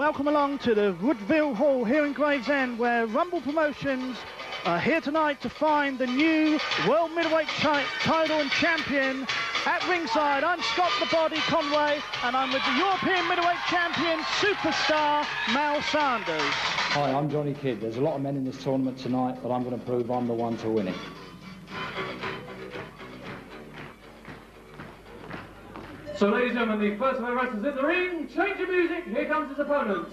welcome along to the Woodville Hall here in Gravesend, where Rumble Promotions are here tonight to find the new World Middleweight title and champion. At ringside, I'm Scott the Body Conway, and I'm with the European Middleweight Champion, superstar Mal Sanders. Hi, I'm Johnny Kidd. There's a lot of men in this tournament tonight, but I'm going to prove I'm the one to win it. So, ladies and gentlemen, the first of our wrestlers in the ring. Change your music. Here comes his opponent.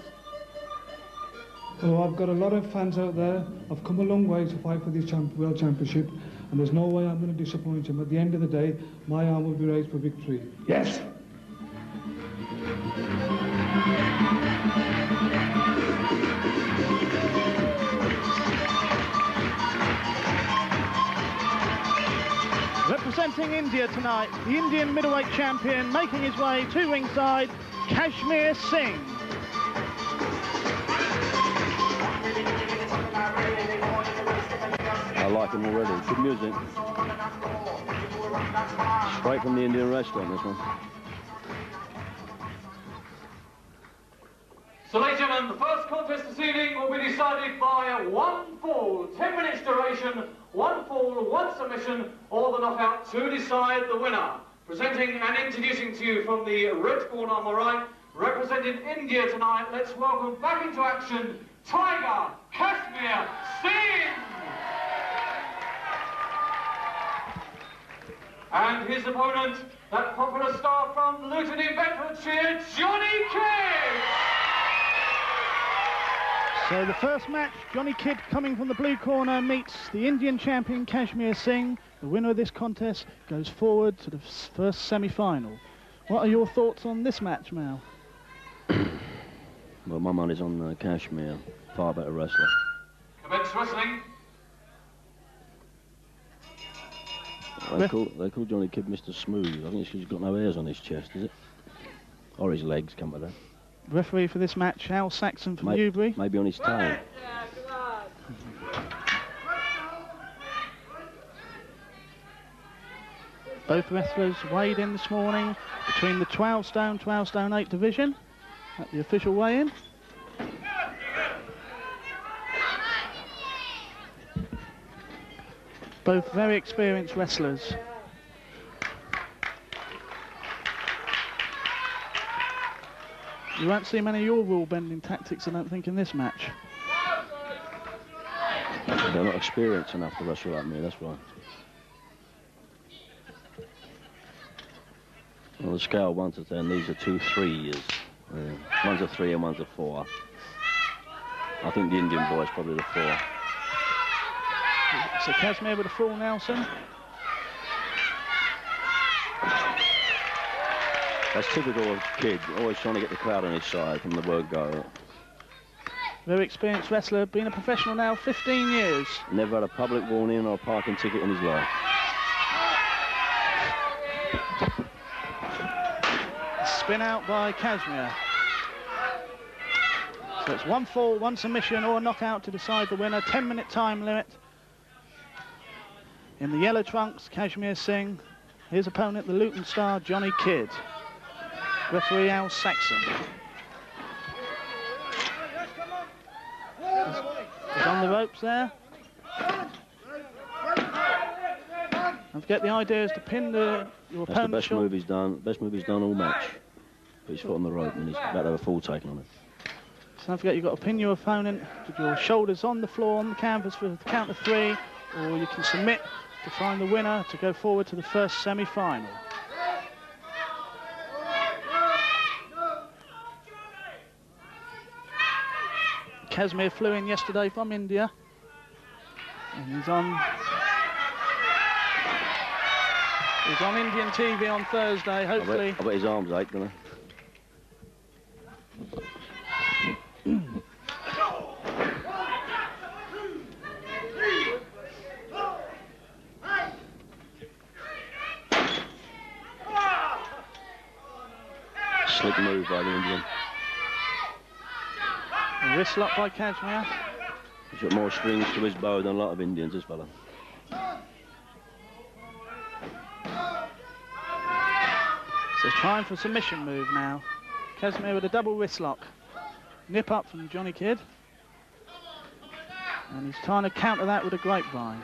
Well, I've got a lot of fans out there. I've come a long way to fight for this World Championship, and there's no way I'm going to disappoint him. At the end of the day, my arm will be raised for victory. Yes! Representing India tonight, the Indian middleweight champion, making his way to ringside, Kashmir Singh. I like him already. Good music. Straight from the Indian restaurant, this one. So, ladies and gentlemen, the first contest this evening will be decided by one fall, 10 minutes duration, one fall, one submission, or the knockout to decide the winner. Presenting and introducing to you from the red corner on the right, representing India tonight, let's welcome back into action, Tiger Kashmir Singh! And his opponent, that popular star from Luton in Bedfordshire, Johnny Kidd! So the first match, Johnny Kidd coming from the blue corner meets the Indian champion Kashmir Singh. The winner of this contest goes forward to the first semi-final. What are your thoughts on this match, Mal? Well, my money's on Kashmir. Far better wrestler. Commence wrestling. They call Johnny Kidd Mr. Smooth. I think it's because he's got no hairs on his chest, is it? Or his legs come with that. Referee for this match, Al Saxon from Newbury. Maybe on his tail. Both wrestlers weighed in this morning between the 12 stone 8 division at the official weigh-in. Both very experienced wrestlers. You won't see many of your rule-bending tactics, I don't think, in this match. They're not experienced enough to wrestle like me, that's why. On the scale 1 to 10, these are 2 3s. One's a 3 and one's a 4. I think the Indian boy's probably the 4. So Kashmir with a full Nelson. That's typical of Kidd, always trying to get the crowd on his side from the word go. Very experienced wrestler, been a professional now 15 years. Never had a public warning or a parking ticket in his life. Spin out by Kashmir. So it's 1 fall, 1 submission or a knockout to decide the winner. 10-minute time limit. In the yellow trunks, Kashmir Singh. His opponent, the Luton star, Johnny Kidd. Referee Al Saxon. He's on the ropes there. Don't forget, the idea is to pin your opponent. That's the best move he's done. Best move he's done all match. Put his foot on the rope and he's about to have a full taken on it. So don't forget, you've got to pin your opponent with your shoulders on the floor, on the canvas for the count of 3, or you can submit to find the winner to go forward to the first semi-final. Kashmir flew in yesterday from India, and he's on Indian TV on Thursday, hopefully. I bet his arms ache, don't they? Slick move by the Indian. A wrist lock by Kashmir. He's got more strings to his bow than a lot of Indians, this fella. So it's time for a submission move now. Kashmir with a double wrist lock. nip up from Johnny Kidd. And he's trying to counter that with a grapevine.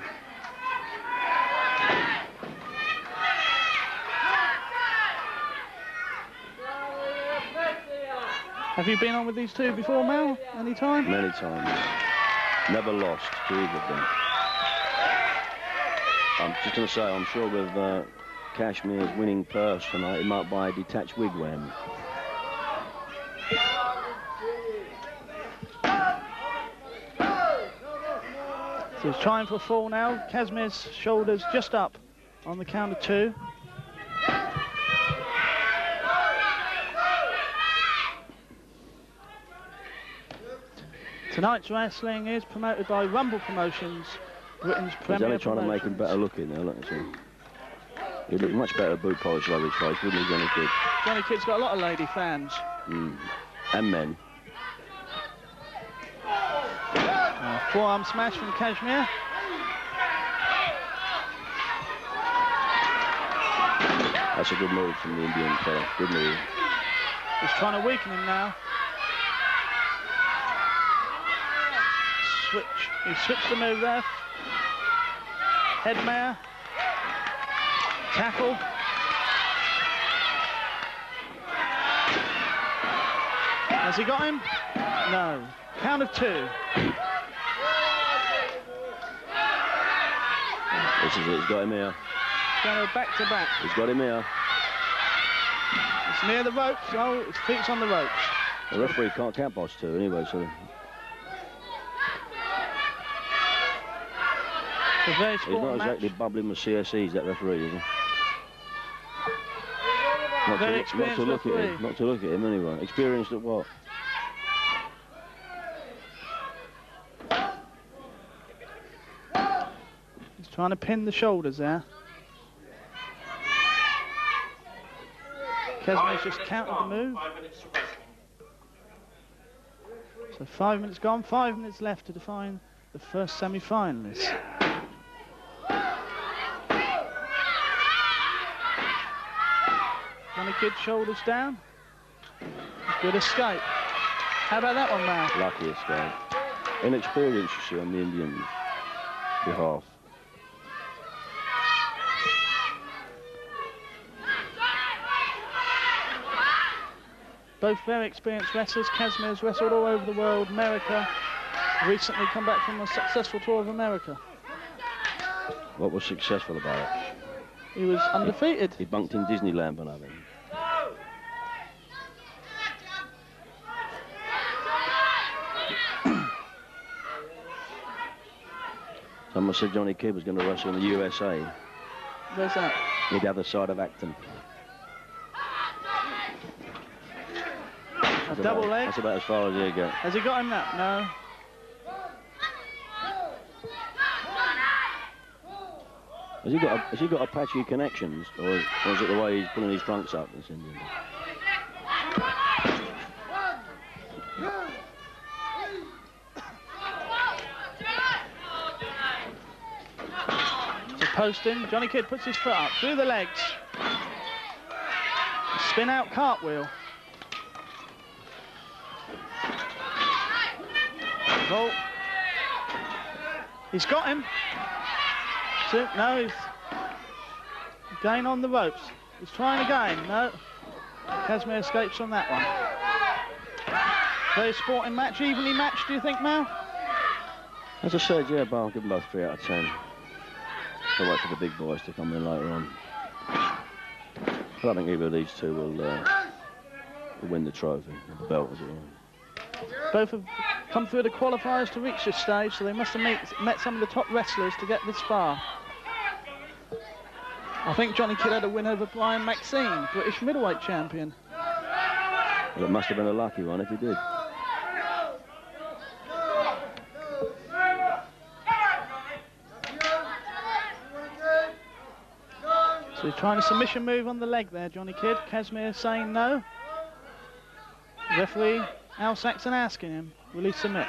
Have you been on with these two before, Mel? Any time? Many times. Never lost to either of them. I'm just going to say, I'm sure with Cashmere's winning purse tonight, he might buy a detached wigwam. So he's trying for a fall now. Cashmere's shoulders just up on the count of 2. Tonight's wrestling is promoted by Rumble Promotions, Britain's premier He's only trying to make him better looking now, look at him. He'd look much better boot polish over his face, wouldn't he, Johnny Kidd? Johnny Kidd's got a lot of lady fans. And men. Forearm smash from Cashmere. That's a good move from the Indian fella. Good move. He's trying to weaken him now. He switched the move there. Headmare. Tackle. Has he got him? No. Count of 2. This is it. He's got him here. Going to back to back. He's got him here. It's near the ropes. Oh, his feet's on the ropes. The referee can't count boss 2 anyway, so... It's a very He's not sporting exactly match. bubbling with CSEs, that referee, is he? Very Not to look at referee. him. Not to look at him, anyway. Experienced at what? He's trying to pin the shoulders there. Kesmer's just countered the move. So 5 minutes gone, 5 minutes left to define the first semi-finalists. Johnny Kidd shoulders down. Good escape. How about that one, man? Lucky escape. Inexperience, you see, on the Indians' behalf. Both very experienced wrestlers. Cashmere's wrestled all over the world, America. Recently come back from a successful tour of America. What was successful about it? He was undefeated. He bunked in Disneyland for nothing. Someone said Johnny Kidd was going to wrestle in the USA. Where's that? The other side of Acton. A double leg. That's about as far as he'll get. Has he got him that? No. Has he got Apache connections, or is it the way he's pulling his trunks up? This Indian? So posting. Johnny Kidd puts his foot up through the legs. Spin out cartwheel. Oh. He's got him. So, no, he's again on the ropes. He's trying again. No. Cashmere escapes from that one. Very sporting match, evenly matched, do you think, Mal? As I said, yeah, but I'll give them both 3 out of 10. I'll wait for the big boys to come in later on. I don't think either of these two will win the trophy, the belt, as it were. Both have come through the qualifiers to reach this stage, so they must have met some of the top wrestlers to get this far. I think Johnny Kidd had a win over Brian Maxine, British middleweight champion. Well, it must have been a lucky one if he did. So he's trying a submission move on the leg there, Johnny Kidd. Cashmere saying no. Referee Al Saxon asking him, will he submit?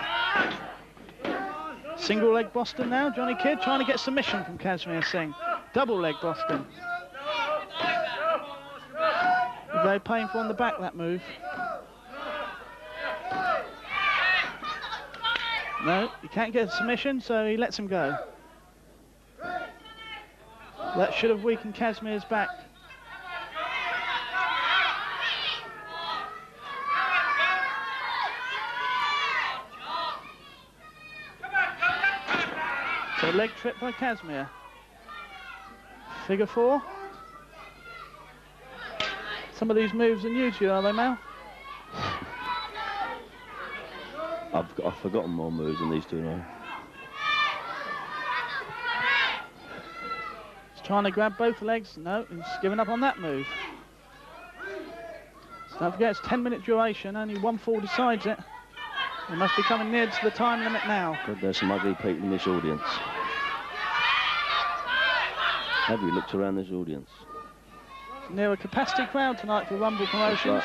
Single leg Boston now, Johnny Kidd trying to get submission from Cashmere Singh. Double leg Boston. Very painful on the back, that move. No, he can't get a submission, so he lets him go. That should have weakened Kazmir's back. So leg trip by Kazmir. Figure 4. Some of these moves are new to you, are they, Mal? I've forgotten more moves than these two now. He's trying to grab both legs. No, he's given up on that move. So don't forget, it's 10-minute duration. Only one fall decides it. He must be coming near to the time limit now. God, there's some ugly people in this audience. Have you looked around this audience? Near a capacity crowd tonight for Rumble Promotions.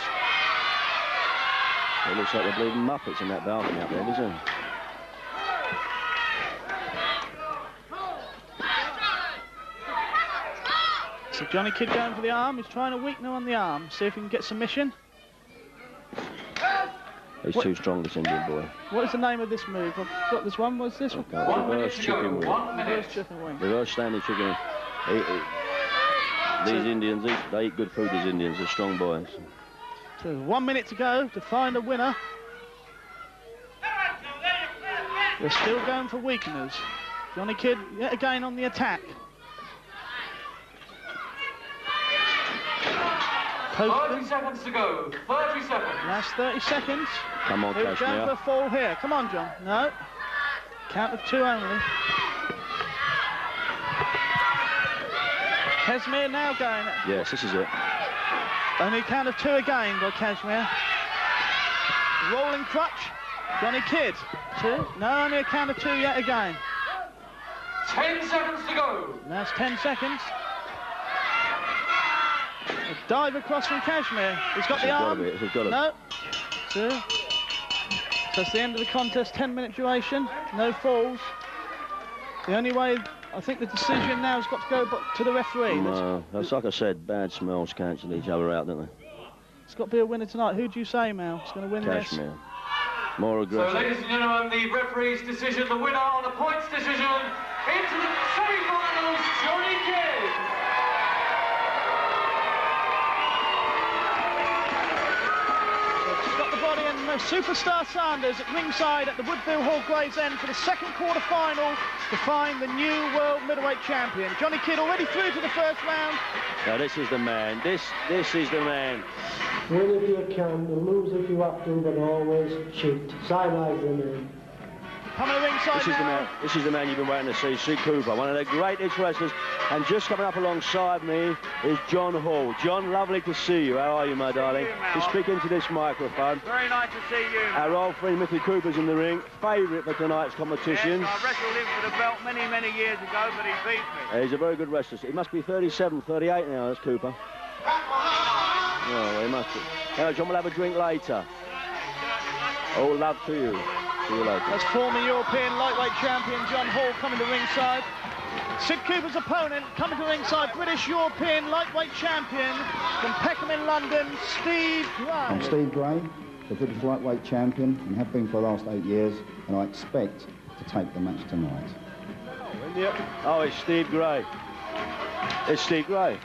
It looks like they're bleeding Muppets in that balcony up there, doesn't it? So Johnny Kidd going for the arm. He's trying to weaken her on the arm. See if he can get submission. He's too strong, this Indian boy. What is the name of this move? I've got this one. What's this one? Reverse chicken wing. Reverse chicken wing. Reverse standing chicken wing. These Indians, they eat good food, these Indians. They're strong boys. So 1 minute to go to find a winner. They're still going for weakeners. Johnny Kidd yet again on the attack. 30 seconds to go. 30 seconds. Last 30 seconds. Come on, Who's going Kashmir. for a fall here? Come on, John. No. Count of 2 only. Kashmir now going. Yes, this is it. Only count of 2 again by Kashmir. Rolling crutch. Johnny Kidd. 2. No, only a count of 2 yet again. 10 seconds to go. Last 10 seconds. A dive across from Kashmir. He's got the arm. No. 2. So that's the end of the contest. 10-minute duration. No falls. The only way, I think the decision now has got to go to the referee. No, that's like I said, bad smells cancel each other out, don't they? It's got to be a winner tonight. Who do you say, Mal, is going to win Kashmir. this? More aggressive. So, ladies and gentlemen, the referee's decision, the winner on a points decision, into the semi-finals, Johnny Kidd. Scott the Body and Superstar Sanders at ringside at the Woodville Hall Gravesend for the second quarter-final to find the new world middleweight champion. Johnny Kidd already through to the first round. Now this is the man. This is the man. Win if you can, and lose if you have to, but always cheat. Sideline's the man. Coming ringside now. This is the man you've been waiting to see, Sid Cooper, one of the greatest wrestlers. And just coming up alongside me is John Hall. John, lovely to see you. How are you, my darling? You speak into this microphone. Very nice to see you. Our old friend Mickey Cooper's in the ring, favourite for tonight's competition. Yes, I wrestled him for the belt many, many years ago, but he beat me. He's a very good wrestler. He must be 37, 38 now, that's Cooper. Oh, well, he must be. Now, John, we'll have a drink later. All love to you. See you later. That's former European lightweight champion John Hall coming to ringside. Sid Cooper's opponent coming to ringside, British European lightweight champion from Peckham in London, Steve Gray. I'm Steve Gray, the British lightweight champion, and have been for the last 8 years, and I expect to take the match tonight. Oh, it's Steve Gray. It's Steve Gray.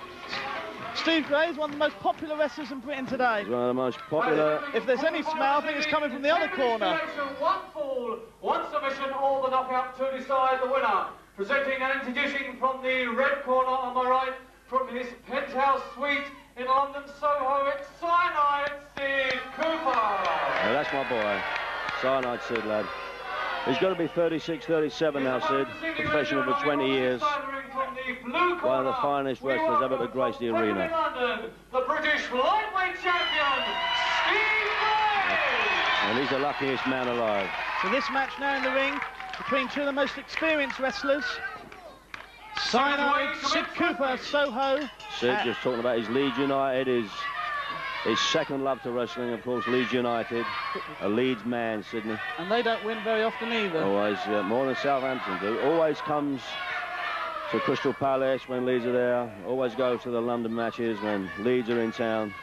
Steve Gray is one of the most popular wrestlers in Britain today. He's one of the most popular. If there's any smell, I think it's coming from the other corner. One fall, one submission, all the knockout to decide the winner. Presenting and introducing from the red corner on my right, from his penthouse suite in London, Soho, it's Cyanide Sid Cooper. Yeah, that's my boy. Cyanide Sid, lad. He's got to be 36, 37 now, Sid. Professional for 20 years. One of the finest wrestlers ever to grace the arena. London, the British lightweight champion, Steve Gray. And he's the luckiest man alive. So this match now in the ring between 2 of the most experienced wrestlers. Cyanide Sid Cooper, Soho. Sid just talking about his Leeds United, his second love to wrestling, of course, Leeds United. A Leeds man, Sydney. And they don't win very often either. Always, more than Southampton do. Always comes to Crystal Palace when Leeds are there. Always goes to the London matches when Leeds are in town.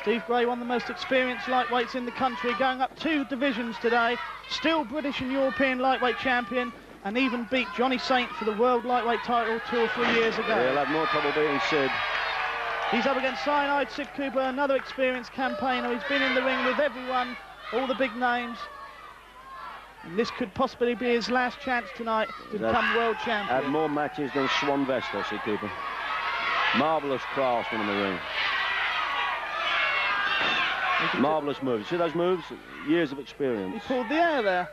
Steve Gray, one of the most experienced lightweights in the country, going up 2 divisions today, still British and European lightweight champion, and even beat Johnny Saint for the world lightweight title 2 or 3 years ago. He'll have more trouble beating Sid. He's up against Cyanide Sid Cooper, another experienced campaigner. He's been in the ring with everyone, all the big names. And this could possibly be his last chance tonight to become world champion. Had more matches than Swan Vesta, Sid Cooper. Marvellous craftsman in the ring. Marvellous moves. See those moves? Years of experience. He pulled the air there.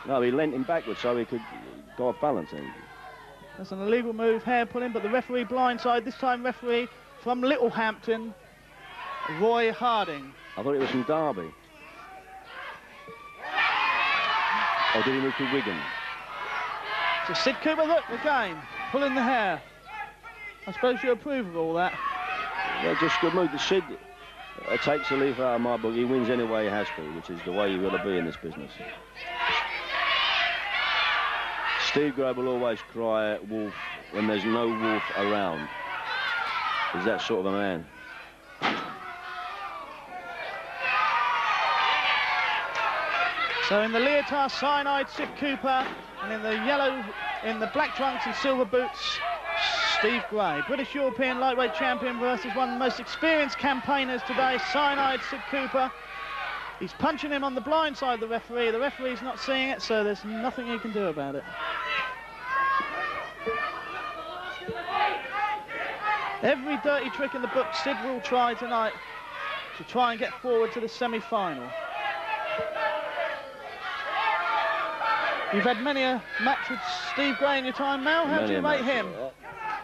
No, he leant him backwards so he could go off balance. That's an illegal move, hair pulling, but the referee blindside. This time referee from Littlehampton, Roy Harding. I thought it was from Derby. Or did he move to Wigan? So Sid Cooper, look, again, pulling the hair. I suppose you approve of all that. Yeah, just good move. Sid takes the leaf out of my book. He wins any way he has to, which is the way you've got to be in this business. Steve Gray will always cry wolf when there's no wolf around. He's that sort of a man. So in the leotard, Cyanide Sid Cooper, and in the yellow, in the black trunks and silver boots, Steve Gray. British European lightweight champion versus one of the most experienced campaigners today, Cyanide Sid Cooper. He's punching him on the blind side of the referee. The referee's not seeing it, so there's nothing he can do about it. Every dirty trick in the book Sid will try tonight to try and get forward to the semi-final. You've had many a match with Steve Gray in your time, Mel. How do you rate him?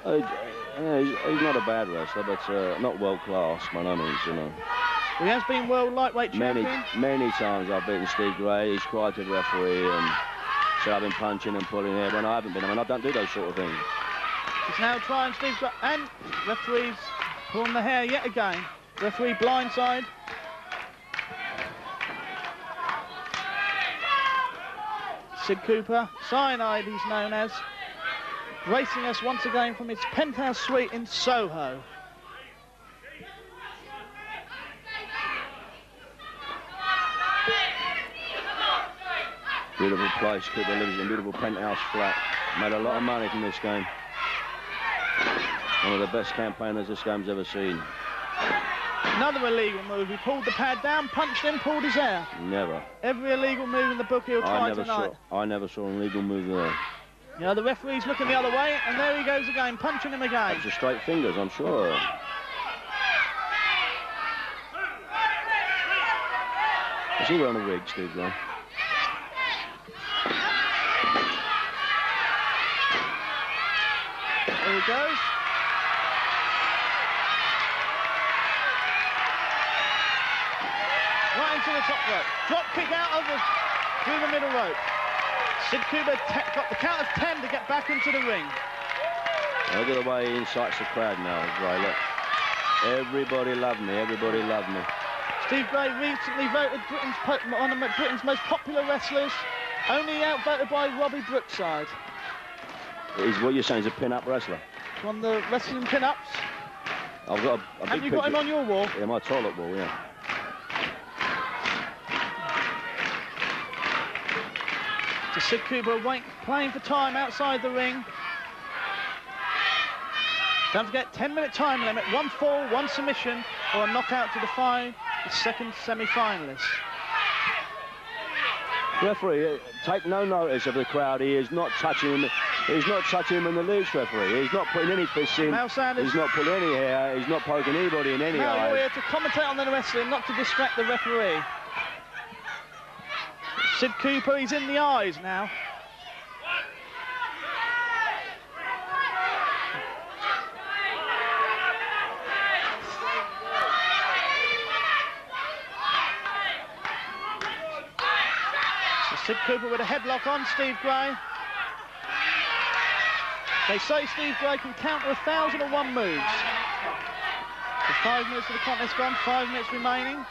He's not a bad wrestler, but not world class by no means, you know. He has been world lightweight champion. Many times I've beaten Steve Gray. He's cried to the referee and said I've been punching and pulling here when I haven't been. I mean, I don't do those sort of things. He's now trying Steve Gray, and referee's pulling the hair yet again. Referee blindside. Sid Cooper, Cyanide he's known as, gracing us once again from his penthouse suite in Soho. Beautiful place, Cooper lives in a beautiful penthouse flat. Made a lot of money from this game. One of the best campaigners this game's ever seen. Another illegal move. He pulled the pad down, punched him, pulled his hair. Never. Every illegal move in the book he'll try tonight. I never saw an illegal move there. Yeah, the referee's looking the other way, and there he goes again, punching him again. That's just straight fingers, I'm sure. Is he wearing a wig, Steve Gray? There he goes. Right into the top rope. Drop kick out through the middle rope. Sid Cooper got the count of 10 to get back into the ring. Look at the way he incites the crowd now, Gray. Look. Everybody loved me. Everybody loved me. Steve Gray recently voted one of Britain's most popular wrestlers, only outvoted by Robbie Brookside. He's what you're saying is a pin-up wrestler. On the wrestling pin-ups. I've got a big Have you got him on your wall? Yeah, my toilet wall, yeah. To Sid Cooper playing for time outside the ring. Don't forget, 10-minute time limit, 1 fall, 1 submission, or a knockout to define the second semi-finalist. Referee, take no notice of the crowd. He is not touching him. He's not touching him in the loose, referee. He's not putting any fists in. He's not pulling any hair. He's not poking anybody in any eye. Now you're here to commentate on the wrestling, not to distract the referee. Sid Cooper, he's in the eyes now. So Sid Cooper with a headlock on Steve Gray. They say Steve Gray can counter 1,001 moves. So 5 minutes of the contest gone, 5 minutes remaining.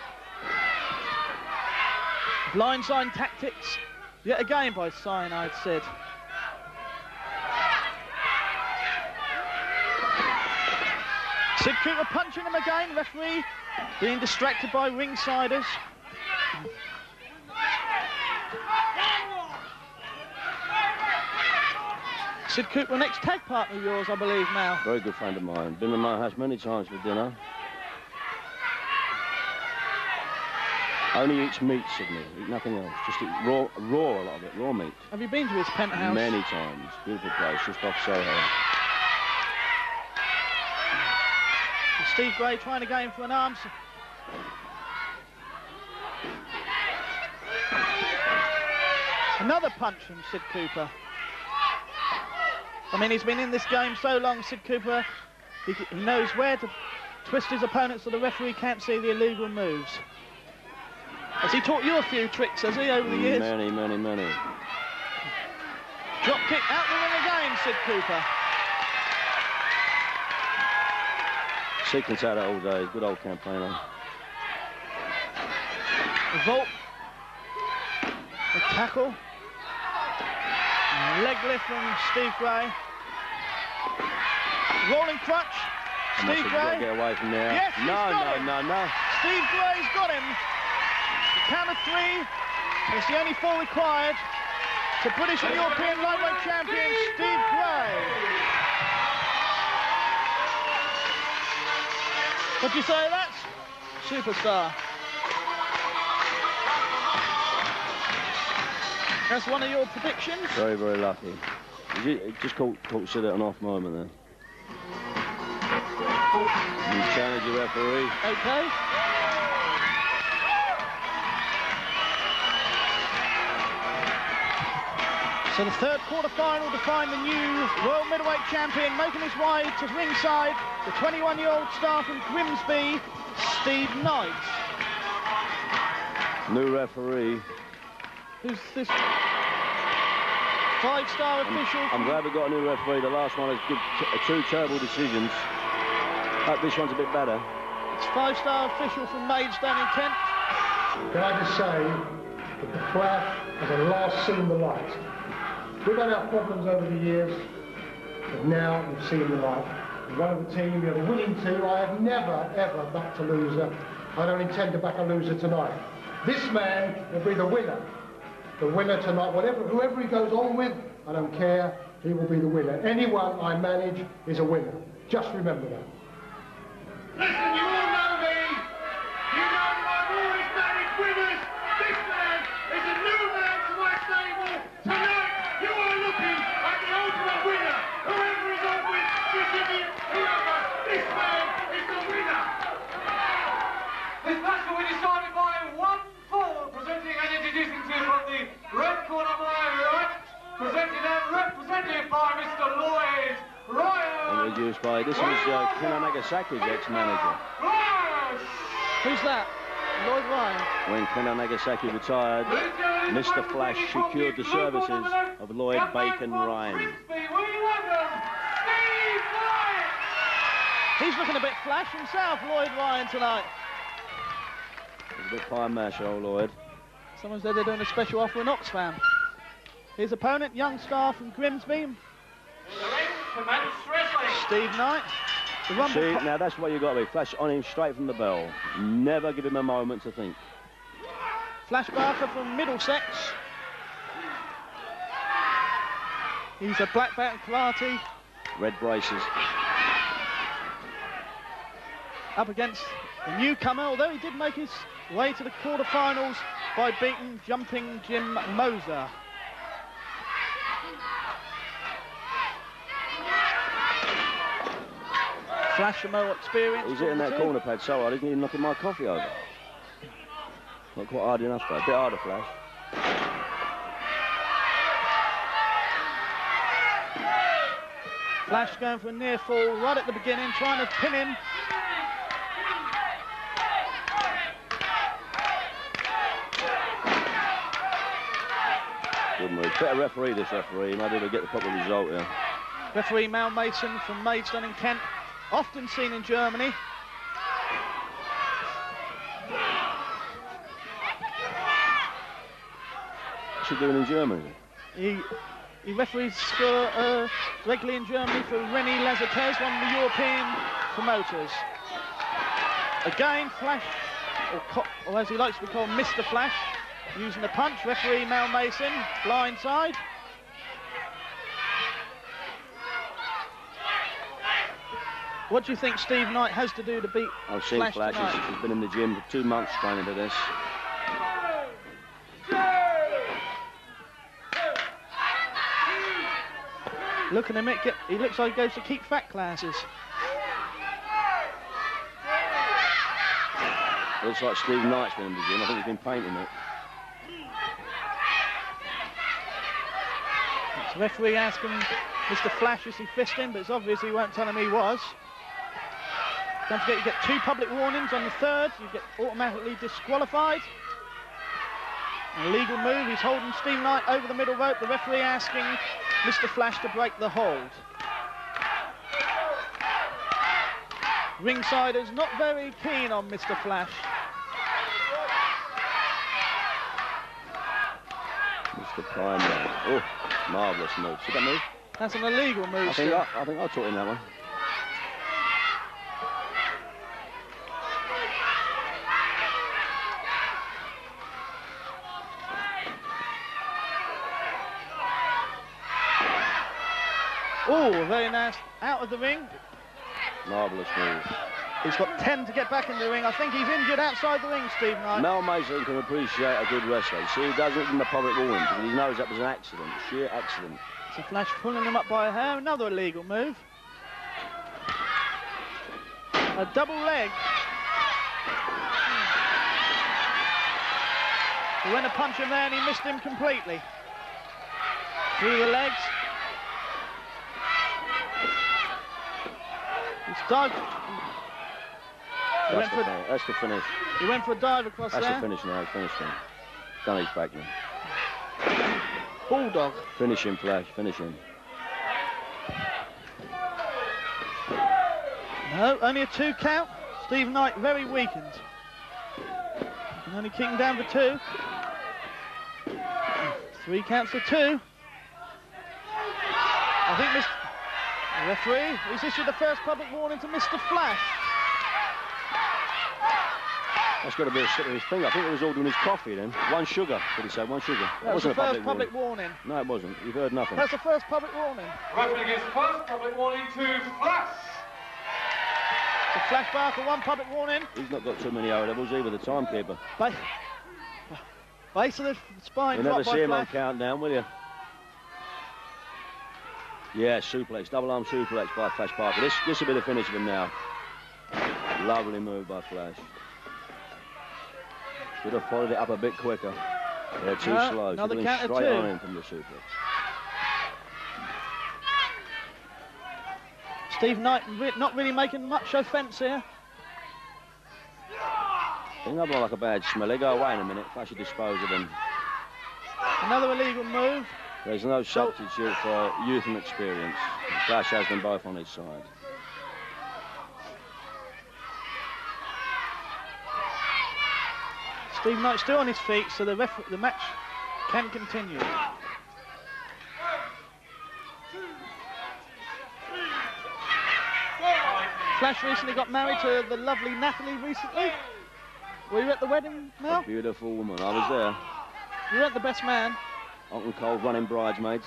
Blindside tactics, yet again by Cyanide Sid. Sid Cooper punching him again, referee being distracted by ringsiders. Sid Cooper, an ex-tag partner of yours, I believe, now. Very good friend of mine. Been in my house many times for dinner. Only eats meat, Sydney. Eat nothing else. Just eat raw a lot of it, raw meat. Have you been to his penthouse? Many times. Beautiful place, just off Soho. Steve Gray trying to go in for an arm. Another punch from Sid Cooper. I mean, he's been in this game so long, Sid Cooper, he knows where to twist his opponent so the referee can't see the illegal moves. Has he taught you a few tricks, has he, over the years? Many. Drop kick out the ring again, Sid Cooper. Sid can say that all day. Good old campaigner. A vault. A tackle. A leg lift from Steve Gray. Rolling crutch. Steve Gray. Get away from there. Yes, No. Steve Gray's got him. Count of 3. It's the only fall required to British and European lightweight champion Steve Gray. What'd you say, that's superstar? That's one of your predictions? Very, very lucky. He just caught Sid at an off moment there. You challenge your referee. Okay. So the third quarter-final to find the new world middleweight champion, making his way to ringside, the 21-year-old star from Grimsby, Steve Knight. New referee. Who's this? 5-star official. I'm glad we got a new referee. The last one has good, 2 terrible decisions. Hope this one's a bit better. It's 5-star official from Maidstone in Kent. Can I just say that the Flash has a last seen the light. We've had our problems over the years, but now we've seen the light. We run the team, we have a winning team. I have never, ever backed a loser. I don't intend to back a loser tonight. This man will be the winner. The winner tonight, whoever he goes on with, I don't care, he will be the winner. Anyone I manage is a winner. Just remember that. Listen, you all know me. You know that I've always managed winners. This man is a new man to my stable. Tonight, you are looking at the ultimate winner. Whoever is on with, whoever, this man is the winner. This match will be decided by 1 fall, presenting and introducing to you from the red corner my right, presented and represented by Mr. Lloyd Ryan. Introduced by, this is Kina Nagasaki's ex-manager. Who's that? Lloyd Ryan. When Kina Nagasaki retired, Mr. Flash secured the services of Lloyd Bacon Ryan. He's looking a bit flash himself, Lloyd Ryan, tonight. He's a bit fine mash, old Lloyd. Someone said they're doing a special offer in Oxfam. His opponent, young star from Grimsby, Steve Knight. See, now that's what you got to be. Flash on him straight from the bell. Never give him a moment to think. Flash Barker from Middlesex. He's a black belt in karate. Red braces. Up against the newcomer, although he did make his way to the quarterfinals by beating Jumping Jim Moser. Flash more experience. He's hitting that corner pad so hard, he's even knocking my coffee over. Not quite hard enough, though. A bit harder, Flash. Flash going for a near fall right at the beginning, trying to pin him. Good move. Better referee, this referee. He might be able to get the proper result here. Referee Mal Mason from Maidstone in Kent, often seen in Germany. What's he doing in Germany? He referees for, regularly in Germany for René Lazates, one of the European promoters. Again, Flash, or as he likes to be called, Mr. Flash, using the punch. Referee Mel Mason, blindside. What do you think Steve Knight has to do to beat I've seen Flash Flash. tonight? He's been in the gym for 2 months training for this. Look at him, he looks like he goes to keep fat classes. Looks like Steve Knight's been in the gym. I think he's been painting it. The referee asking Mr. Flash, is he fisting? But it's obvious he won't tell him he was. Don't forget, you get 2 public warnings on the 3rd. You get automatically disqualified. An illegal move. He's holding Steve Knight over the middle rope. The referee asking Mr. Flash to break the hold. Ringside is not very keen on Mr. Flash. Mr. Prime. Oh, marvellous move. See that move? That's an illegal move. I think I taught him that one. Oh, very nice. Out of the ring. Marvellous move. He's got 10 to get back in the ring. I think he's injured outside the ring, Steve Knight. Mel Mason can appreciate a good wrestler. See, he does it in the public warning because he knows that was an accident, sheer accident. So Flash pulling him up by a hair. Another illegal move. A double leg. He went to punch him there and he missed him completely. Through the legs. He's dived. That's the finish. He went for a dive across That's there. the finish now. He's finished him. Done his back now. Bulldog. Finish him, Flash. Finish him. No, only a 2 count. Steve Knight very weakened. You can only kick him down for 2. 3 counts for 2. I think Mr. The referee has issued the first public warning to Mr. Flash. That's got to be a slip of his finger. I think it was ordering his coffee then. 1 sugar, did he say? 1 sugar. That was the wasn't first public warning. No, it wasn't. You've heard nothing. That's the first public warning. Referee gives first public warning to Flash. The Flash Barker, 1 public warning. He's not got too many O-levels either, the timekeeper. Base of the spine. You never dropped by see him on Flash. countdown, will you? Yeah, suplex, double arm suplex by Flash Barker. This will be the finish of him now. Lovely move by Flash. Should have followed it up a bit quicker. They're too slow. Another Should have count been of straight 2. on him from the suplex. Steve Knight not really making much offence here. Think I'm like a bad smell. They go away in a minute. Flash will dispose of him. Another illegal move. There's no substitute for youth and experience. Flash has them both on his side. Steve Knight still on his feet, so the match can continue. Flash recently got married to the lovely Natalie recently. Were you at the wedding, Mel? A beautiful woman. I was there. You weren't the best man. Uncle Cole running bridesmaids.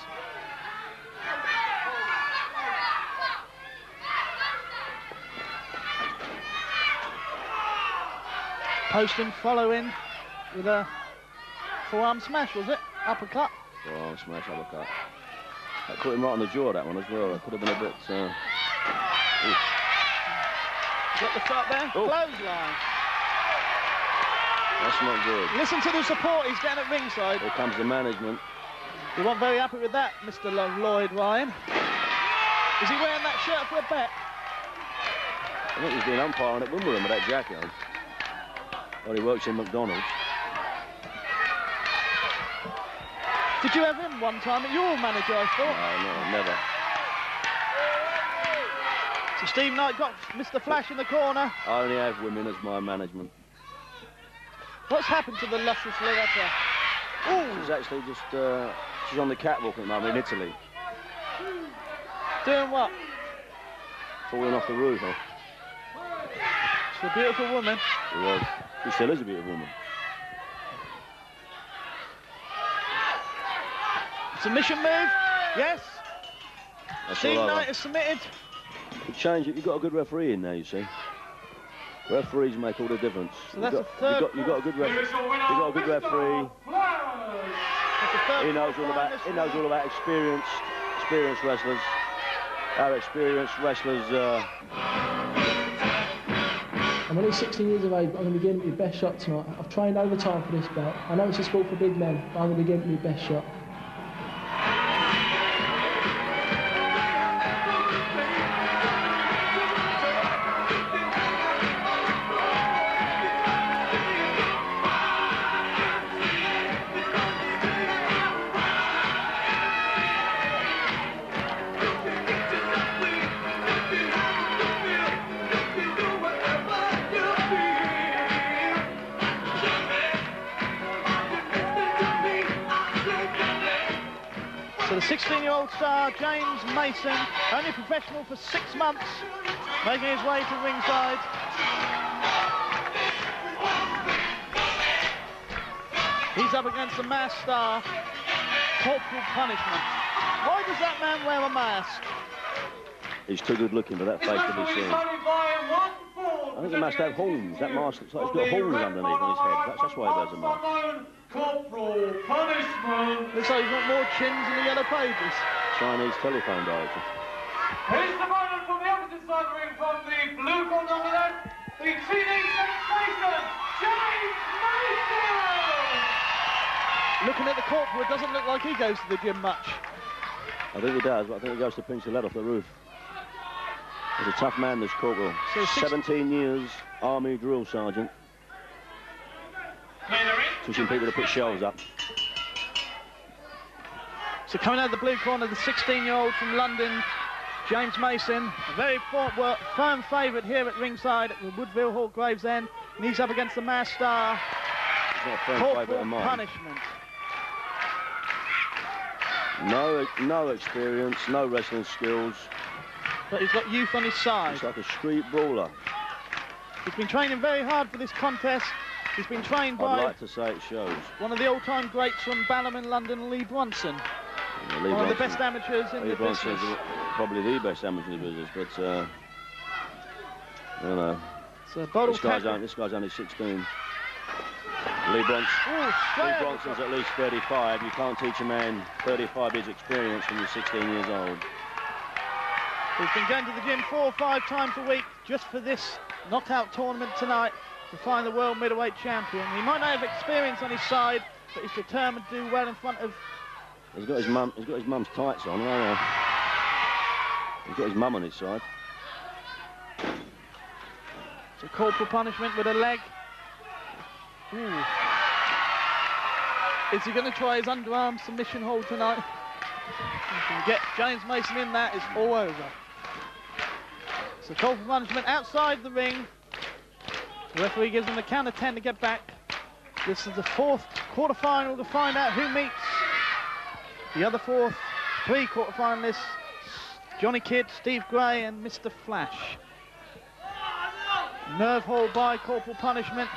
Poston following with a forearm smash, was it? Uppercut. Forearm smash, uppercut. That caught him right on the jaw, that one as well. That could have been a bit... Got the start there. Oh. Clothesline. That's not good. Listen to the support. He's down at ringside. Here comes the management. You weren't very happy with that, Mr. Lloyd Ryan. Is he wearing that shirt for a bet? I think he's been umpiring at Wimbledon with that jacket on. Well, he works in McDonald's. Did you have him one time at your manager, I thought? No, never. So Steve Knight got Mr. Flash in the corner. I only have women as my management. What's happened to the lustrous Loretta? Oh, she's actually just, she's on the catwalk at the moment in Italy. Doing what? Falling off the roof. She's a beautiful woman. She was. She still is a beautiful woman. Submission move. Yes. That's Steve all Knight right. has submitted. You change it. You've got a good referee in there, you see. Referees make all the difference. So that's the third. You've got a good referee. You've got a good referee. That's the third. He knows all about experienced wrestlers. Our experienced wrestlers. I'm only 16 years of age, but I'm going to be giving it my best shot tonight. I've trained overtime for this belt. I know it's a sport for big men, but I'm going to be giving it my best shot. So the 16-year-old star, James Mason, only professional for 6 months, making his way to ringside. He's up against the masked star, Corporal Punishment. Why does that man wear a mask? He's too good looking for that face to be seen. I think he must have horns. That mask looks like he's got horns underneath on his head. That's why he wears a mask. Corporal Punishment. Looks like he's got more chins in the yellow pages. Chinese telephone director. His opponent from the opposite side of the ring, from the blue corner of the left, the teenage sensation, James Mason! Looking at the corporal, it doesn't look like he goes to the gym much. I think he does, but I think he goes to pinch the lead off the roof. He's a tough man, this corporal. So 17 years, Army drill sergeant. Teaching people to put shelves up. So coming out of the blue corner, the 16-year-old from London, James Mason, a very firm favourite here at ringside at the Woodville Hall, Gravesend, and he's up against the masked star, Corporal Punishment. No experience, no wrestling skills. But he's got youth on his side. He's like a street brawler. He's been training very hard for this contest. He's been trained by I'd like to say it shows. one of the all-time greats from Balham, London, Lee Bronson. One of the best amateurs in the business. Probably the best amateur in the business, but you know, this guy's only 16. Lee Bronson's at least 35. You can't teach a man 35 years experience when you're 16 years old. He's been going to the gym 4 or 5 times a week just for this knockout tournament tonight to find the world middleweight champion. He might not have experience on his side, but he's determined to do well in front of... He's got his mum's tights on, right? He's got his mum on his side. So Corporal Punishment with a leg. Ooh. Is he going to try his underarm submission hold tonight? If he can get James Mason in that, it's all over. So Corporal Punishment outside the ring. The referee gives him a count of 10 to get back. This is the 4th quarter-final to find out who meets the other 3 quarter-finalists, Johnny Kidd, Steve Gray and Mr. Flash. Nerve hold by Corporal Punishment.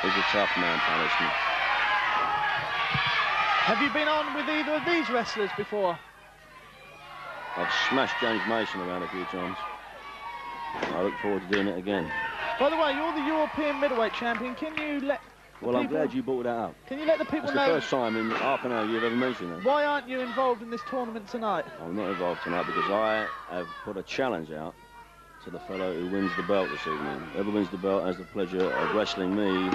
He's a tough man, Punishment. Have you been on with either of these wrestlers before? I've smashed James Mason around a few times. I look forward to doing it again. By the way, you're the European middleweight champion. Can you let Well, I'm glad you brought that up. Can you let the people That's know... the first time in half an hour you've ever mentioned that. Why aren't you involved in this tournament tonight? I'm not involved tonight because I have put a challenge out to the fellow who wins the belt this evening. Whoever wins the belt has the pleasure of wrestling me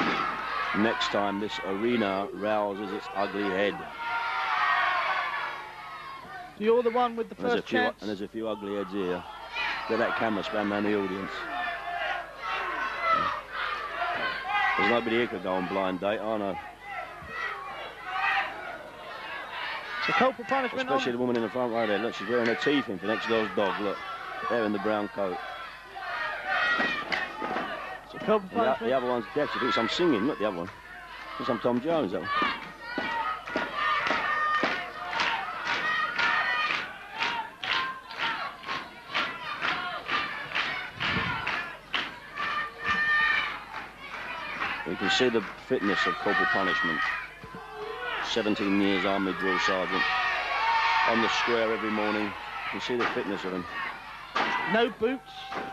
next time this arena rouses its ugly head. You're the one with the first chance. And there's a few ugly heads here. Get that camera span around the audience. There's nobody here could go on blind date, I know. So Corporal Punishment especially the woman in the front right there. Look, she's wearing her teeth in for next door's dog. Look, there in the brown coat. So Corporal Punishment. The other one's deaf. She thinks I'm singing. Look, the other one. Thinks I'm Tom Jones. That one. We can see the fitness of Corporal Punishment. 17 years Army Drill Sergeant. On the square every morning. You can see the fitness of him. No boots.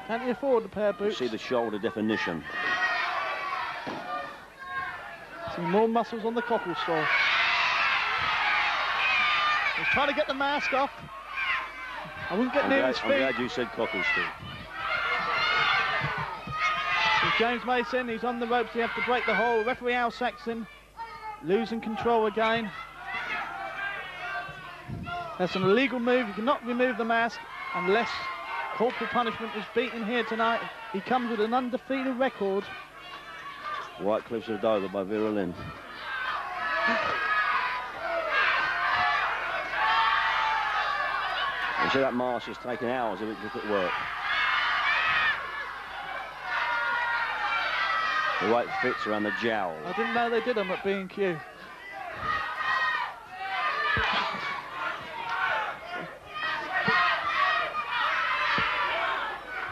Can't he afford a pair of boots? You see the shoulder definition. See more muscles on the cockle store. He's trying to get the mask off. I wouldn't get near his feet. I'm glad you said cockle store. There's James Mason, he's on the ropes, he has to break the hold. Referee Al Saxon losing control again. That's an illegal move. You cannot remove the mask unless Corporal Punishment is beaten here tonight. He comes with an undefeated record. White Cliffs of Dover by Vera Lynn. You see that mask is taking hours of it to work. The right fits around the jowl. I didn't know they did them at B&Q.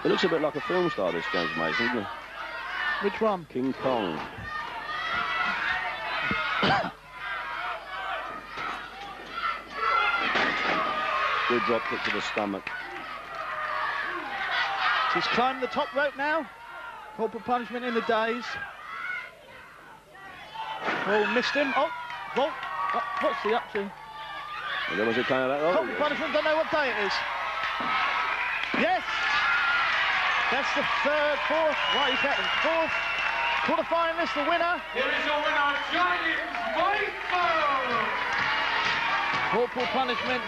It looks a bit like a film star, this James Mason, doesn't it? Which one? King Kong. Good drop kick to the stomach. He's climbed the top rope now. Corporal Punishment in the days. Oh, missed him. Oh, vault. Oh, what's he up to? And then was it coming back? Oh, Corporal Punishment, don't know what day it is. Yes! That's the third, fourth, right, he's happened. Fourth quarter-finalist, the winner. Here is your winner, James Mason! Corporal Punishment.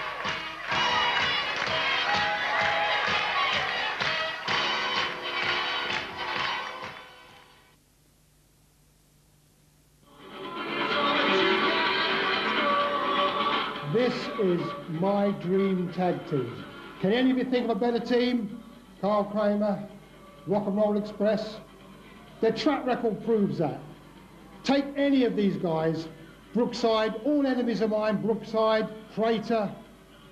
This is my dream tag team. Can any of you think of a better team? Carl Kramer, Rock and Roll Express. Their track record proves that. Take any of these guys, Brookside, all enemies of mine, Brookside, Crater,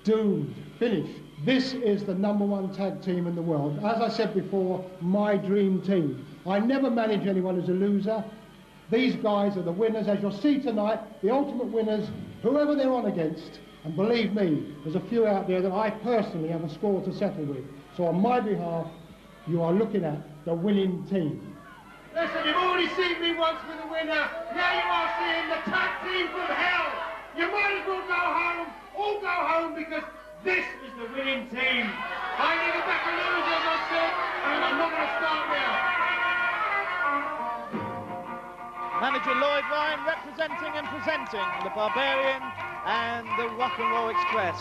doomed, finished. This is the #1 tag team in the world. As I said before, my dream team. I never manage anyone as a loser. These guys are the winners, as you'll see tonight, the ultimate winners, whoever they're on against. And believe me, there's a few out there that I personally have a score to settle with. So on my behalf, you are looking at the winning team. Listen, you've already seen me once with a winner. Now you are seeing the tag team from hell. You might as well go home, all go home, because this is the winning team. I never back a loser, as I said, and I'm not going to start now. Manager Lloyd Ryan representing and presenting the Barbarian and the Rock and Roll Express.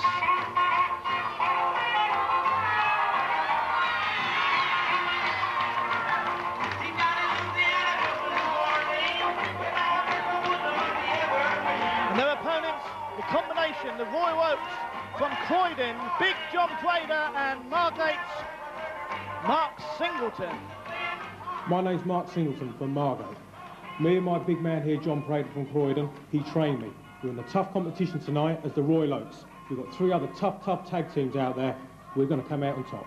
And their opponents, the combination, the Royal Oaks from Croydon, Big John Prater and Margate's Mark Singleton. My name's Mark Singleton from Margate. Me and my big man here, John Prater from Croydon, he trained me. We're in a tough competition tonight as the Royal Oaks. We've got 3 other tough tag teams out there. We're going to come out on top.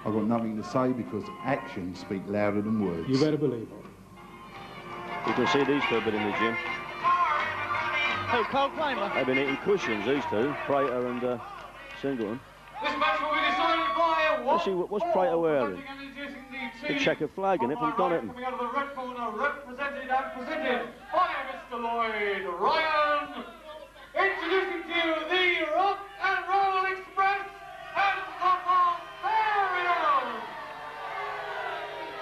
I've got nothing to say because actions speak louder than words. You better believe it. You can see these two a bit in the gym. Oh, Carl Kramer. They've been eating cushions, these two, Prater and Singleton. This match will be decided by Let's see, what's Prater wearing? The checkered flag in it from Donington. Coming out of the red corner, represented and presented by Mr. Lloyd Ryan. Introducing to you the Rock and Roll Express and the Barbarian.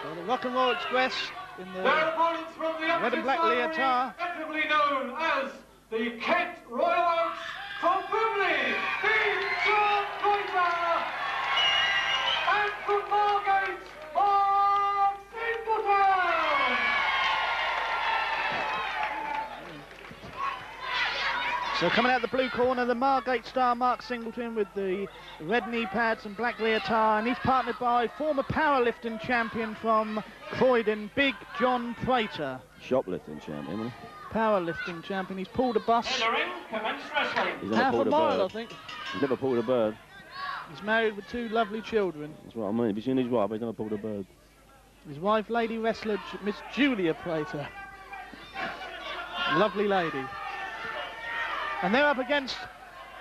So the Rock and Roll Express in the Their opponents from the red and black leotard. effectively known as the Kent Royal Oaks from Brimley, Big John Prater, and from Margate, Mark Singleton. So coming out the blue corner, the Margate star Mark Singleton with the red knee pads and black leotard, and he's partnered by former powerlifting champion from Croydon, Big John Prater. Shoplifting champion, isn't he? Powerlifting champion. He's pulled a bus. He's never Half pulled a a mile, bird. I think. He's never pulled a bird. He's married with 2 lovely children. That's what I mean. Have you seen his wife? He's never pulled a bird. His wife, lady wrestler, Miss Julia Prater. Lovely lady. And they're up against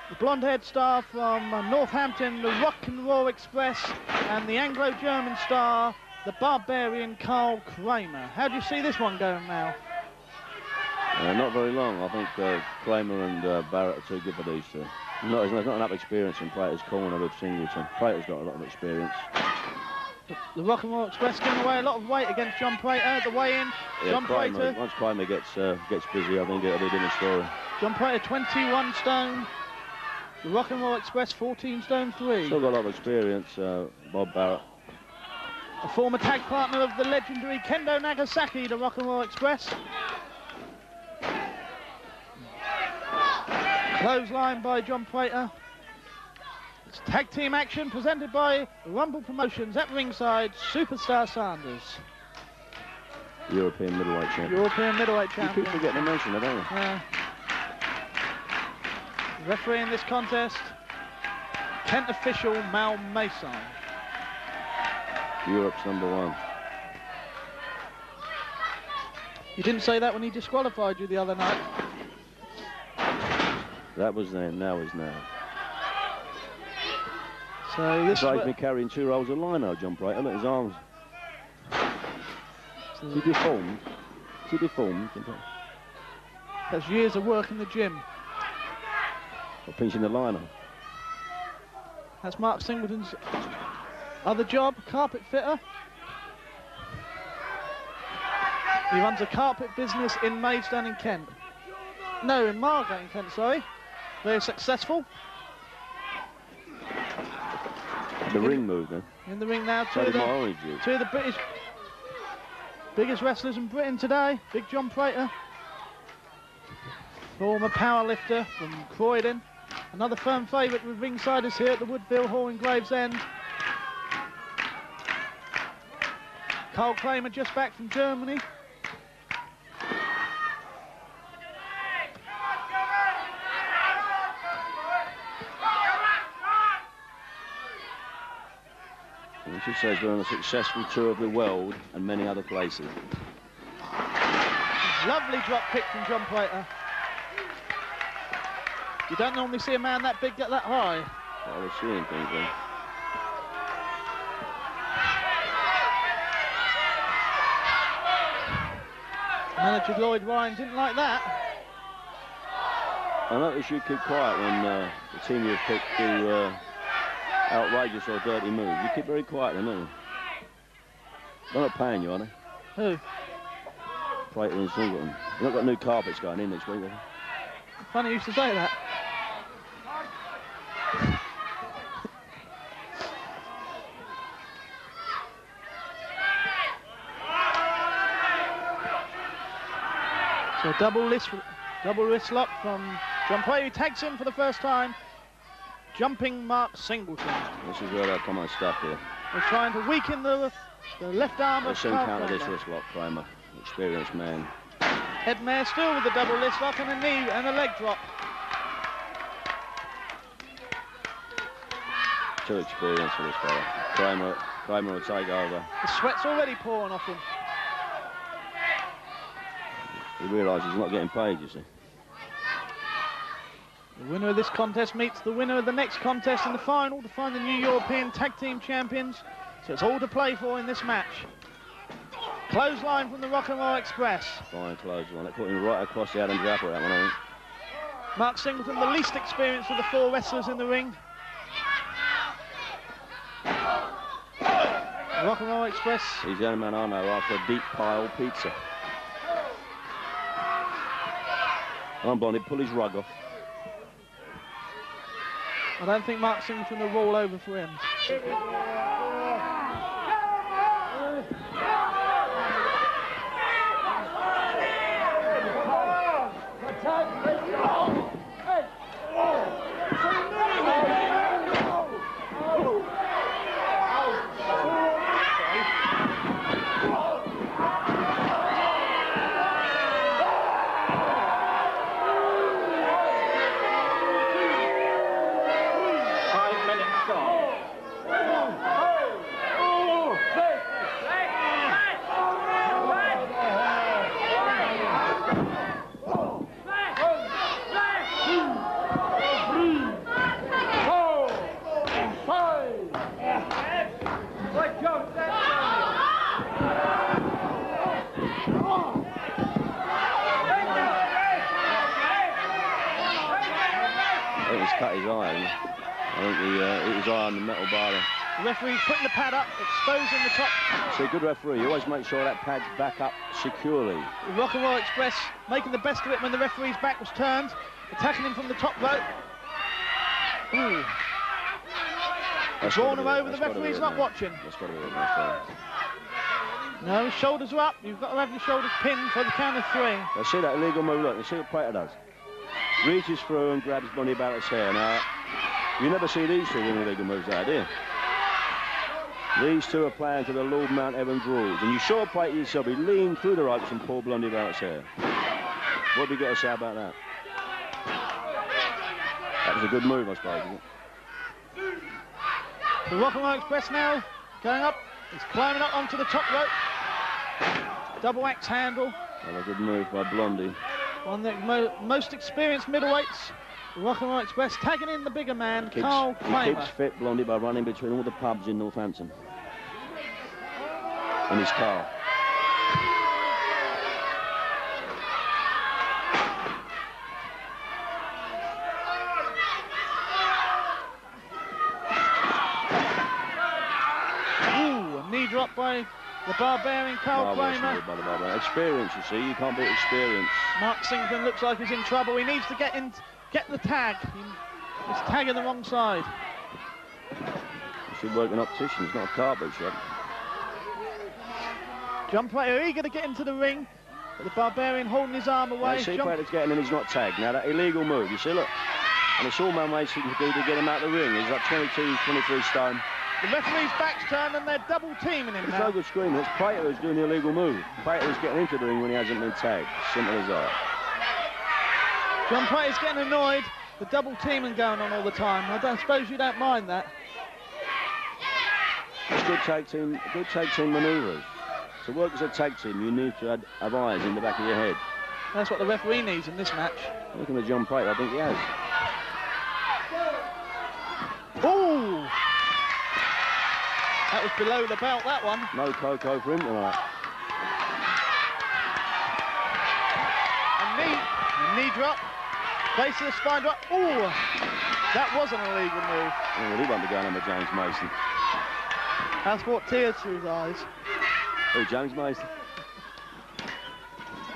the blonde-haired star from Northampton, the Rock and Roll Express, and the Anglo-German star, the Barbarian Carl Kramer. How do you see this one going now? Not very long. I think Kramer and Barrett are too good for these two. There's not enough experience in Prater's corner with Singleton. Prater's got a lot of experience. The Rock and Roll Express giving away a lot of weight against John Prater at the weigh-in. Yeah, John Prater. Once Kramer gets busy, I think it'll be a different story. John Prater, 21 stone. The Rock and Roll Express, 14 stone 3. Still got a lot of experience, Bob Barrett. A former tag partner of the legendary Kendo Nagasaki, the Rock and Roll Express. Clothesline by John Prater. It's tag team action presented by Rumble Promotions at ringside, Superstar Sanders. European middleweight champion. European middleweight champion. You keep forgetting to mention it, don't you? Referee in this contest, Kent official Mal Mason. Europe's #1. You didn't say that when he disqualified you the other night. That was then, now is now. So this is me carrying 2 rolls of lino, John Prater. Look at his arms. Is he deformed? Is he deformed? That's years of work in the gym. Or pinching the lino. That's Mark Singleton's other job, carpet fitter. He runs a carpet business in Maidstone in Kent. No, in Margate in Kent, sorry. Very successful. The ring movement. In the ring now, two of the biggest wrestlers in Britain today. Big John Prater, former powerlifter from Croydon. Another firm favourite with ringsiders here at the Woodville Hall in Gravesend. Carl Kramer just back from Germany. And she says we're on a successful tour of the world and many other places. Lovely drop kick from John Prater. You don't normally see a man that big get that high. I was seeing things then. Manager Lloyd Ryan didn't like that. I noticed you keep quiet when the team you picked do outrageous or dirty moves. You keep very quiet then, don't you? They're not paying you, are they? Who? Prater and Singleton. You've not got new carpets going in next week, have you? Funny you used to say that. So double wrist lock from John Prater, who tags in for the first time. Jumping Mark Singleton. This is where they'll come unstuck here. They're trying to weaken the left arm They'll of soon Carl counter Kramer. this wrist lock, Kramer. Experienced man. Headmare still with the double wrist lock and a knee and a leg drop. Too experienced for this fella. Kramer will take over. The sweat's already pouring off him. He realises he's not getting paid, you see. The winner of this contest meets the winner of the next contest in the final to find the new European Tag Team Champions. So it's all to play for in this match. Clothesline from the Rock and Roll Express. Fine clothesline. They put him right across the Adam's apple, that one, I think. Mark Singleton, the least experienced of the 4 wrestlers in the ring. Rock and Roll Express. He's the only man I know after a deep pile pizza. Come on, Blondie, pull his rug off. I don't think Mark Singleton will roll over for him. I think his eye on the metal bar there. The referee's putting the pad up, exposing the top. See, good referee. You always make sure that pad's back up securely. Rock and Roll Express making the best of it when the referee's back was turned, attacking him from the top rope. Ooh. Drawn him over, the referee's not watching. That's got to be it now. No, shoulders are up. You've got to have your shoulders pinned for the count of 3. Now see that illegal move, look, you see what Prater does? Reaches through and grabs Blondie Barrett's hair. Now, you never see these two doing illegal moves out, do you? These two are playing to the Lord Mount Evans rules, and you saw Prater yourself, he leaned through the ropes and pulled Blondie Barrett's hair. What have you got to say about that? That was a good move, I suppose, isn't it? The Rock and Roll Express now going up. He's climbing up onto the top rope. Double axe handle. Well, a good move by Blondie. One of the most experienced middleweights. The Rock and Roll Express tagging in the bigger man, Carl Kramer. He keeps fit, Blondie, by running between all the pubs in Northampton. In his car. Knee drop by the Barbarian, Carl Kramer. Experience, you see, you can't beat experience. Mark Singleton looks like he's in trouble. He needs to get the tag. He's tagging the wrong side. You should work an optician, it's not a carpet shop. John Prater eager to get into the ring, but the Barbarian holding his arm away. Now, see, Prater's getting and he's not tagged. Now, that illegal move, you see, look. And it's all man Mason can do to get him out of the ring. He's like 22, 23 stone. The referee's back's turned and they're double teaming him now. It's no good screaming. It's Prater who's doing the illegal move. Prater is getting into the ring when he hasn't been tagged. Simple as that. John Prater's getting annoyed. The double teaming going on all the time. I don't suppose you don't mind that. It's good tag team manoeuvres. To work as a tag team, you need to have eyes in the back of your head. That's what the referee needs in this match. Looking at John Prater, I think he has. Ooh! That was below the belt, that one. No cocoa for him tonight. A knee drop. Base of the spine drop. Ooh! That was an illegal move. Oh, well, he won't be going on with James Mason. That's brought tears to his eyes. Oh, James Mason.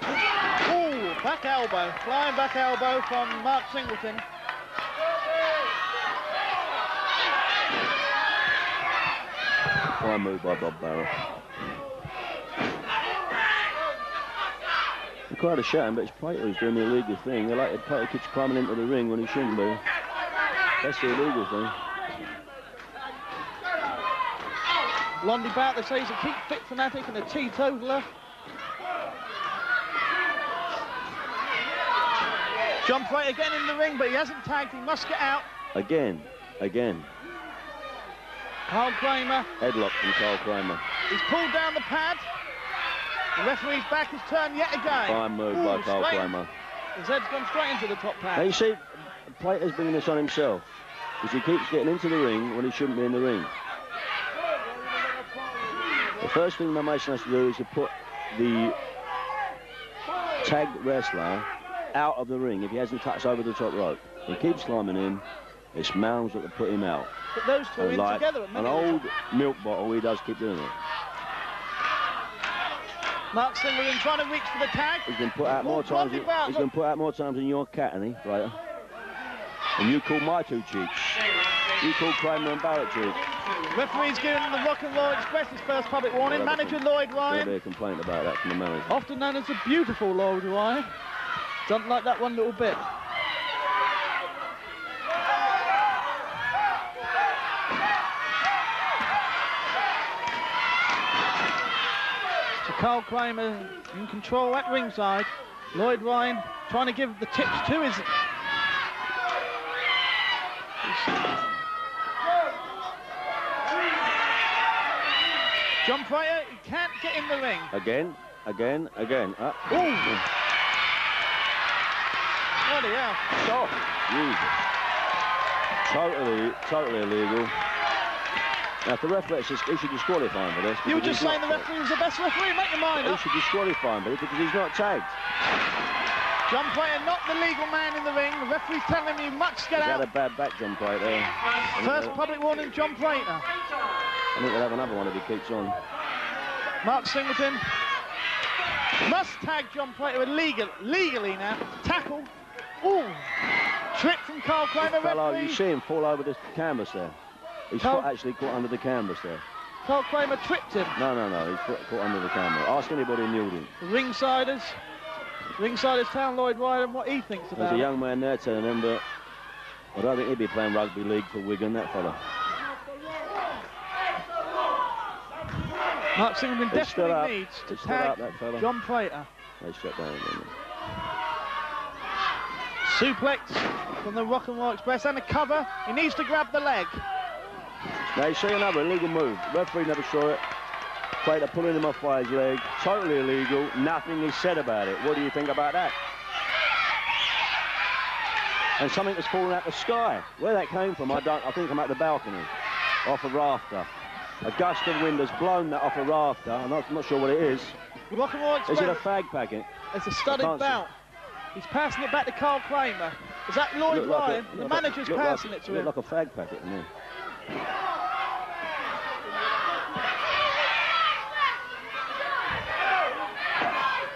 Ooh! Back elbow. Flying back elbow from Mark Singleton. Fine move by Bob Barrett. The crowd are shouting, but it's Prater who's doing the illegal thing. They're like, Prater keeps climbing into the ring when he shouldn't be. That's the illegal thing. Blondie Barrett, they say he's a keep fit fanatic and a teetotaler. John Prater getting in the ring, but he hasn't tagged. He must get out. Again. Carl Kramer. Headlock from Carl Kramer. He's pulled down the pad. The referee's back is turned yet again. Fine move by Carl Kramer. His head's gone straight into the top pad. Now you see, Prater's bringing this on himself because he keeps getting into the ring when he shouldn't be in the ring. The first thing my Mason has to do is to put the tagged wrestler out of the ring if he hasn't touched over the top rope. He keeps climbing in. It's Mounds that will put him out. But those two are in like together. An old milk bottle, he does keep doing it. Mark Singleton trying to reach for the tag. He's been put out more times. He's been put out more times than your cat, hasn't he, Prater? And you call my two cheeks. You call Kramer and Barrett cheeks. Referee's giving the Rock and Roll Express his first public warning. Manager Lloyd Ryan. There'll be a complaint about that from the manager. Often known as the beautiful Lloyd Ryan. Doesn't like that one little bit. Carl Kramer in control at ringside. Lloyd Ryan trying to give the tips to his... John Prater, he can't get in the ring. Again. Ooh! Bloody hell. Stop. Totally illegal. Now, if the referee, he should disqualify him for this. You were just saying the referee was the best referee. Make your mind up. He should disqualify him for this because he's not tagged. John Prater, not the legal man in the ring. The referee's telling him you must get out. He's had a bad back, John Prater there. First public warning, John Prater. I think we'll have another one if he keeps on. Mark Singleton must tag John Prater legally now. Tackle. Ooh. Trip from Carl Kramer. Fellow, you see him fall over the canvas there. He's actually caught under the canvas there. Carl Kramer tripped him. No, he's caught under the camera. Ask anybody in the audience. Ringsiders tell Lloyd Ryan what he thinks about it. There's a young man there telling him, but I don't think he'd be playing rugby league for Wigan, that fella. Mark Singleton desperately needs to tag John Prater. They shut down. Suplex from the Rock and Roll Express and a cover. He needs to grab the leg. Now you see another illegal move. Referee never saw it. Prater pulling him off by his leg. Totally illegal. Nothing is said about it. What do you think about that? And something has fallen out the sky. Where that came from, I think from out the balcony, off a rafter. A gust of wind has blown that off a rafter. I'm not sure what it is. Rock and Roll Express. Is it a fag packet? It's a studded belt. He's passing it back to Carl Kramer. Is that Lloyd Ryan? The manager's passing it to him. Looked like a fag packet to me.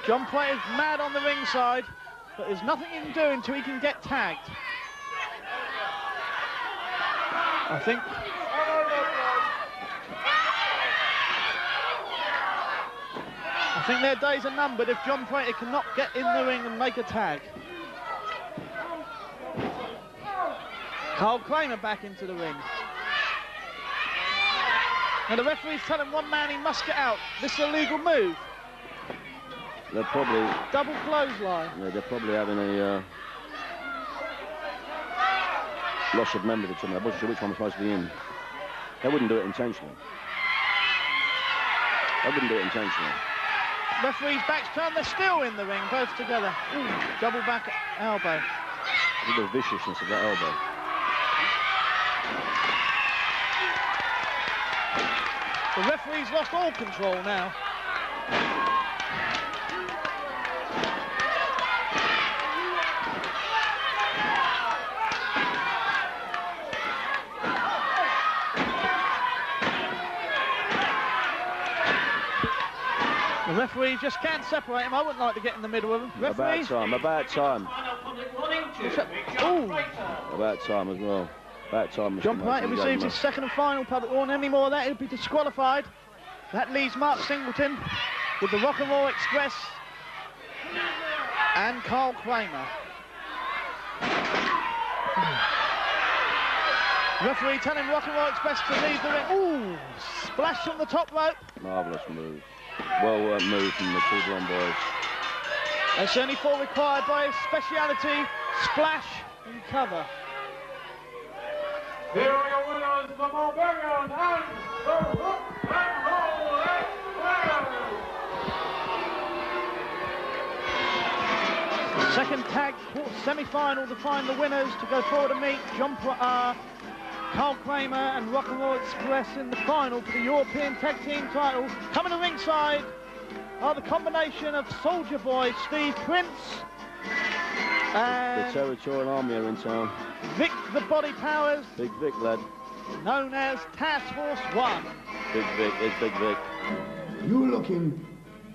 John Prater's mad on the ringside, but there's nothing he can do until he can get tagged. I think their days are numbered if John Prater cannot get in the ring and make a tag. Carl Kramer back into the ring. And the referee's telling one man he must get out. This is a legal move. They're probably... Double clothesline. Yeah, they're probably having a loss of memory or something. I wasn't sure which one was supposed to be in. They wouldn't do it intentionally. Referee's back's turned, they're still in the ring, both together. Ooh, double back elbow. Look at the viciousness of that elbow. The referee's lost all control now. The referee just can't separate him. I wouldn't like to get in the middle of him. Referee. About time. Ooh. About time as well. About time. John Prater receives his second and final public warning. Any more of that, he'll be disqualified. That leaves Mark Singleton with the Rock and Roll Express and Carl Kramer. Referee telling Rock and Roll Express to leave the ring. Ooh, splash from the top rope. Marvellous move. Well-worked move from the two blonde boys. That's only 4 required by his speciality, splash and cover. Here are your winners, the Barbarian and the Rock and Roll Express. Second tag semi-final to find the winners to go forward and meet Carl Kramer and Rock and Roll Express in the final for the European Tag Team titles. Coming to ringside are the combination of Soldier Boy Steve Prince and the Territorial Army are in town. Vic the Body Powers. Big Vic, lad. Known as Task Force 1. Big Vic, it's Big Vic. You're looking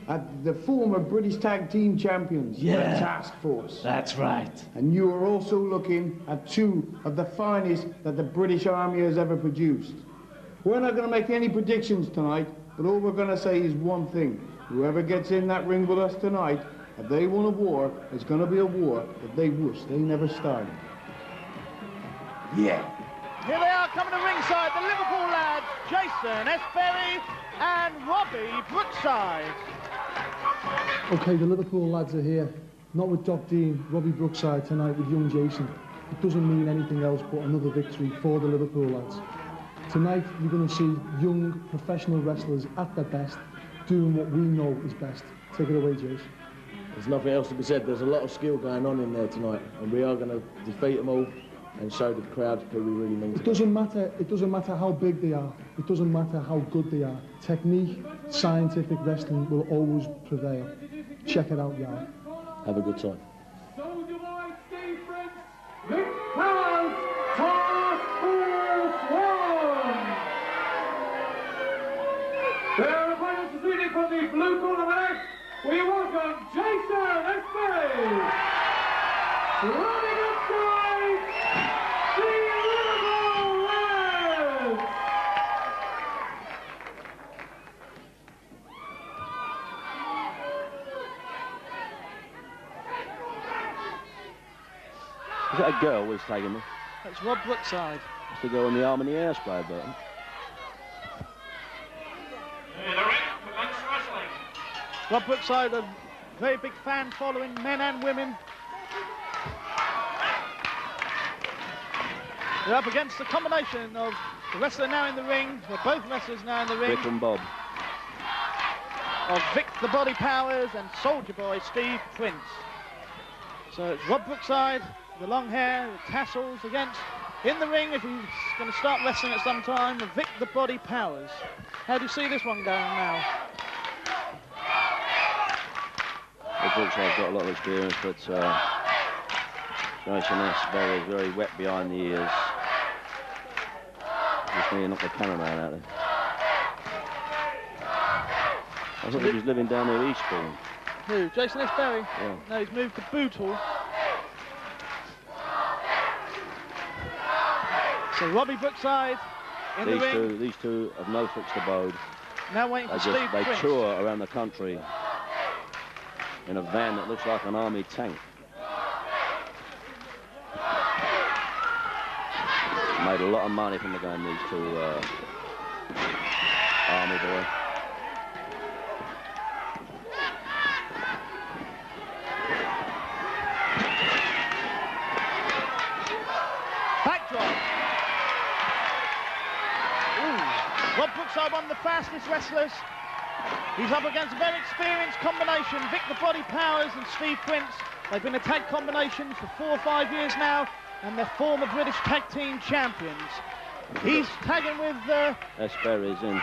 at the former British Tag Team Champions, the Task Force. That's right. And you are also looking at 2 of the finest that the British Army has ever produced. We're not going to make any predictions tonight, but all we're going to say is one thing. Whoever gets in that ring with us tonight, if they won a war, it's going to be a war that they wish they never started. Yeah. Here they are coming to ringside, the Liverpool lads, Jason Esberry and Robbie Brookside. OK, the Liverpool lads are here, not with Doc Dean, Robbie Brookside tonight with young Jason. It doesn't mean anything else but another victory for the Liverpool lads. Tonight, you're going to see young professional wrestlers at their best, doing what we know is best. Take it away, Jason. There's nothing else to be said. There's a lot of skill going on in there tonight, and we are going to defeat them all and show the crowd who we really mean. It doesn't matter how big they are. It doesn't matter how good they are. Technique, scientific wrestling will always prevail. Check it out, y'all. Have a good time. welcome Jason Esperi. Running upside, the Liverpool Reds. Is that a girl who's taking me? That's Rob Brookside. That's the girl in the arm and the hairspray button. Rob Brookside, a very big fan following, men and women. They're up against the combination of the wrestler now in the ring, well, both wrestlers now in the ring. Vic and Bob. Of Vic the Body Powers and Soldier Boy Steve Prince. So it's Rob Brookside, the long hair, the tassels against, in the ring, if he's going to start wrestling at some time, Vic the Body Powers. How do you see this one going now? The Brookside's got a lot of experience, but Jason Esperi is very wet behind the ears. Just need to knock the cameraman out there. I thought he was living down near Eastbourne. Who? Jason Esperi? Yeah. No, he's moved to Bootle. So Robbie Brookside in the ring. These two have no fixed abode. Now waiting for Steve They Prince. tour around the country in a van that looks like an army tank. Made a lot of money from the game, these two army boys. Backdrop. Ooh. Rob Brookside, one of the fastest wrestlers. He's up against a very experienced combination, Vic the Body Powers and Steve Prince. They've been a tag combination for 4 or 5 years now, and they're former British tag team champions. He's tagging with... Esperi's in.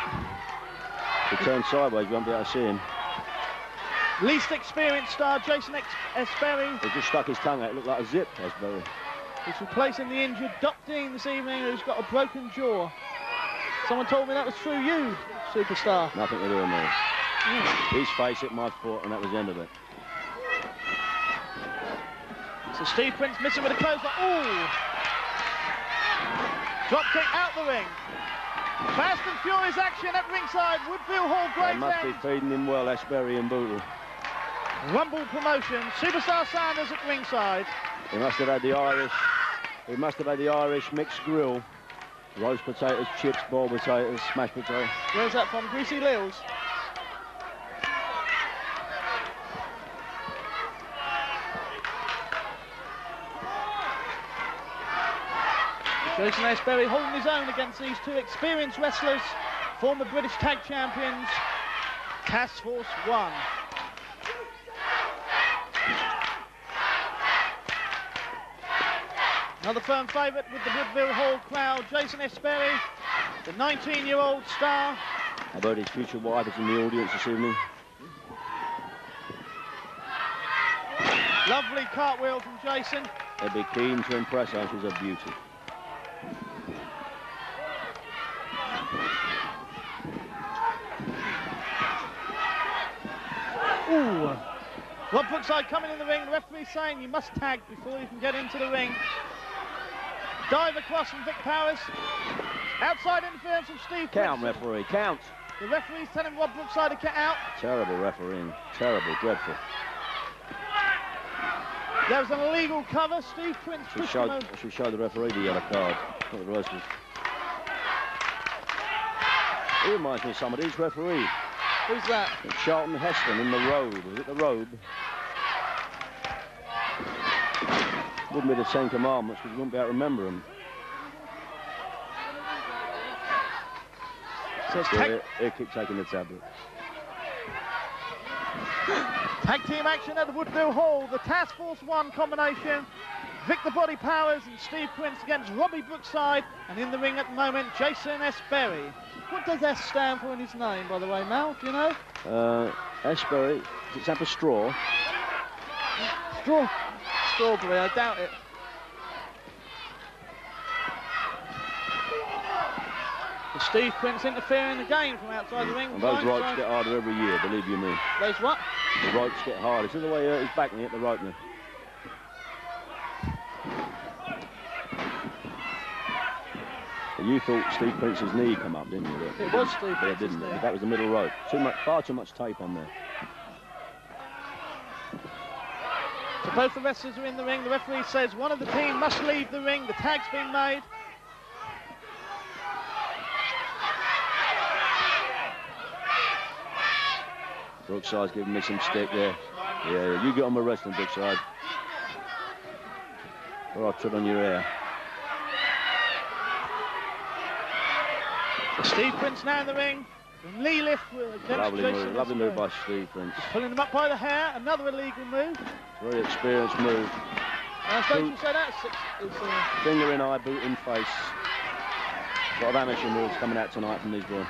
If he turns sideways, you won't be able to see him. Least experienced star, Jason Esperi. He just stuck his tongue out, it looked like a zip, Esperi. He's replacing the injured Doc Dean this evening, who's got a broken jaw. Someone told me that was through you, superstar. Nothing to do with me. His face hit my foot, and that was the end of it. So Steve Prince missing with a clothesline. Ooh! Drop kick out the ring. Fast and furious action at ringside. Woodville Hall, They must be Gravesend. feeding him well, Esperi and Bootle. Rumble Promotion. Superstar Sanders at ringside. He must have had the Irish mixed grill. Roast potatoes, chips, boiled potatoes, mashed potatoes. Where's that from? Greasy Lils. Jason Esperi holding his own against these two experienced wrestlers, former British tag champions, Task Force 1. Another firm favourite with the Woodville Hall crowd, Jason Esperi, the 19-year-old star. How about his future wife is in the audience this evening? Lovely cartwheel from Jason. They'd be keen to impress her, she's a beauty. Ooh. Rob Brookside coming in the ring. The referee saying you must tag before you can get into the ring. Dive across from Vic Powers. Outside interference from Steve Count, Prince. referee, count. The referee's telling Rob Brookside to get out. Terrible refereeing, terrible, dreadful. There was an illegal cover. Steve Prince pushed him over. Should show the referee the yellow card, not the wrestlers. He reminds me of some of these referees. Who's that? It's Charlton Heston in The Robe. Was it The Robe? Wouldn't be the 10 Commandments because you wouldn't be able to remember them. So it's Here keep taking the tablet. Tag team action at the Woodville Hall. The Task Force 1 combination. Vic the Body Powers and Steve Prince against Robbie Brookside. And in the ring at the moment, Jason Esperi. What does S stand for in his name, by the way, Mal? Do you know? Esperi, does it stand for straw? Strawberry, I doubt it. Steve Prince interfering again from outside the ring. And those ropes get harder every year, believe you me. Those what? The ropes get harder. See the way he hurt his back when he hit the rope now. You thought Steve Prince's knee come up, didn't you? It was Steve Prince's knee. But that was the middle rope. Far too much tape on there. So both the wrestlers are in the ring. The referee says one of the team must leave the ring. The tag's been made. Brookside's giving me some stick there. Yeah, you get on my wrestling, Brookside. Or I'll tread on your hair. Steve Prince now in the ring. Knee lift Lovely move by Steve Prince. Pulling him up by the hair. Another illegal move. Very experienced move. I suppose you say that's finger in eye, boot in face. A lot of amateur moves coming out tonight from these boys.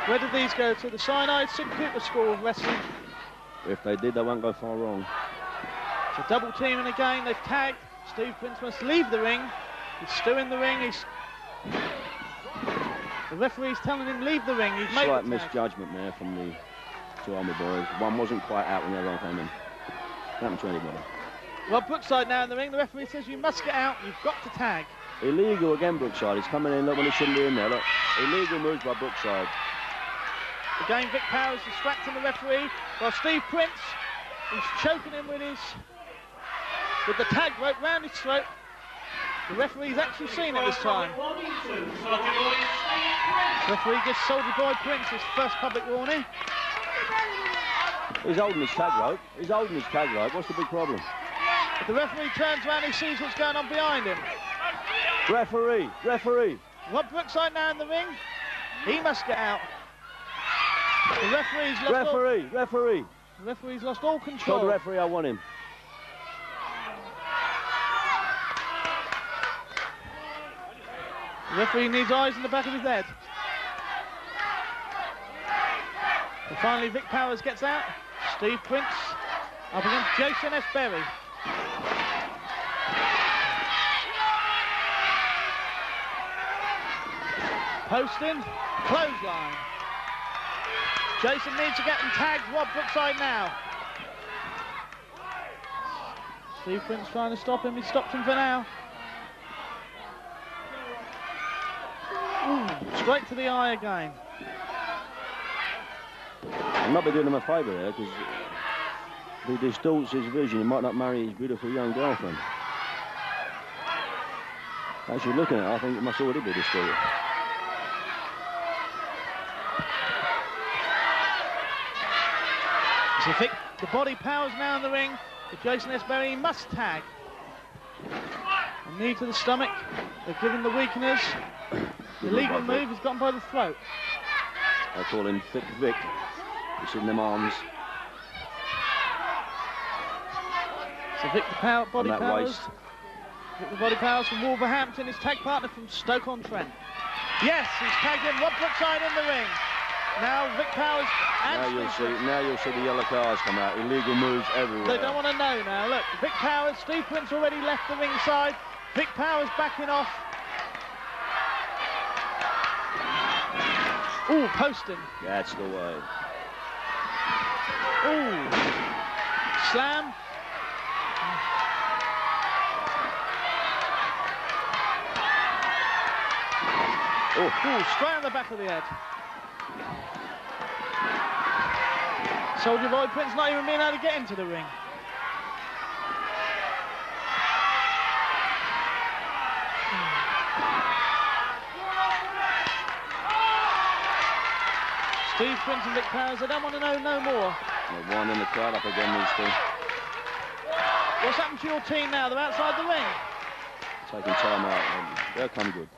Where did these go to? The Cyanide Sid Cooper School of Wrestling. If they did, they won't go far wrong. So double teaming again. They've tagged. Steve Prince must leave the ring. He's still in the ring. The referee's telling him leave the ring. He's made slight misjudgment there from the two Army boys. One wasn't quite out when the other one came in. Happened to anybody. Rob Brookside now in the ring. The referee says you must get out. You've got to tag. Illegal again, Brookside. He's coming in. Look, when he shouldn't be in there. Look, illegal moves by Brookside. Again, Vic Powers distracting the referee. While Steve Prince is choking him with the tag rope round his throat. The referee's actually seen it this time. Referee gives Soldier Boy Prince his first public warning. He's holding his tag rope. He's holding his tag rope. What's the big problem? But the referee turns around, he sees what's going on behind him. Referee, referee. Rob Brookside now in the ring. He must get out. The referee's lost referee. The referee's lost all control. Tell the referee I want him. The referee needs eyes in the back of his head. And finally, Vic Powers gets out. Steve Prince up against Jason S. Berry. Posting, clothesline. Jason needs to get him tagged. Rob Brookside now. Steve Prince trying to stop him. He stopped him for now. Ooh, straight to the eye again. I'll not be doing him a favour there, because if he distorts his vision, he might not marry his beautiful young girlfriend. As you're looking at it, I think it must already be distorted. So Vic, the body Powers now in the ring. If Jason S. Berry must tag. A knee to the stomach. They're giving the weakeners. The legal move has gone by the throat. I call him Thick Vic. You see them arms. So Vic the body Powers. Waist. Vic the body Powers from Wolverhampton. His tag partner from Stoke-on-Trent. Yes, he's tagged in Rob Brookside in the ring. Now Vic Powers and now you'll see the yellow cards come out. Illegal moves everywhere. They don't want to know now. Look, Vic Powers, Steve Prince already left the ringside. Vic Powers backing off. Ooh, posting. That's the way. Ooh. Slam. Ooh, straight on the back of the head. Soldier Boy Prince not even being able to get into the ring. Steve Prince and Vic Powers, they don't want to know no more. They're winding the crowd up again, these two. What's happened to your team now? They're outside the ring. Taking time out. They'll come good.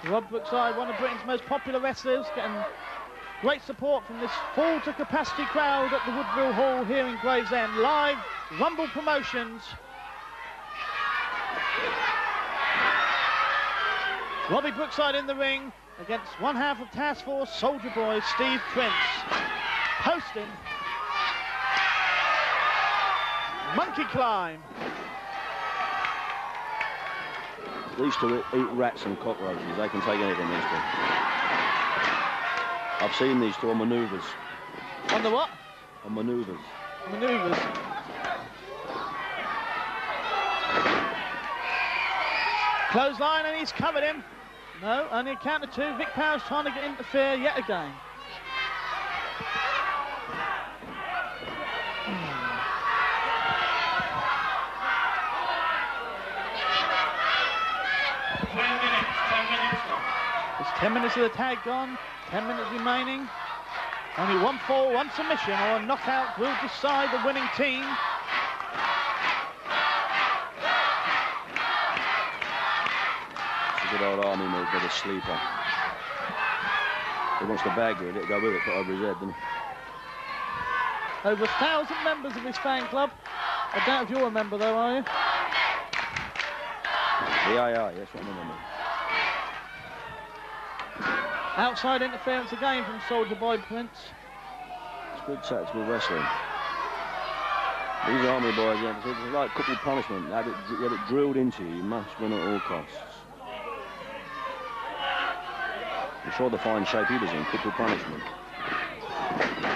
Rob Brookside, one of Britain's most popular wrestlers, getting great support from this full-to-capacity crowd at the Woodville Hall here in Gravesend. Live, Rumble Promotions. Robbie Brookside in the ring against one half of Task Force Soldier Boy, Steve Prince. Posting. monkey climb. These two eat rats and cockroaches. They can take anything, these two. I've seen these two on manoeuvres. On the what? On manoeuvres. Manoeuvres. Clothesline, and he's covered him. No, only a count of two. Vic Powers trying to get interfere yet again. There's 10 minutes of the tag gone, 10 minutes remaining. Only one fall, one submission, or a knockout will decide the winning team. It's a good old army move with a sleeper. He wants to bag with it, go with it, put over his head, doesn't he? Over 1,000 members of his fan club. I doubt if you're a member though, are you? Yeah, that's what I remember. Outside interference again from Soldier Boy Prince. It's good tactical wrestling. These army boys, it's like couple punishment. You had it drilled into you. You must win at all costs. I'm sure the fine shape he was in, couple punishment.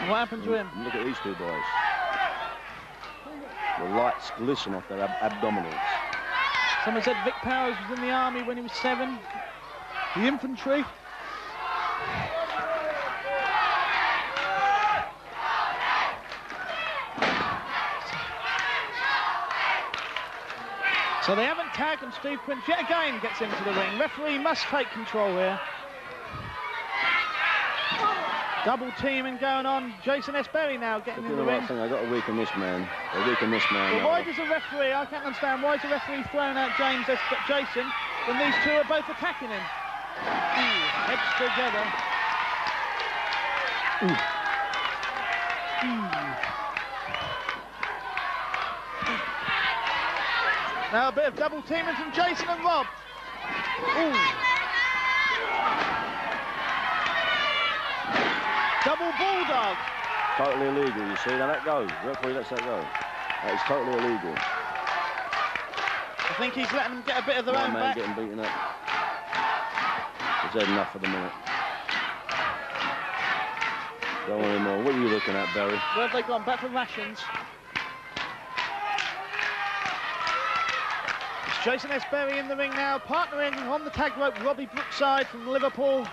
What happened to him? Look at these two boys. The lights glisten off their abdominals. Someone said Vic Powers was in the army when he was 7. The infantry. So they haven't tagged, and Steve Prince yet again gets into the ring. Referee must take control here. Double teaming going on. Jason S. Berry now getting in the ring. I got to weaken this man. Well, why does the referee, I can't understand, why is the referee throwing out Jason when these two are both attacking him? Heads together. Now a bit of double teaming from Jason and Rob. Double bulldog. Totally illegal, you see. Now that goes. Referee lets that go. That is totally illegal. I think he's letting them get a bit of their own man back. Getting beaten up. He's had enough for the minute. Don't want any more. What are you looking at, Barry? Where have they gone? Back for rations. It's Jason S. Berry in the ring now, partnering on the tag rope Robbie Brookside from Liverpool.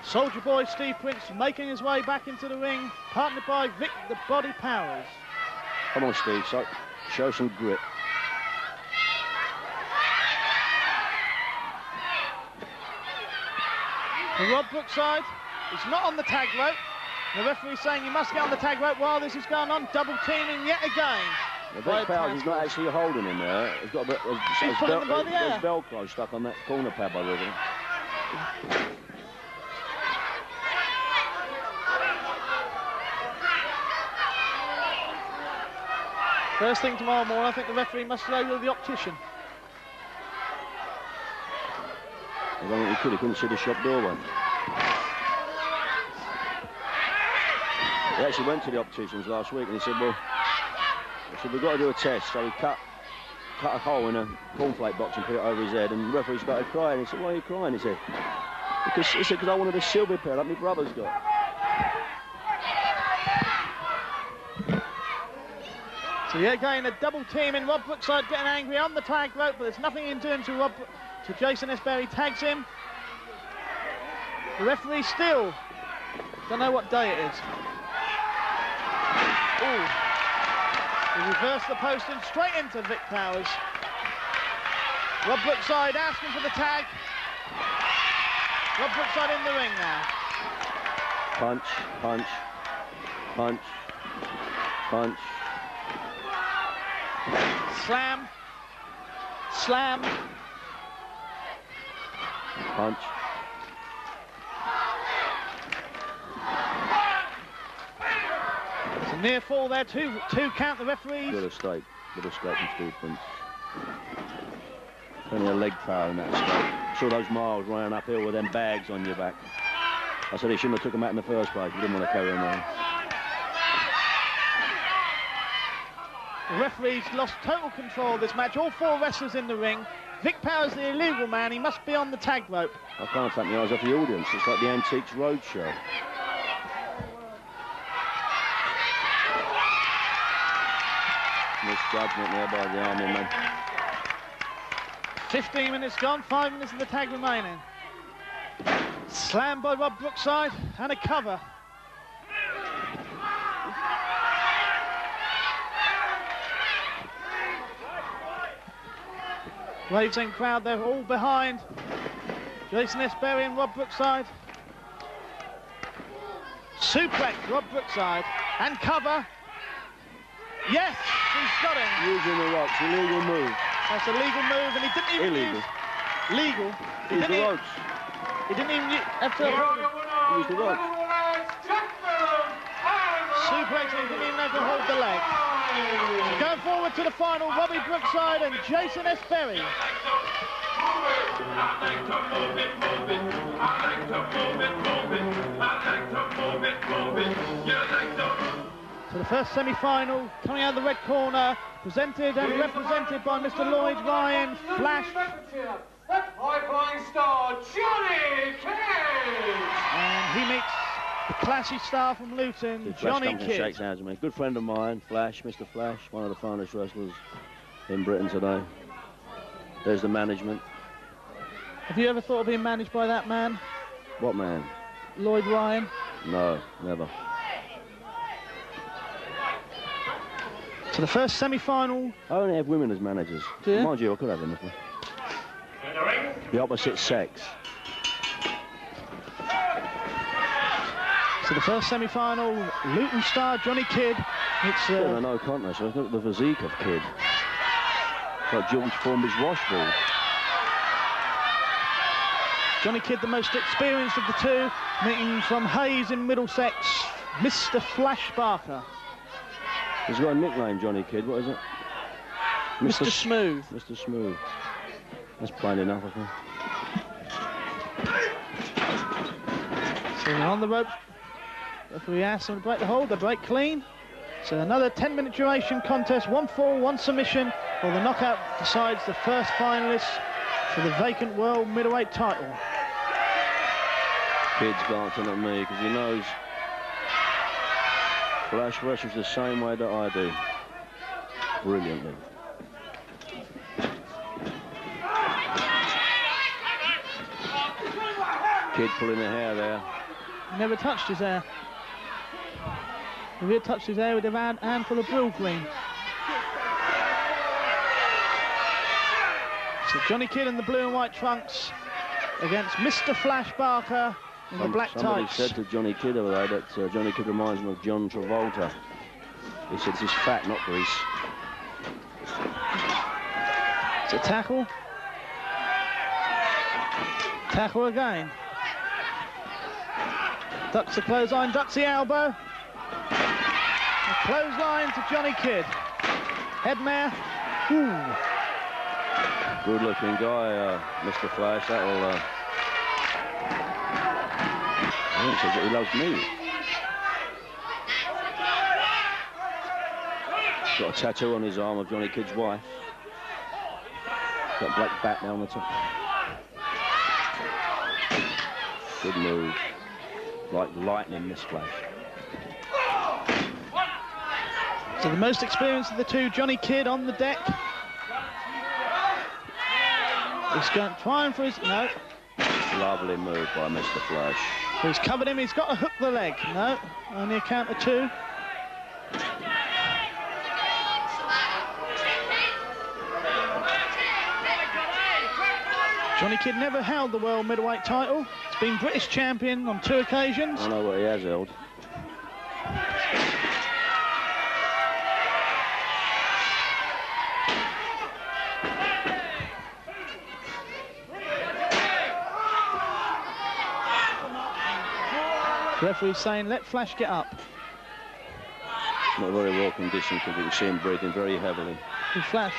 Soldier Boy Steve Prince making his way back into the ring, partnered by Vic the Body Powers. Come on, Steve, so show some grit. And Rob Brookside is not on the tag rope. The referee saying you must get on the tag rope while this is going on. Double teaming yet again. Vic Powers is not actually holding him there. He's got a bit. He's pulling them by the air. There's Velcro stuck on that corner pad by the way. First thing tomorrow morning, I think the referee must go to the optician. I don't think he could. He couldn't see the shop doorway. He actually went to the opticians last week and he said, well, we've got to do a test. So he cut a hole in a cornflake box and put it over his head, and the referee started crying. He said, why are you crying? He said, because I wanted a silver pair like my brother's got. So yet again, a double team in. Rob Brookside getting angry on the tag rope, but there's nothing in doing to Jason S. Berry. Tags him. The referee still don't know what day it is. Ooh. He reversed the post and straight into Vic Powers. Rob Brookside asking for the tag. Rob Brookside in the ring now. Punch, punch, punch, punch. Slam. Slam. Punch. It's a near fall there, two count the referees. Good escape from Steve Prince. Only a leg power in that escape. Saw those miles running uphill with them bags on your back. I said he shouldn't have took them out in the first place. We didn't want to carry them on. The referees lost total control of this match. All 4 wrestlers in the ring. Vic Power's the illegal man. He must be on the tag rope. I can't take my eyes off the audience. It's like the Antiques Roadshow. Misjudgment there by the Army man. 15 minutes gone, 5 minutes of the tag remaining. Slam by Rob Brookside and a cover. Gravesend crowd, they're all behind Jason S. Berry and Rob Brookside. Suplex, Rob Brookside, and cover. Yes, he's got him. Using the ropes, illegal move. That's a legal move, and he didn't even illegal. Legal. Use the ropes. He didn't even have to use the ropes. Suplex, and he didn't even have to hold the leg. Going forward to the final, Robbie Brookside and Jason S. Berry. So the first semi-final, coming out of the red corner, presented and represented by Mr. Lloyd Ryan, Flash. That high-flying star, Johnny Kidd! And he meets the classy star from Luton, Johnny Kidd. Shakes hands with me. Good friend of mine, Flash, Mr. Flash, one of the finest wrestlers in Britain today. There's the management. Have you ever thought of being managed by that man? What man? Lloyd Ryan? No, never. So the first semi-final. I only have women as managers. Do you? Mind you, I could have them if the opposite sex. So the first semi-final, Luton star Johnny Kidd. It's no contest. Look at the physique of Kidd. It's like George Formby's washboard. Johnny Kidd, the most experienced of the two, meeting from Hayes in Middlesex, Mr. Flash Barker. He's got a nickname, Johnny Kidd. What is it? Mr. Smooth. Mr. Smooth. That's plain enough, I think. So they're on the ropes. Referee asks them to break the hold. They break clean. So another 10-minute duration contest. 1 fall, 1 submission. Well, the knockout decides the first finalist for the vacant world middleweight title. Kidd's glancing at me because he knows Flash wrestles the same way that I do. Brilliantly. Kidd pulling the hair there. He never touched his hair. If he had touched his hair, he'd have had a handful of brill green. So Johnny Kidd in the blue and white trunks against Mr. Flash Barker in the black Somebody tights. said to Johnny Kidd over there that Johnny Kidd reminds him of John Travolta. He said he's fat, not grease. It's a tackle. Tackle again. Ducks the clothesline, ducks the elbow. A clothesline to Johnny Kidd. Headmare. Ooh. Good looking guy, Mr. Flash. That'll I think he says that he loves me. Got a tattoo on his arm of Johnny Kidd's wife. Got a black bat down the top. Good move. Like lightning, this Flash. So the most experienced of the two, Johnny Kidd on the deck. He's going trying for his no. Lovely move by Mr. Flash. He's covered him. He's got to hook the leg. No, only a count of 2. Johnny Kidd never held the world middleweight title. He's been British champion on 2 occasions. I know what he has held. The referee's saying, let Flash get up. Not very well conditioned because you can see him breathing very heavily. Who's Flash?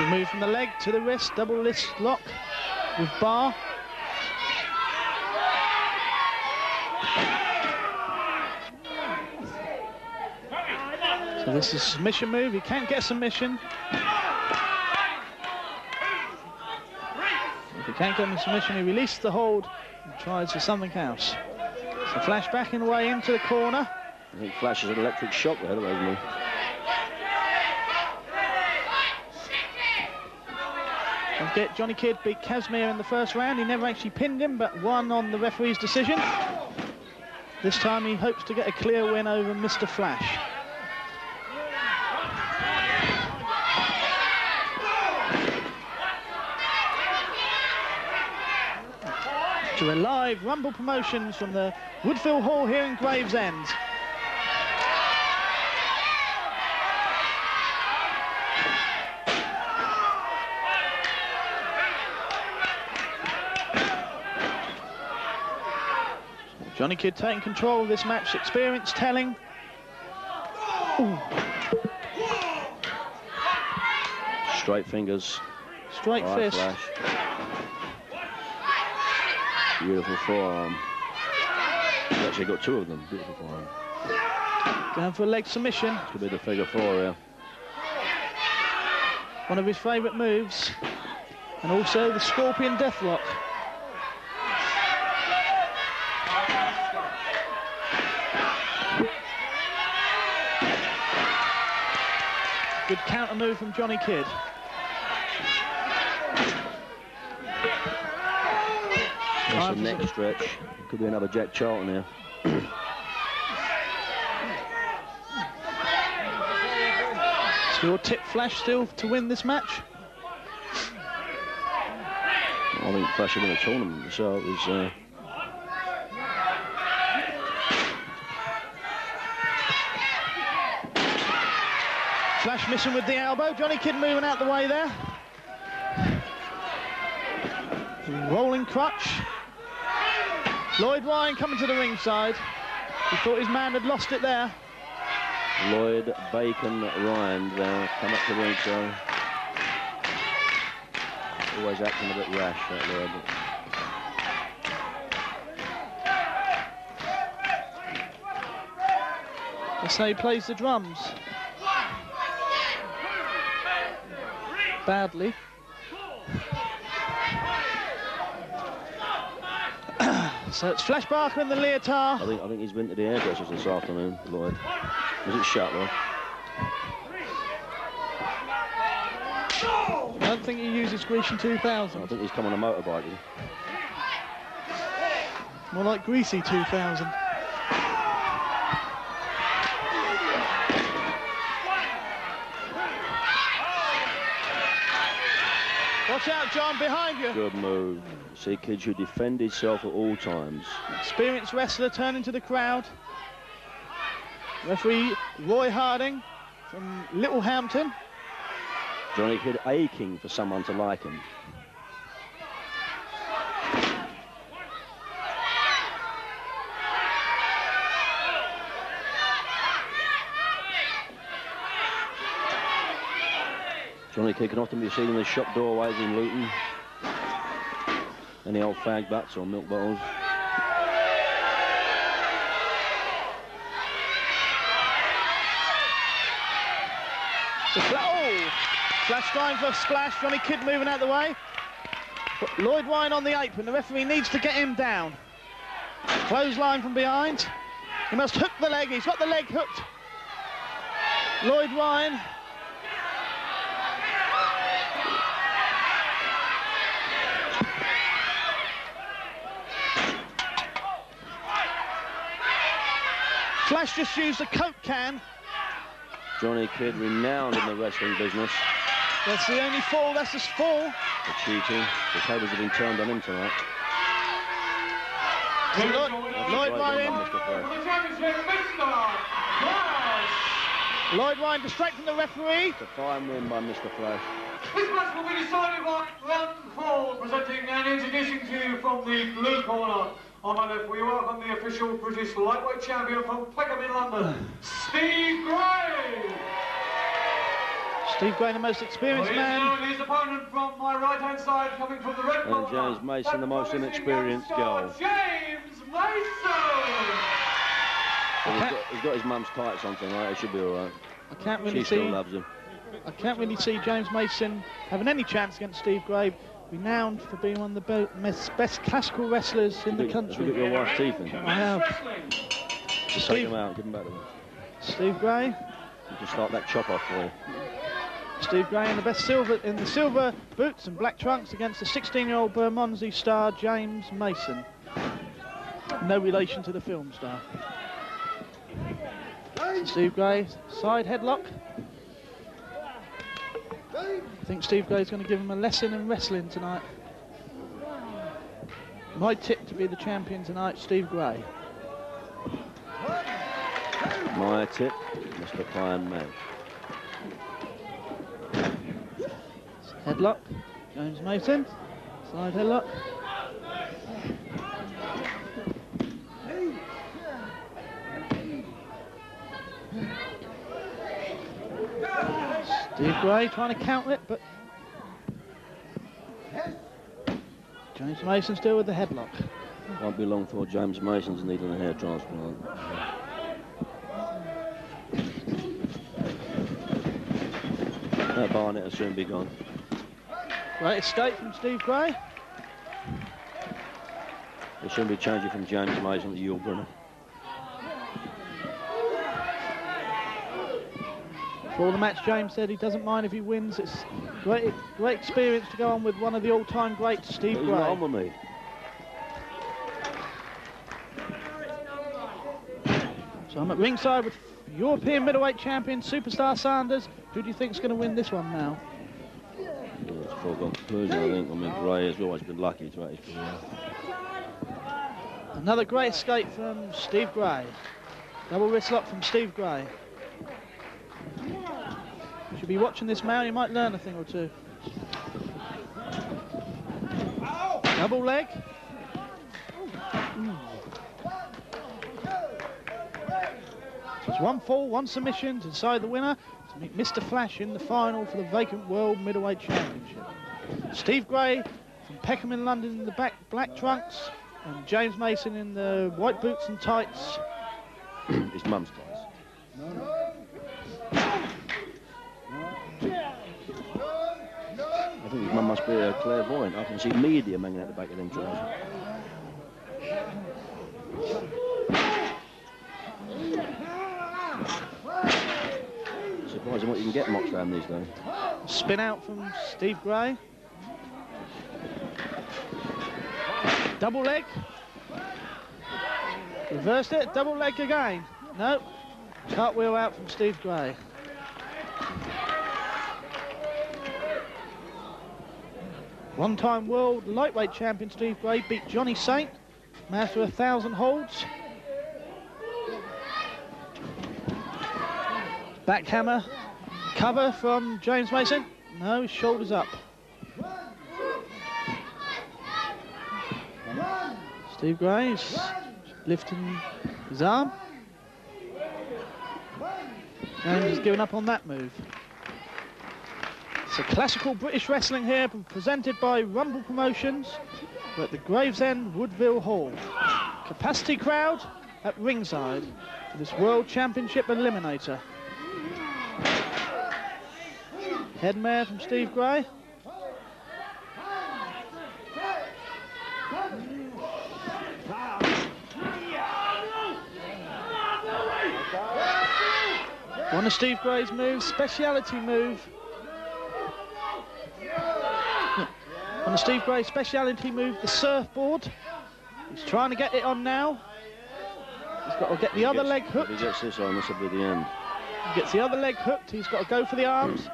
We move from the leg to the wrist, double wrist lock with bar. So this is a submission move, he can't get a submission. If he can't get a submission, he releases the hold and tries for something else. So Flash backing away into the corner. I think Flash is an electric shock there, hasn't he? And get Johnny Kidd beat Casimir in the first round. He never actually pinned him, but won on the referee's decision. This time he hopes to get a clear win over Mr. Flash. To a live Rumble Promotions from the Woodville Hall here in Gravesend. Johnny Kidd taking control of this match, experience telling. Ooh. Straight fingers. Straight fist. Flash. Beautiful forearm. He's actually got two of them. Beautiful forearm. Going for a leg submission. This could be the figure four here. One of his favourite moves. And also the Scorpion Deathlock. Good counter move from Johnny Kidd. That's the neck stretch. Could be another Jack Charlton here. So your tip Flash still to win this match? I think Flash will win the tournament, so it was... Flash missing with the elbow. Johnny Kidd moving out the way there. Rolling crutch. Lloyd Ryan coming to the ringside. He thought his man had lost it there. Lloyd Bacon Ryan there, come up to the ringside. Always acting a bit rash, that Lloyd. Let's say he plays the drums. Badly. So it's Flash Barker in the leotard. I think he's been to the hairdressers this afternoon, Lloyd. Was it shut though? I don't think he uses Grecian 2000. I think he's come on a motorbike. More like Greasy 2000. Watch out, John, behind you. Good move. See, Kidd should defend himself at all times. Experienced wrestler turning to the crowd. Referee Roy Harding from Littlehampton. Johnny Kidd aching for someone to like him. Johnny Kidd can often be seen in the shop doorways in Luton. Any old fag butts or milk bottles. Flash trying for a splash. Johnny Kidd moving out the way. But Lloyd Ryan on the apron. The referee needs to get him down. Clothesline from behind. He must hook the leg. He's got the leg hooked. Lloyd Ryan. Flash just used a Coke can. Johnny Kidd, renowned in the wrestling business. That's the only fall, that's his fall. For cheating. The tables have been turned on him tonight. Lloyd Ryan. Lloyd Ryan distracting the referee. It's a fine win by Mr. Flash. This match will be decided by round 4, presenting and introducing to you from the blue corner. On my left, we welcome the official British lightweight champion from Peckham in London, Steve Gray. Steve Gray, the most experienced man. His opponent from my right-hand side, coming from the red corner. And James Mason, the most inexperienced girl. James Mason! He's got his mum's tights on tonight. He should be all right. I can't really she still loves him. I can't really see James Mason having any chance against Steve Gray, renowned for being one of the best classical wrestlers in the country. Have you got your wife's teeth in? I have. Just take them out, give them back to him. Steve Gray. You can start that chop off for you. Steve Gray in the silver boots and black trunks against the 16-year-old Bermondsey star James Mason. No relation to the film star. Steve Gray, side headlock. I think Steve Gray's going to give him a lesson in wrestling tonight. My tip to be the champion tonight, Steve Gray. My tip, Mr. Pie and Mash. Headlock, James Mason, side headlock. Steve Gray trying to counter it, but James Mason still with the headlock. Won't be long before James Mason's needing a hair transplant. That Barnett will soon be gone. Great escape from Steve Gray. He'll soon be changing from James Mason to Yul Brynner. Before the match, James said he doesn't mind if he wins. It's great experience to go on with one of the all-time greats, Steve Gray. He's not on with me. So I'm at ringside with European middleweight champion Superstar Sanders. Who do you think's going to win this one now? Yeah, it's a foregone conclusion, I think. I mean, Gray has always been lucky throughout his career. Another great escape from Steve Gray. Double wrist lock from Steve Gray. You should be watching this, Mal. You might learn a thing or two. Double leg. So it's 1 fall, 1 submission to decide the winner to meet Mr. Flash in the final for the vacant World Middleweight Championship. Steve Gray from Peckham in London in the black trunks, and James Mason in the white boots and tights. His mum's tights. I think his mum must be a clairvoyant. I can see medium hanging out the back of them trousers. Surprising what you can get mocked down these days. Spin out from Steve Gray. Double leg. Reversed it, double leg again. No. Cartwheel out from Steve Gray. One-time world lightweight champion Steve Gray beat Johnny Saint, master 1,000 holds. Backhammer, cover from James Mason. No, his shoulders up. Steve Gray is lifting his arm. James has given up on that move. So classical British wrestling here, presented by Rumble Promotions. We're at the Gravesend Woodville Hall. Capacity crowd at ringside for this World Championship Eliminator. Headmare from Steve Gray. One of Steve Gray's moves, speciality move. On the Steve Gray speciality move, the surfboard. He's trying to get it on now. He's got to get the other leg hooked. If he gets this on, this will be the end. He gets the other leg hooked. He's got to go for the arms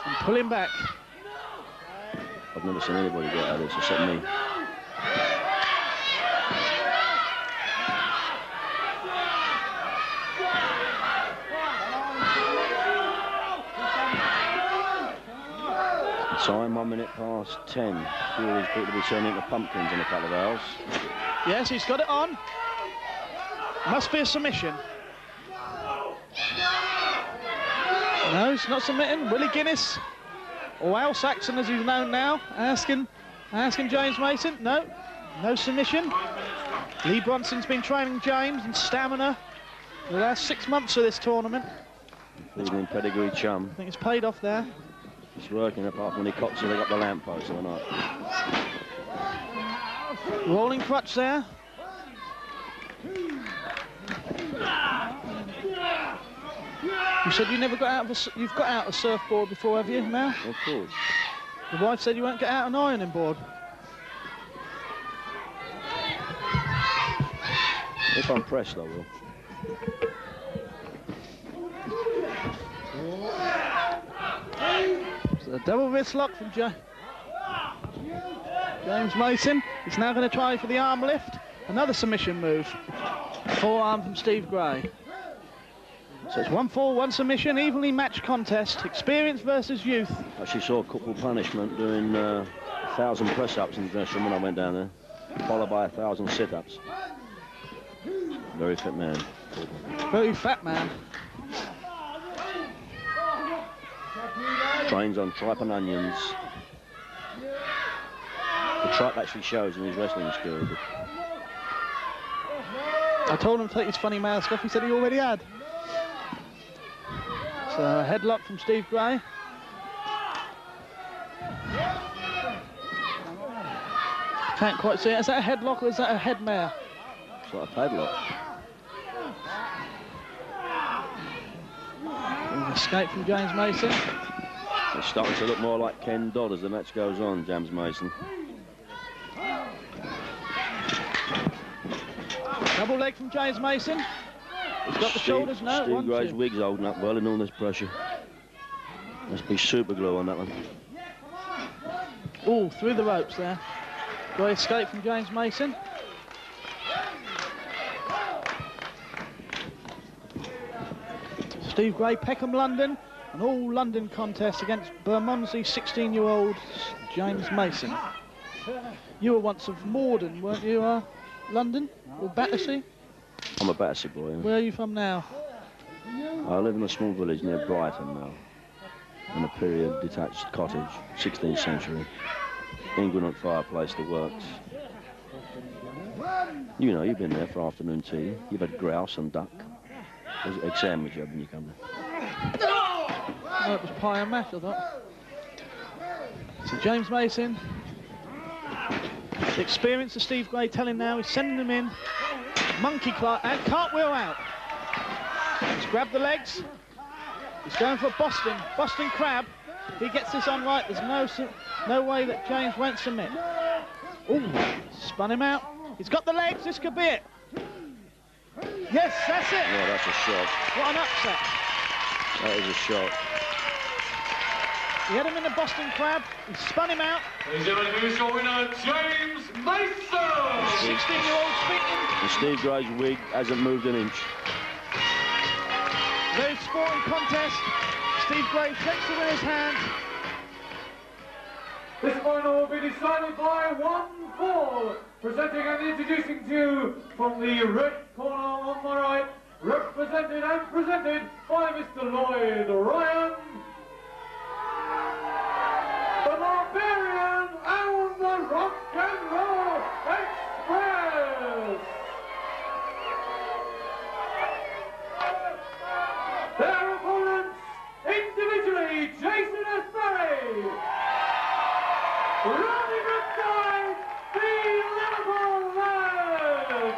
and pull him back. I've never seen anybody get out of this except me. Time 1 minute past 10. All these people will be turning into pumpkins in a couple of hours. Yes, he's got it on. Must be a submission. No, he's not submitting. Willie Guinness, or Al Saxon as he's known now, asking James Mason. No submission. Lee Bronson's been training James in stamina for the last 6 months of this tournament. Feeding pedigree chum. I think it's paid off there. It's working apart from when he cocks it, they got the lamppost or not. Rolling crutch there. You said you never got out of you've got out a surfboard before, have you, Mal? Of course. Your wife said you won't get out an ironing board. If I'm pressed, I will. So a double wrist lock from James Mason. He's now going to try for the arm lift. Another submission move. Forearm from Steve Gray. So it's 1-4, 1 submission, evenly matched contest. Experience versus youth. I actually saw a couple punishment doing 1,000 press-ups in the dressing room when I went down there, followed by 1,000 sit-ups. Very fit man. Very fat man. Trains on tripe and onions. The tripe actually shows in his wrestling skills. I told him to take his funny mask off. He said he already had. So a headlock from Steve Gray. Can't quite see it. Is that a headlock or is that a head mare? It's like a padlock. Escape from James Mason. It's starting to look more like Ken Dodd as the match goes on, James Mason. Double leg from James Mason. He's got the shoulders now. Steve Gray's wig's holding up well in all this pressure. Must be super glue on that one. Oh, through the ropes there. Great escape from James Mason. Steve Gray, Peckham, London. An all-London contest against Bermondsey 16-year-old James Mason. You were once of Morden, weren't you, London? Or Battersea? I'm a Battersea boy. Where are you from now? I live in a small village near Brighton now. In a period detached cottage, 16th century. Inglewood fireplace, the works. You know, you've been there for afternoon tea. You've had grouse and duck. Was it egg sandwich when you come there? Oh, it was pie and mash, I thought. So James Mason. The experience of Steve Gray telling now, he's sending them in. Monkey clock and cartwheel out. He's grabbed the legs. He's going for a Boston crab. If he gets this on right, there's no way that James won't submit. Ooh, spun him out. He's got the legs, this could be it. Yes, that's it. Yeah, that's a shot. What an upset. That is a shot. He had him in the Boston crab, he spun him out. Ladies and gentlemen, here's your winner, James Mason! 16-year-old speaking. And Steve Gray's wig hasn't moved an inch. Very sporting contest. Steve Gray shakes the winner's hand. This final will be decided by 1-4. Presenting and introducing to you from the red corner on my right, represented and presented by Mr. Lloyd Ryan, the Barbarian and the Rock and Roll Express. Their opponents, individually, Jason S. Barry, running inside the Liverpool Lads.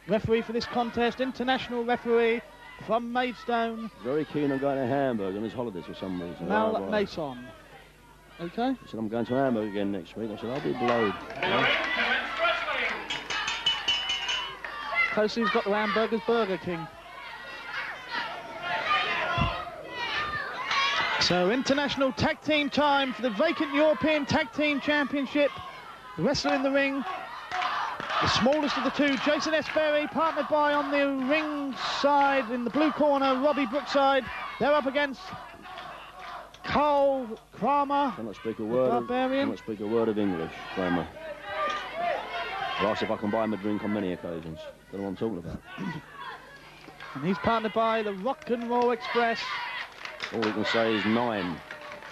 Referee for this contest, international referee from Maidstone, Very keen on going to Hamburg on his holidays for some reason. Mal Right. Mason. Okay? He said, I'm going to Hamburg again next week. I said, I'll be blowed. Yeah. Closely, he's got the hamburgers, Burger King. So, international tag team time for the vacant European Tag Team Championship. The wrestler in the ring, the smallest of the two, Jason S. Berry, partnered by on the ring side in the blue corner, Robbie Brookside. They're up against Carl Kramer, Cannot speak a word of English, Kramer. I'll ask if I can buy him a drink on many occasions. Don't know what I'm talking about. And he's partnered by the Rock and Roll Express. All we can say is 9.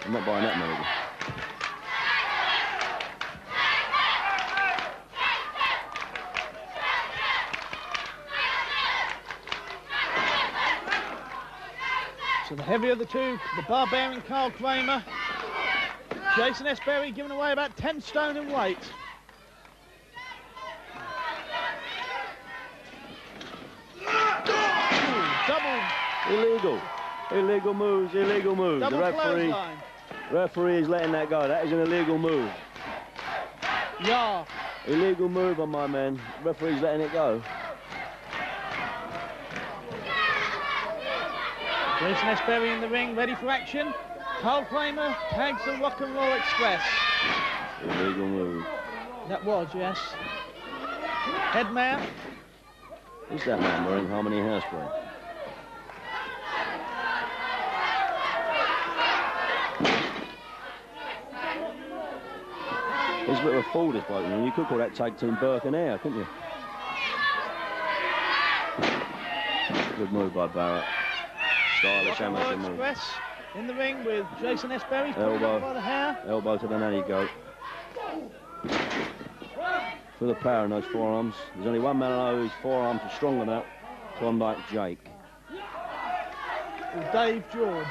I'm not buying that many. So the heavier of the two, the Barbarian Carl Kramer. Jason S. Berry giving away about 10 stone in weight. Illegal. Illegal moves, illegal moves. Double The referee is letting that go. That is an illegal move. Yeah. Illegal move on my man. Referee's letting it go. Jason S. Berry in the ring, ready for action. Carl Kramer tags the Rock and Roll Express. Illegal move. That was, yes. Headmare. Who's that man wearing Harmony hairspray? He's a bit of a fool, this bloke. You could call that tag team Burke and Air, couldn't you? Good move by Barrett. Stylish amateur move. Express in the ring with Jason S. Berry. Elbow. By the hair. Elbow to the nanny goat. For the power in those forearms. There's only one man I know whose forearms are strong enough. Klondike Jake. With Dave George.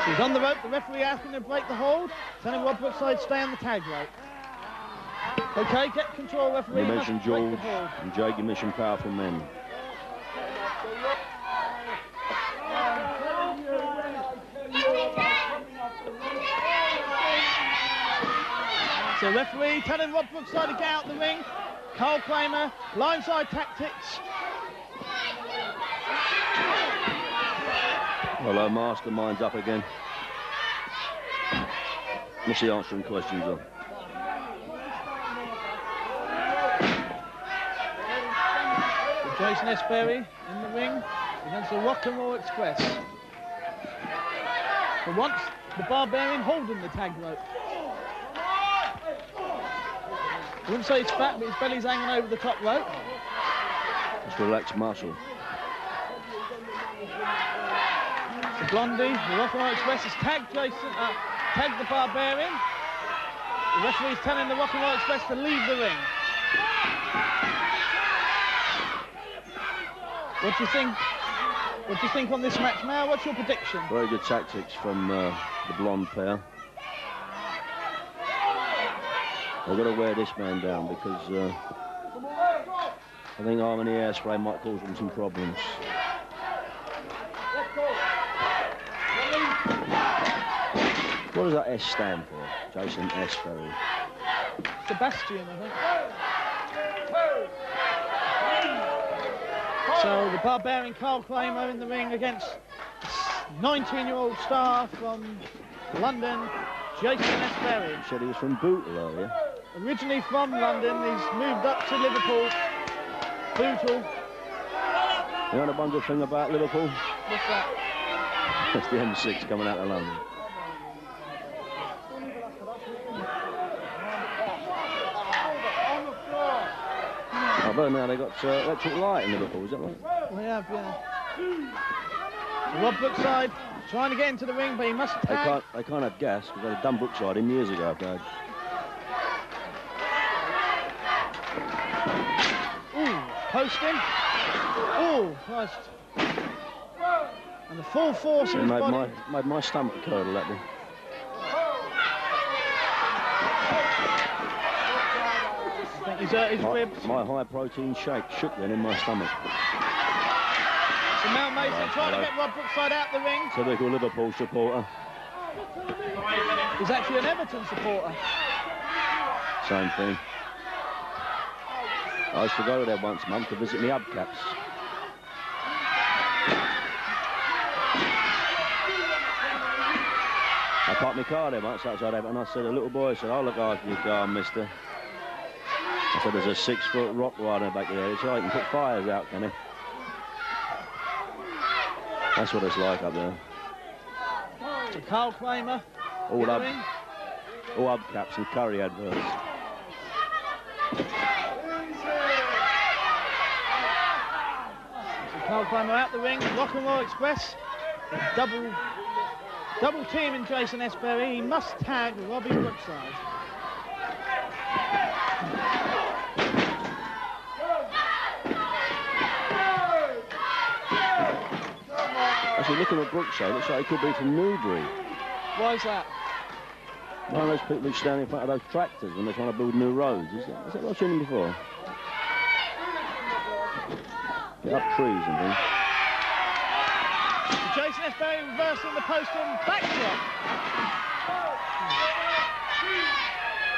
So he's on the rope. The referee asking him to break the hold. Telling Rob Brookside stay on the tag rope. Okay, get control, referee. You mentioned George and Jake. You mentioned powerful men. So referee telling Rob Brookside to get out the ring. Carl Kramer, blindside tactics. Hello, mastermind's up again. What's he answering questions on? Jason S. Berry in the ring against the Rock and Roll Express. For once, the Barbarian holding the tag rope. I wouldn't say he's fat, but his belly's hanging over the top rope. It's relaxed muscle. So Blondie, the Rock and Roll Express has tagged the Barbarian. The referee's telling the Rock and Roll Express to leave the ring. What do you think? What do you think on this match now? What's your prediction? Very good tactics from the blonde pair. I've got to wear this man down because I think Harmony hairspray might cause them some problems. What does that S stand for? Jason S. Berry. Sebastian, I think. So the Barbarian Carl Kramer in the ring against 19-year-old star from London, Jason S. Berry. He said he was from Bootle earlier. Originally from London, he's moved up to Liverpool. Bootle. You know the one good thing about Liverpool? What's that? That's the M6 coming out of London. I bet now they got electric light in Liverpool, is that right? We have, yeah. Rob Brookside trying to get into the ring, but he must tag. They can't have gas because they had done Brookside in years ago, Dad. Ooh, posting. Ooh, Christ. And the full force of his body. Made my stomach curdle, that did. I think he's hurt his ribs. My high-protein shake shook then in my stomach. So Mel Mason trying to get Rob Brookside out the ring. Typical Liverpool supporter. He's actually an Everton supporter. Same thing. I used to go there once a month to visit my hubcaps. I parked my car there once outside Everton, and I said, a little boy said, "Oh, look after your car, mister." I said, "There's a 6-foot rock right in the back of there. It's right, you can put fires out, can it?" That's what it's like up there. So Carl Kramer. All hubcaps and curry adverts. Carl Climber out the ring. Rock and Roll Express. Double teaming Jason Esberry. He must tag Robbie Brookside. Actually, looking at Brookside, looks like he could be from Newbury. Why is that? One of those people who stand in front of those tractors when they're trying to build new roads. Is that what I've seen him before? Get up trees and things. Jason Esberry reversing the post and backdrop.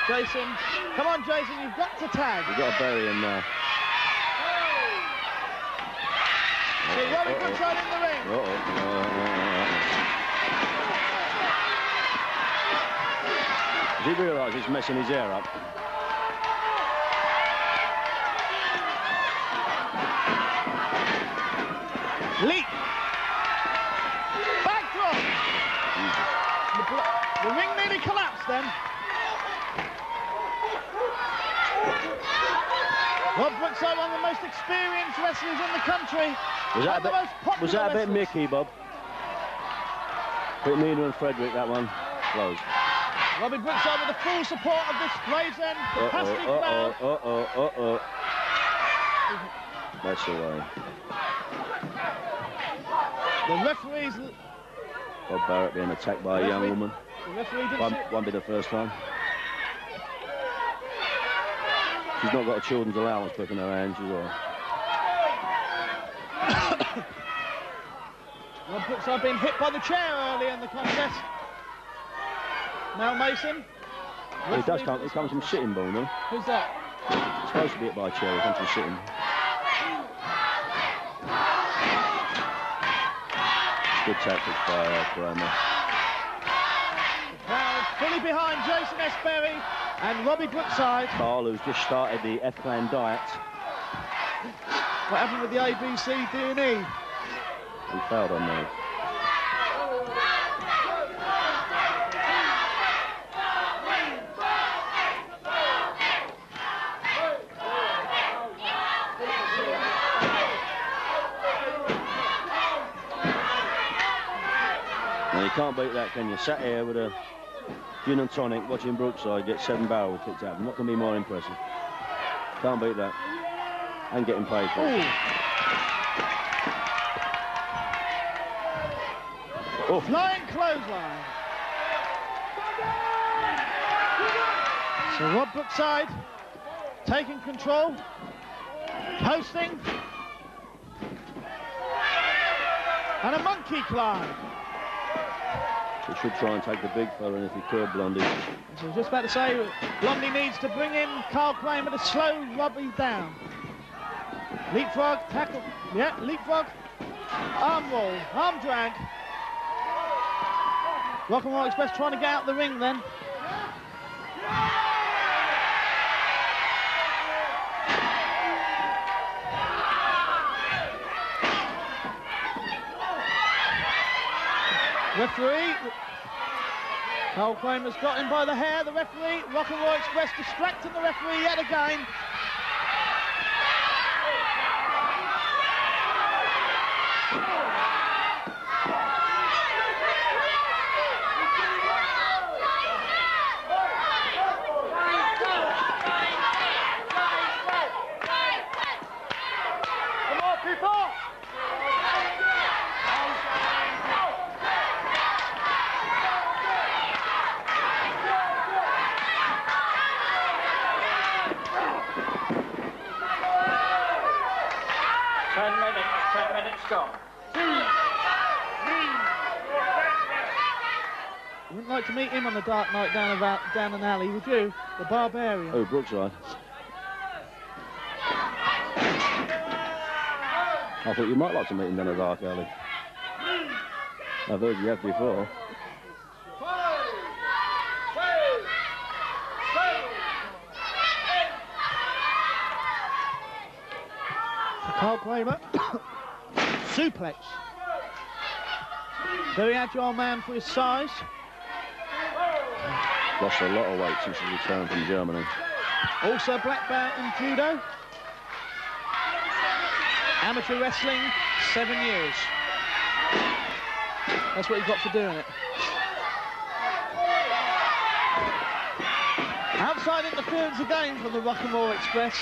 Jason, come on Jason, you've got to tag. You've got to bury him now. So Robbie Brookside in the ring. Does he realise he's messing his hair up? Leap. Backdrop. The ring nearly collapsed then. Rob Brookside, one of the most experienced wrestlers in the country. Was that a bit Mickey, Bob? Bit meaner and Frederick, that one. Close. Robbie Brookside with the full support of this Gravesend capacity crowd. That's the way. The referees... Bob Barrett being attacked by a young woman. The referee didn't Won't be the first time. She's not got a children's allowance book in her hand, she's all. Rob Brookside being hit by the chair early in the contest. Now Mason. Well, he comes from Sitting Bull, no? Who's that? He's supposed to be hit by a chair, he comes from Sitting. Good tactics by Kramer. The crowd fully behind Jason Esberry and Robbie Brookside. Carl, who's just started the F-Clan diet. What happened with the ABC D&E? He failed on those. Now you can't beat that, can you? Sat here with a gin and tonic watching Brookside get 7 barrels kicked out. Not going to be more impressive. Can't beat that. And getting paid for it. Oh. Flying clothesline. So Rob Brookside taking control, posting, and a monkey climb. He should try and take the big fella in if he could, Blondie. So I was just about to say, Blondie needs to bring in Carl Kramer to slow Robbie down. Leapfrog, tackle, yeah, leapfrog, arm roll, arm drag. Rock and Roll Express trying to get out the ring then. Referee, Carl Kramer's got him by the hair. The referee, Rock and Roll Express distracting the referee yet again. Come on, people! 10 minutes gone. You wouldn't like to meet him on the dark night down an alley, would you? The Barbarian. Oh, Brookside. I thought you might like to meet him down a dark alley. I've heard you have before. Carl Kramer. Suplex. Very agile man for his size. Lost a lot of weight since he returned from Germany. Also black belt in judo. Amateur wrestling, 7 years. That's what he got for doing it. Outside interference again from the Rock and Roll Express.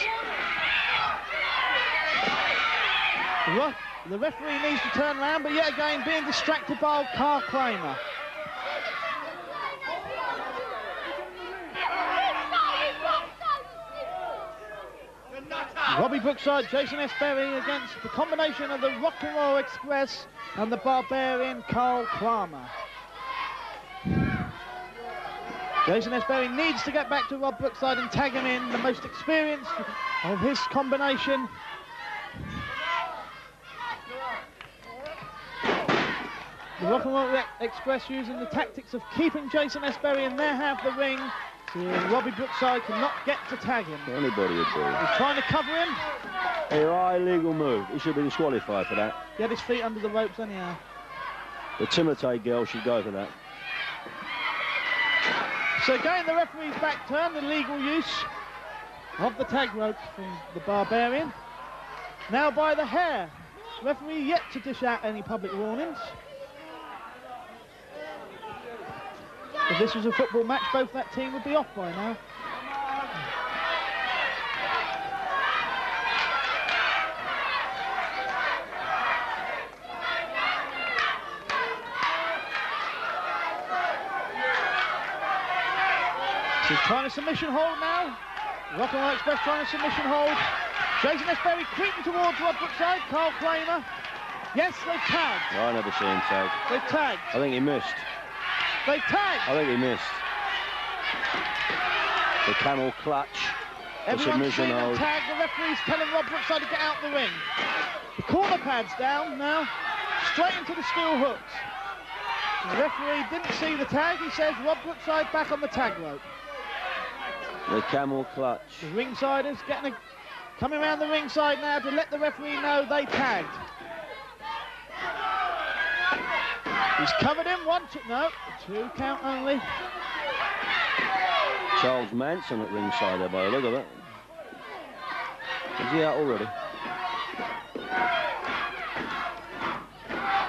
The referee needs to turn around, but yet again being distracted by Carl Kramer. Robbie Brookside, Jason S. Berry against the combination of the Rock and Roll Express and the Barbarian Carl Kramer. Jason S. Berry needs to get back to Rob Brookside and tag him in, the most experienced of his combination. The Rock and Roll Express using the tactics of keeping Jason S. Berry in their half of the ring, so Robbie Brookside cannot get to tag him. Anybody would do. He's trying to cover him. A illegal move. He should be disqualified for that. Get his feet under the ropes anyhow. The Timotei girl should go for that. So again, the referee's back turn, the legal use of the tag rope from the Barbarian. Now by the hair. Referee yet to dish out any public warnings. If this was a football match, both that team would be off by now. So he's trying a submission hold now. Rock and Roll Express trying a submission hold. Jason S. Berry creeping towards Rob Brookside. Carl Kramer. Yes, they've tagged. Oh, I never seen him tag. They've tagged. I think he missed. They tagged. I think he missed. The camel clutch. Everyone's seen them tag. The referee's telling Rob Brookside to get out the ring. The corner pad's down now. Straight into the steel hooks. The referee didn't see the tag. He says Rob Brookside back on the tag rope. The camel clutch. The ringsiders coming around the ringside now to let the referee know they tagged. He's covered him, no, 2 count only. Charles Manson at ringside there by the look of it. Is he out already?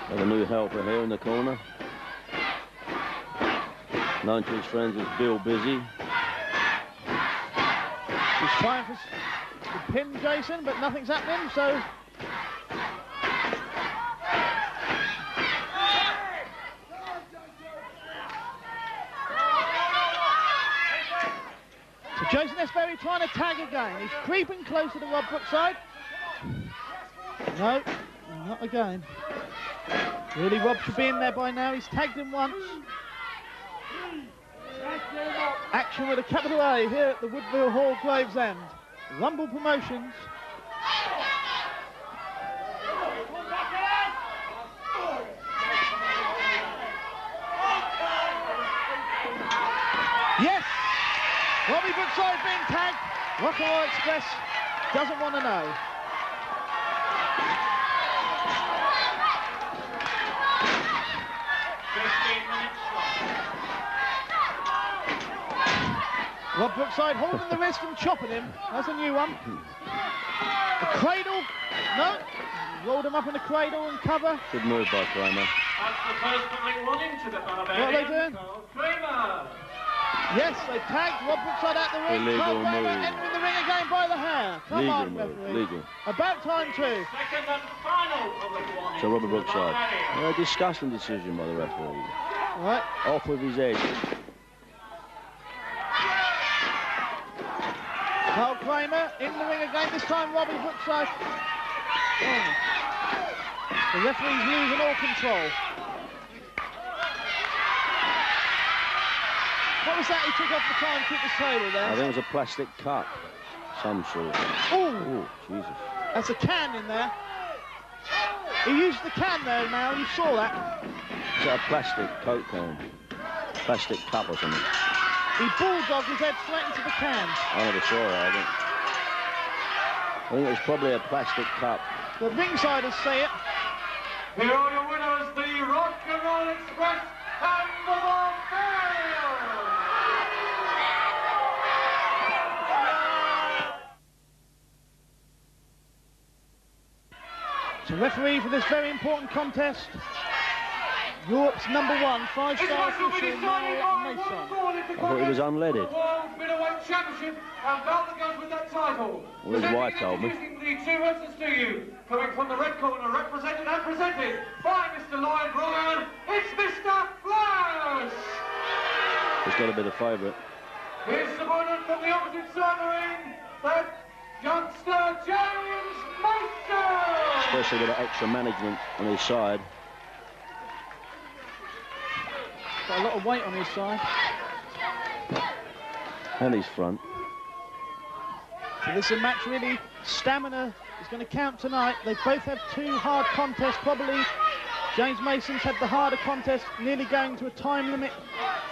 Got a new helper here in the corner. Known to his friends as Bill Busy. He's trying to pin Jason, but nothing's happening, so... Jason S. Berry trying to tag again. He's creeping closer to Rob Brookside. No, not again. Really, Rob should be in there by now. He's tagged him once. Action with a capital A here at the Woodville Hall, Gravesend. Rumble Promotions. Yes! Robbie Brookside being tagged. Rock and Roll Express doesn't want to know. Rob Brookside holding the wrist and chopping him. That's a new one. The cradle. No. Rolled him up in the cradle and cover. Good move by Kramer. That's the first public warning to the Barbarian. What are they doing? Kramer. Yes, they tagged Rob Brookside out the ring. Illegal move. Entering the ring again by the hair. Come Legal on, move. referee. Legal. About time too. Second and final public warning. So Robert Brookside. A disgusting decision by the referee. Right. Off with his head. Carl Kramer in the ring again. This time Robbie Brookside. Oh. The referee's losing all control. What was that he took off the timekeeper's table there? I think it was a plastic cup. Some sort. Oh, Jesus. That's a can in there. He used the can there now, you saw that. Is that a plastic Coke can? Plastic cup or something? He bulldogged his head straight into the can. I never saw it, I think it was probably a plastic cup. The ringsiders say it. Here are your winners, the Rock and Roll Express and the Barbarian. So referee for this very important contest, Europe's #1 5-star official, Mason. I thought he was unleaded. World Middleweight Championship and belt that goes with that title. Well, his wife told me. Introducing the two wrestlers to you, coming from the red corner, represented and presented by Mr. Lloyd Bryan, it's Mr. Flash! He's got to be the favourite. His opponent from the opposite side of the ring, that youngster James Mason! Especially with the extra management on his side. Got a lot of weight on his side. And his front. So this is a match really, stamina is going to count tonight. They both have two hard contests, probably. James Mason's had the harder contest, nearly going to a time limit,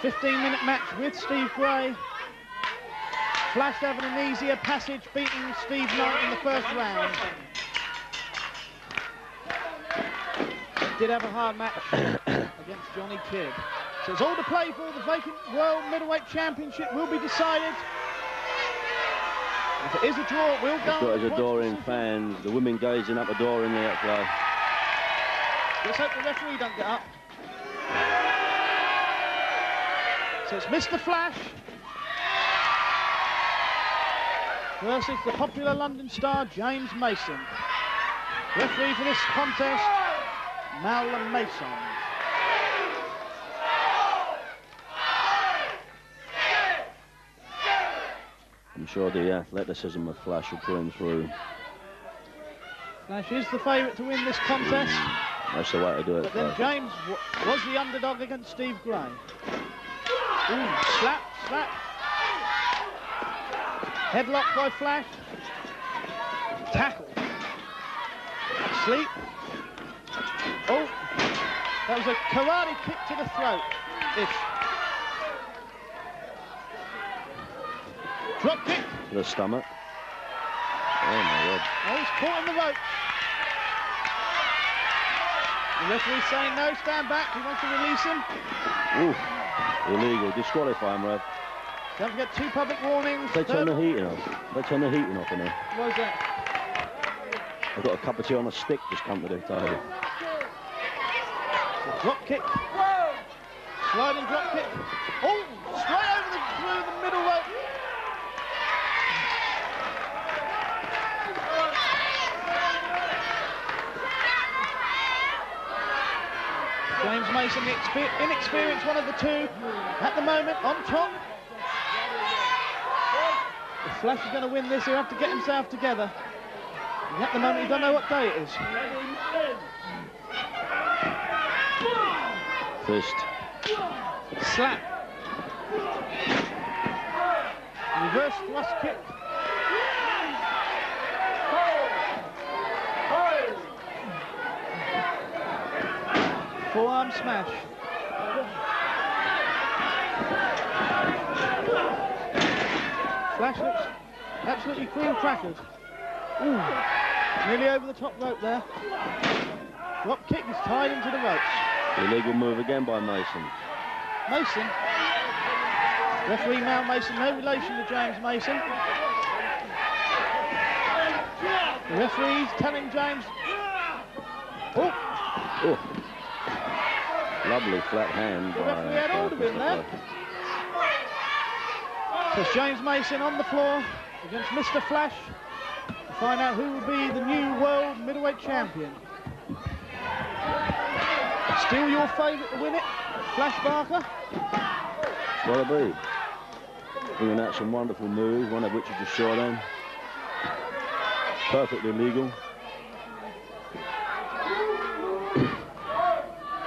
15-minute match with Steve Gray. Flash having an easier passage, beating Steve Knight in the first round. Did have a hard match against Johnny Kidd. So it's all to play for. The vacant World Middleweight Championship will be decided. If it is a draw, it will go. He's got his adoring fans, the women gazing up the door in the outflow. Let's hope the referee don't get up. So it's Mr. Flash versus the popular London star, James Mason. Referee for this contest, Malcolm Mason. I'm sure the athleticism of Flash will pull him through. Flash is the favourite to win this contest. That's the way to do it. But then James was the underdog against Steve Gray. Ooh, slap, slap. Headlock by Flash. Tackle. Sleep. Oh, that was a karate kick to the throat-ish. Drop kick. To the stomach. Oh my God. Oh, he's caught in the rope. The referee's saying no, stand back. He wants to release him. Ooh, illegal. Disqualify him, Rev. Don't forget 2 public warnings. They turn the heating off. They turn the heating off in here. What is that? I've got a cup of tea on a stick just come to the table. Drop kick. Sliding drop kick. Oh, straight over through the middle rope. James Mason, the inexperienced one of the two, at the moment on top. If Flash is going to win this, he'll have to get himself together. And at the moment, he don't know what day it is. Fist. Slap. Reverse thrust kick. Forearm smash. Flash looks absolutely cream crackers. Ooh, nearly over the top rope there. Drop kick is tied into the ropes. Illegal move again by Mason. Mason. Referee Mal Mason, no relation to James Mason. The referee's telling James. Oh. Oh. Lovely flat hand. The referee had hold of him there. So it's James Mason on the floor against Mr. Flash to find out who will be the new world middleweight champion. Still your favourite to win it, Flash Barker? It's got to be. Bringing out some wonderful moves, one of which you just saw then. Perfectly legal.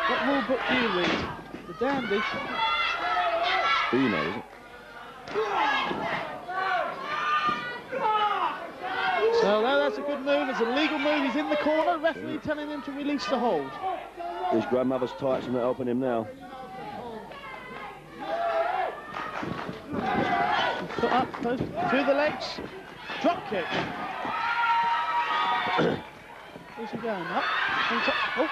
What rule book do you read? The Dandy. Who knows it? So that's a good move. It's a legal move. He's in the corner. Referee telling him to release the hold. His grandmother's tights and they're helping him now. Put up close through the legs. Drop kick. Where's he going? Up. Oh.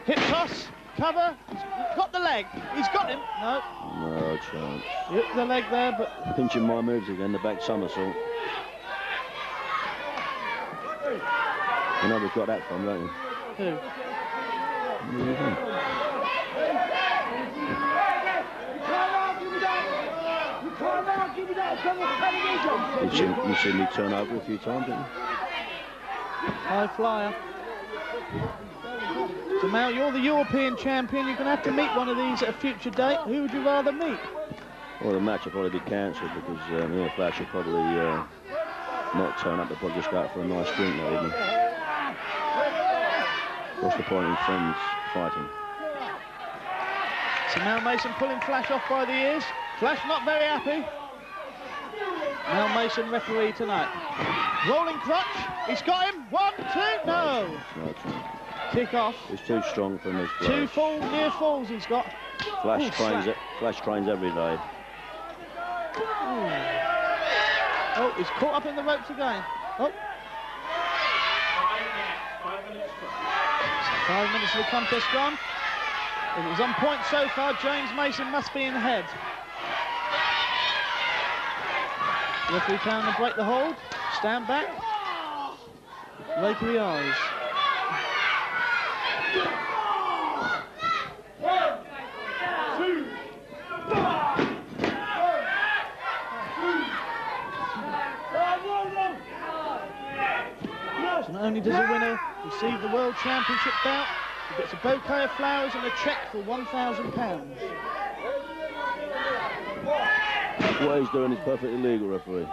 Hip toss. Cover. He's got the leg. He's got him. No. No chance. Hit the leg there, but Pinching my moves again, the back somersault. You know we've got that from, don't you? Who? You've seen me turn over a few times, haven't you? High flyer. So Mal, you're the European champion. You're going to have to meet one of these at a future date. Who would you rather meet? Well, the match will probably be cancelled because me and Flash will probably not turn up. They'll probably just go out for a nice drink that evening. What's the point in friends fighting? So Mal Mason pulling Flash off by the ears. Flash not very happy. Mal Mason referee tonight. Rolling crutch. He's got him. 1, 2. No. Kick off. It's too strong for him. Two near falls he's got. Flash trains it. Flash trains every day. Oh, he's caught up in the ropes again. Oh. 5 minutes of the contest gone. It was on point so far. James Mason must be in ahead. Referee can break the hold. Stand back. Rake of the eyes. 1, 2, So not only does the winner receive the World Championship belt, he gets a bouquet of flowers and a cheque for £1,000. What he's doing is perfectly legal, referee.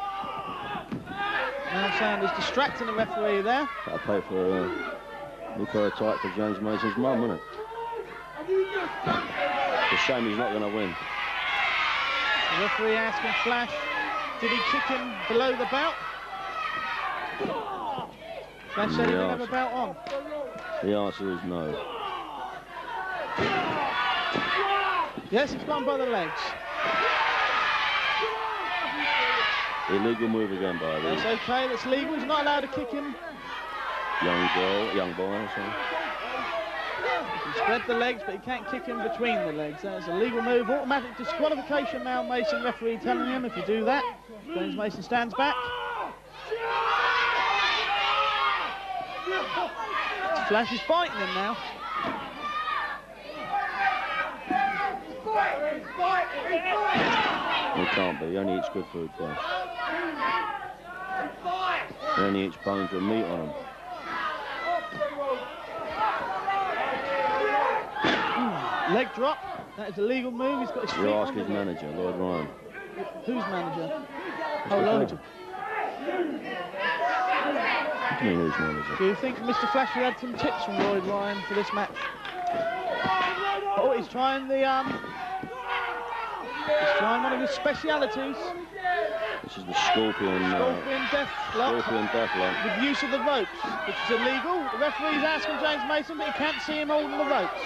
Now Sanders distracting the referee there. That'll pay for a new pair of tights for James Mason's mum, isn't it? It's a shame he's not going to win. The referee asking Flash, did he kick him below the belt? Flash said he didn't have a belt on. The answer is no. Yes, it's gone by the legs. Illegal move again by the That's okay, that's legal. He's not allowed to kick him. young boy. So. He spread the legs, but he can't kick him between the legs. That is a legal move. Automatic disqualification, Mal Mason referee telling him if you do that. James Mason stands back. Flash is biting him now. He can't be. He only eats good food, Flash. He only eats bones with meat on them. Leg drop. That is a legal move. He's got his feet You on ask his manager, Lloyd Ryan. Whose manager? Mr. Oh, Lloyd. What do you mean, whose manager? Do you think Mr. Flasher had some tips from Lloyd Ryan for this match? Oh, he's trying the he's trying one of his specialities. This is the Scorpion death lock. Scorpion death lock. With use of the ropes, which is illegal. The referee's asking James Mason, but he can't see him holding the ropes.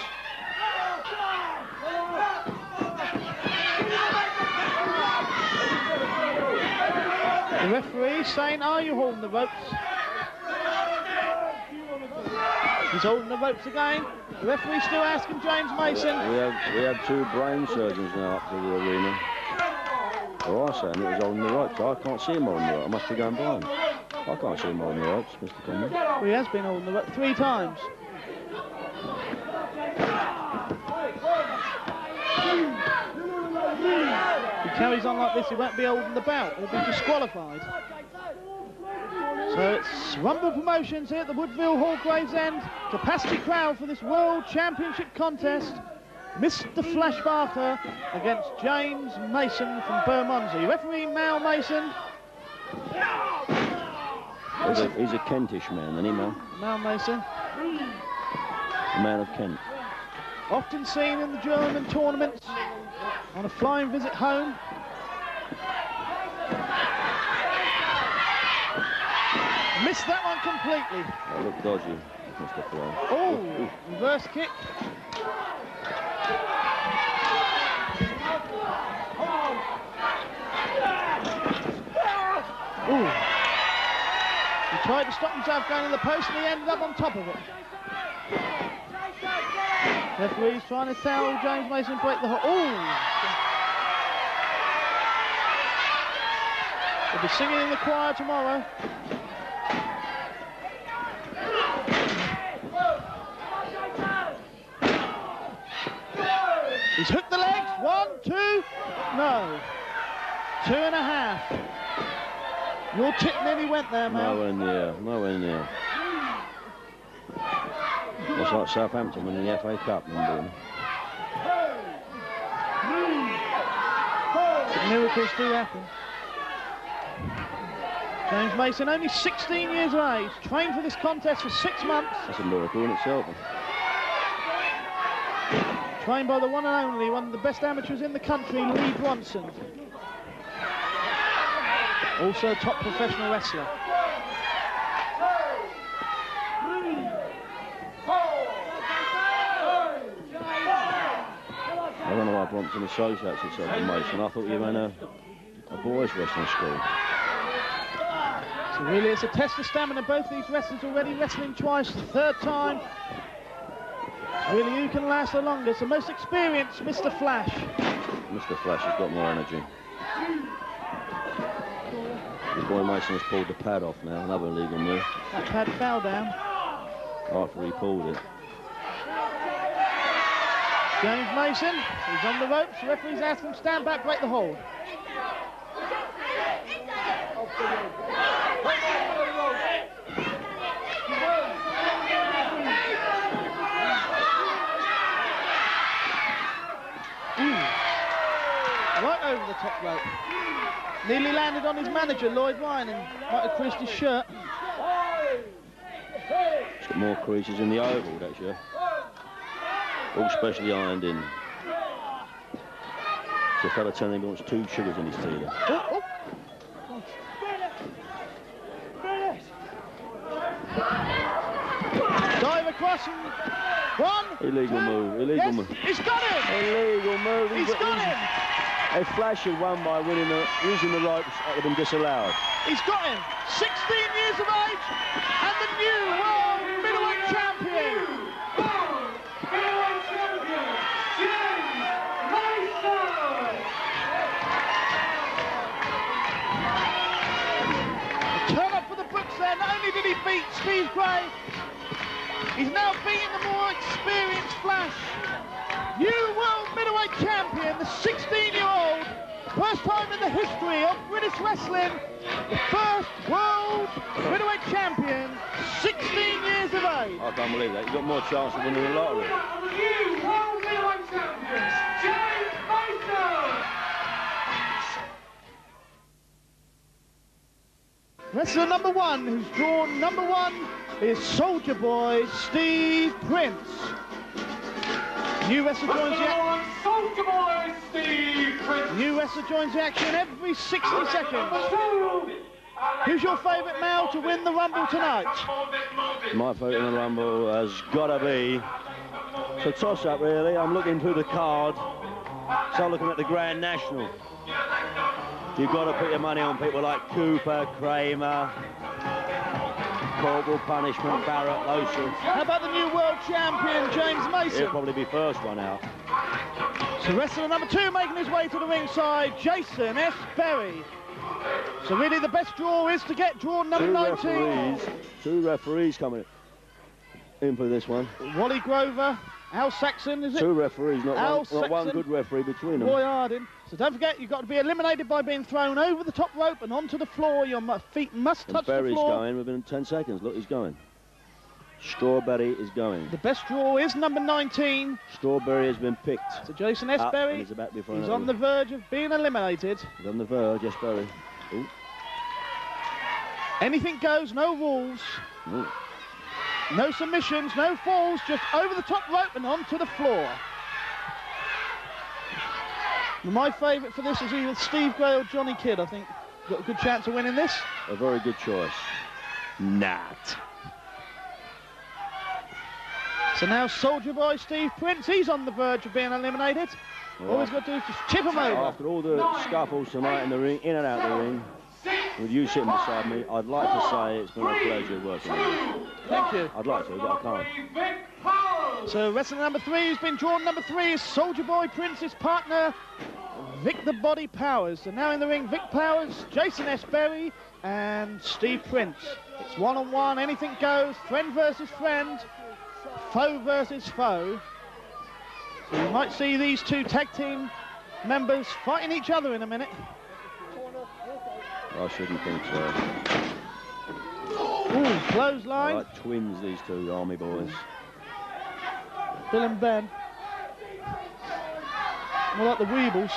The referee saying, are you holding the ropes? He's holding the ropes again. The referee's still asking James Mason. We have two brain surgeons now up to the arena. They're all saying that he's holding the ropes. I can't see him holding the ropes. I must be going blind. I can't see him holding the ropes, Mr. Conway. Well, he has been holding the ropes 3 times. If he carries on like this, he won't be holding the belt. He'll be disqualified. So it's Rumble Promotions here at the Woodville Hall, Gravesend. Capacity crowd for this World Championship contest. Mr. Flash Barker against James Mason from Bermondsey. Referee Mal Mason. He's a Kentish man, isn't he, Mal? Mal Mason. A man of Kent. Often seen in the German tournaments on a flying visit home. Missed that one completely. That looked dodgy, Mr. Flash. Oh, reverse kick. Ooh. He tried to stop himself going in the post and he ended up on top of it. Referee's trying to tell James Mason break the hold. Oh! They'll be singing in the choir tomorrow. 2? No. 2.5. Your tip nearly went there, Mel. Nowhere near, nowhere near. It's like Southampton winning the FA Cup, remember? Miracles do happen. James Mason, only 16 years of age, trained for this contest for 6 months. That's a miracle in itself. Trained by the one and only, one of the best amateurs in the country, Lee Bronson. Also a top professional wrestler. I don't know why Bronson associates itself with Mason. I thought you ran a boys' wrestling school. So really it's a test of stamina. Both these wrestlers already wrestling twice, the third time. It's really who can last the longest. The most experienced, Mr. Flash. Mr. Flash has got more energy. His boy Mason has pulled the pad off now, another illegal move. That pad fell down. After he pulled it. James Mason, he's on the ropes. The referee's asked him, stand back, break the hold. Right over the top rope. Nearly landed on his manager, Lloyd Ryan, and might have creased his shirt. It's got more creases in the oval, that shirt. All specially ironed in. So a fella telling me he wants 2 sugars in his tea there. Oh, Dive across and 1. Illegal move, illegal move. He's got him! Illegal move. He's got him! If Flash had won by using the ropes, that would have been disallowed. He's got him! 16 years of age, and the new world middleweight champion! Turn up for the books there. Not only did he beat Steve Gray, he's now beating the more experienced Flash. New world middleweight champion, the 16-year-old, first time in the history of British wrestling, the first world middleweight champion, 16 years of age. I can't believe that. You've got more chance of winning the lottery. New world middleweight champion, James Mason! Wrestler number 1, who's drawn number 1, is Soldier Boy Steve Prince. New wrestler joins the action. Soldier Boy Steve Prince. New wrestler joins the action every 60 seconds. Who's your favourite male to win the Rumble tonight? My favourite in the Rumble has got to be... It's a toss-up, really. I'm looking through the card. So I'm looking at the Grand National. You've got to put your money on people like Cooper, Kramer, Corporal Punishment, Barrett, those sorts. How about the new world champion, James Mason? He'll probably be first one out. So wrestler number 2 making his way to the ringside, Jason S. Berry. So really the best draw is to get draw number 19. 2 referees coming in for this one. Wally Grover, Al Saxon, is it? 2 referees, not one good referee between them. Roy Hardin. So don't forget, you've got to be eliminated by being thrown over the top rope and onto the floor. Your feet must touch the floor. Berry's going within 10 seconds. Look, he's going. Strawberry is going. The best draw is number 19. Strawberry has been picked. So Jason S. Berry, he's about to be thrown he's out. on the verge of being eliminated. He's on the verge, yes, Berry. Ooh. Anything goes, no rules. Ooh. No submissions, no falls, just over the top rope and onto the floor. My favourite for this is either Steve Gray or Johnny Kidd. I think got a good chance of winning this. A very good choice. Not. So now Soldier Boy Steve Prince, he's on the verge of being eliminated. All he's got to do is just tip him over. After all the scuffles tonight in the ring, in and out the ring, with you sitting beside me, I'd like to say it's been a pleasure working with you. Thank you. I'd like to, but I can't. So wrestler number 3 who's been drawn number 3 is Soldier Boy Prince's partner, Vic the Body Powers. So now in the ring, Vic Powers, Jason S. Berry, and Steve Prince. It's one-on-one, anything goes, friend versus friend, foe versus foe. So you might see these 2 tag team members fighting each other in a minute. I shouldn't think so. Ooh, clothesline. Like twins, these two Army boys. Bill and Ben. More like the Weebles.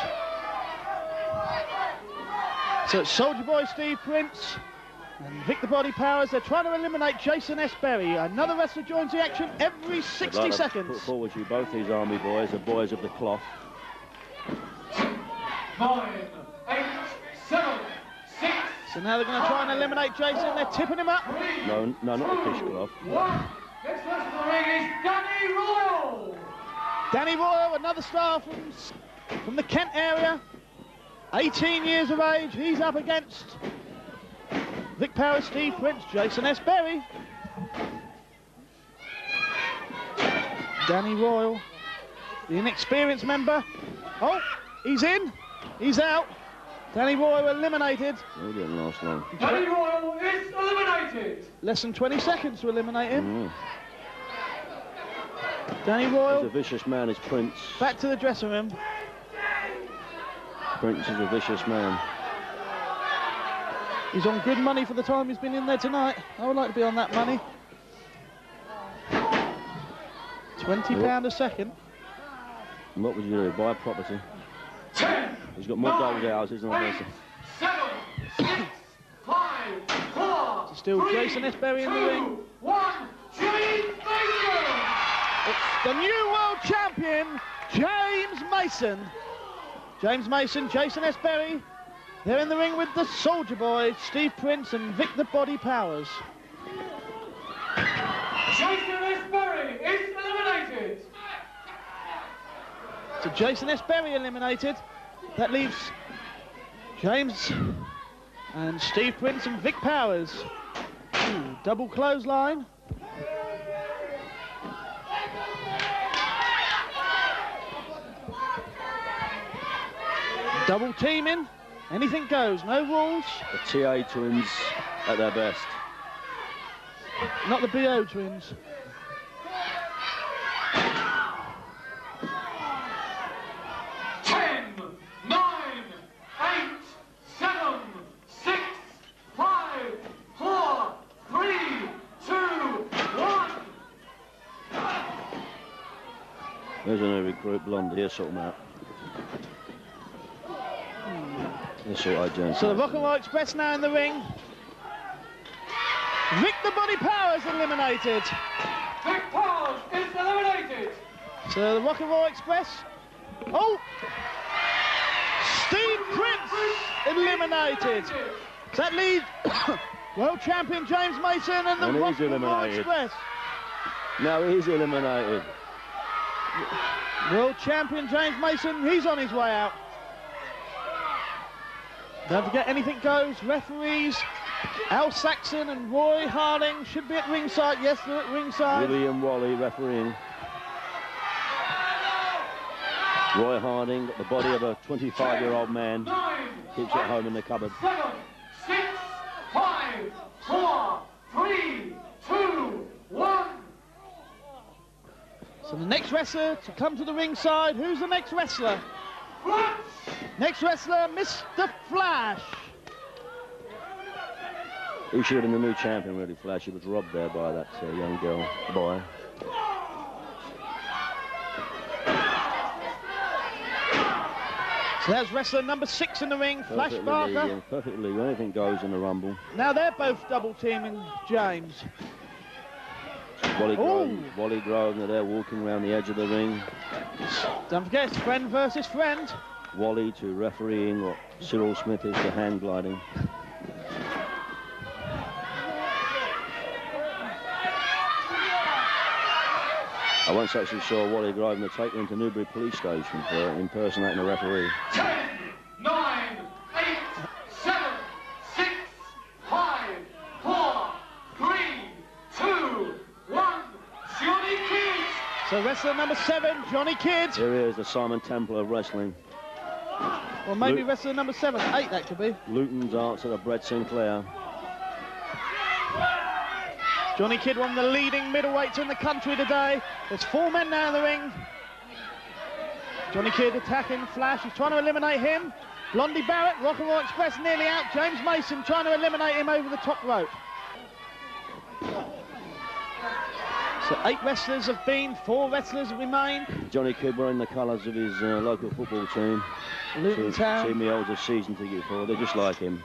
So it's Soldier Boy Steve Prince and Vic the Body Powers. They're trying to eliminate Jason S. Berry. Another wrestler joins the action every 60 I'd like to seconds. put forward to you both these Army boys, the boys of the cloth. 9, 8, 7, 6. So now they're going to try and eliminate Jason. They're tipping him up. No, not the fish cloth. 1. Next wrestler in the ring is Danny Royal. Danny Royal, another star from the Kent area. 18 years of age. He's up against Vic Powers, Steve Prince, Jason S. Berry. Danny Royal, the inexperienced member. Oh, he's in. He's out. Danny Royal eliminated. Oh, didn't last long. Danny Royal is eliminated. Less than 20 seconds to eliminate him. Danny Royal. He's a vicious man, is Prince. Back to the dressing room. Prince is a vicious man. He's on good money for the time he's been in there tonight. I would like to be on that money. £20 a second. And what would you do? Buy a property? 10. He's got more gold houses than I 7, 6, 5, 4. Still 3, Jason S. Berry in the 2, ring. 1. James Mason. It's the new world champion, James Mason. James Mason, Jason S. Berry. They're in the ring with the Soldier Boy, Steve Prince and Vic the Body Powers. Jason S. Berry is eliminated. So Jason S. Berry eliminated. That leaves James and Steve Prince and Vic Powers. Ooh, double clothesline. Double teaming. Anything goes, no rules. The TA twins at their best. Not the BO twins. There's a new recruit, Blondie. He'll sort them out. He'll sort out James. So the Rock and Roll Express now in the ring. Vic the Body Powers eliminated. Vic Powers is eliminated. So the Rock and Roll Express. Oh! Steve Prince eliminated. So that leaves world champion James Mason and the Rock and Roll Express. Now he's eliminated. World champion James Mason, he's on his way out. Don't forget, anything goes. Referees Al Saxon and Roy Harding should be at ringside. Yes, they're at ringside. William Wally refereeing. Roy Harding got the body of a 25-year-old man. Keeps it home in the cupboard. 7, 6, 5, 4, 3, 2, 1. So the next wrestler to come to the ringside, who's the next wrestler? Flash. Next wrestler, Mr. Flash. He should have been the new champion, really, Flash. He was robbed there by that young girl, boy. So there's wrestler number 6 in the ring, Flash Barker. Perfectly legal. Anything goes in the Rumble. Now they're both double teaming James. Wally Grove, they're walking around the edge of the ring. Don't forget, it's friend versus friend. Wally to refereeing, what Cyril Smith is to hand gliding. I once actually saw Wally Grove and take him to Newbury Police Station for impersonating a referee. 10, 9, 8, 7, 6, 5, 4, 3, 2, 1. Johnny Kidd. So wrestler number 7, Johnny Kidd. Here he is, the Simon Temple of wrestling. Or maybe wrestler number 7, 8 that could be. Luton's answer to Brett Sinclair. Johnny Kidd, one of the leading middleweights in the country today. There's 4 men now in the ring. Johnny Kidd attacking Flash. He's trying to eliminate him. Blondie Barrett, Rock and Roll Express nearly out. James Mason trying to eliminate him over the top rope. So 8 wrestlers have been, 4 wrestlers have remained. Johnny Kidd wearing the colours of his local football team. Luton Town. Team he holds a season ticket for. They're just like him.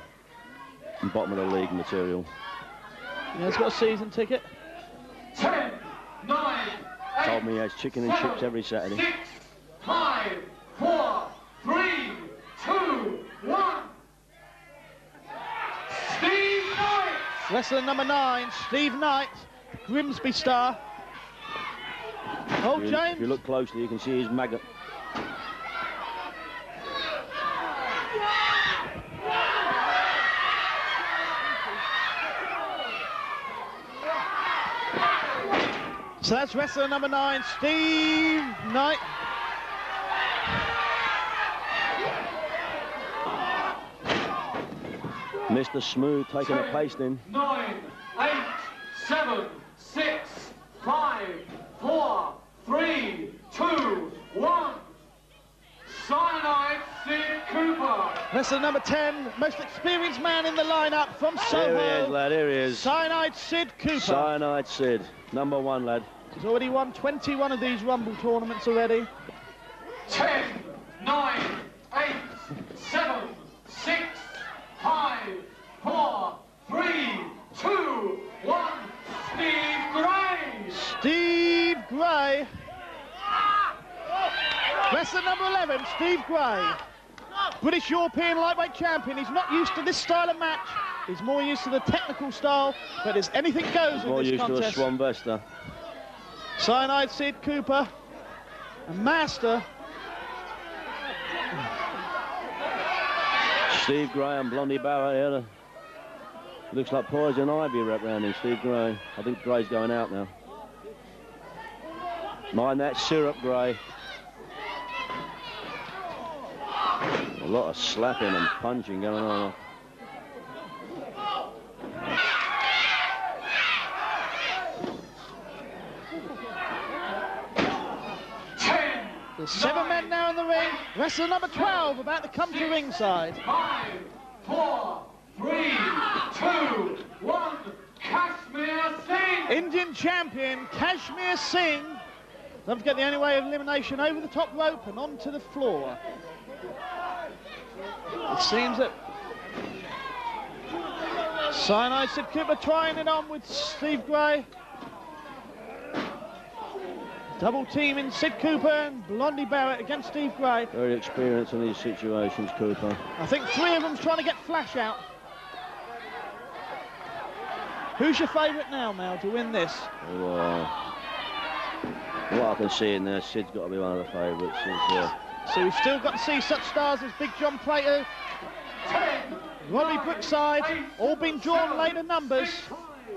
Bottom of the league material. Yeah, he's got a season ticket. 10, 9, 8, Told me he has chicken and chips every Saturday. 6, 5, 4, 3, 2, 1. Steve Knight. Wrestler number 9, Steve Knight, Grimsby star. Oh, James. If you look closely, you can see his maggot. So that's wrestler number 9, Steve Knight. Mr. Smooth taking a pasting. 9, 8, 7, 6, 5, 4, 3, 2, 1. Cyanide Sid Cooper. Wrestler number 10, most experienced man in the lineup from Soho. Here he is, lad, here he is. Cyanide Sid Cooper. Cyanide Sid, number 1, lad. He's already won 21 of these Rumble tournaments already. 10, 9, 8, 7, 6, 5, 4, 3, 2, 1. Steve Gray. Steve Gray. Wrestler number 11, Steve Gray. British European lightweight champion. He's not used to this style of match. He's more used to the technical style, but as anything goes in this contest. More used to a Swan Vesta. Cyanide Sid Cooper, a master. Steve Gray and Blondie Barrett here. Looks like Poison Ivy wrapped around him, Steve Gray. I think Gray's going out now. Mind that syrup, Gray. A lot of slapping and punching going on. There's 7 men now in the ring. Wrestler number 12 about to come to ringside. 5, 4, 3, 2, 1. Kashmir Singh. Indian champion Kashmir Singh. Don't forget the only way of elimination over the top rope and onto the floor. It seems that Cyanide Sid Cooper trying it on with Steve Gray. Double teaming Sid Cooper and Blondie Barrett against Steve Gray. Very experienced in these situations, Cooper. I think 3 of them's trying to get Flash out. Who's your favourite now, Mel, to win this? Well, what I can see in there, Sid's got to be one of the favourites. So we've still got to see such stars as Big John Prater, Robbie Brookside, all been drawn later numbers.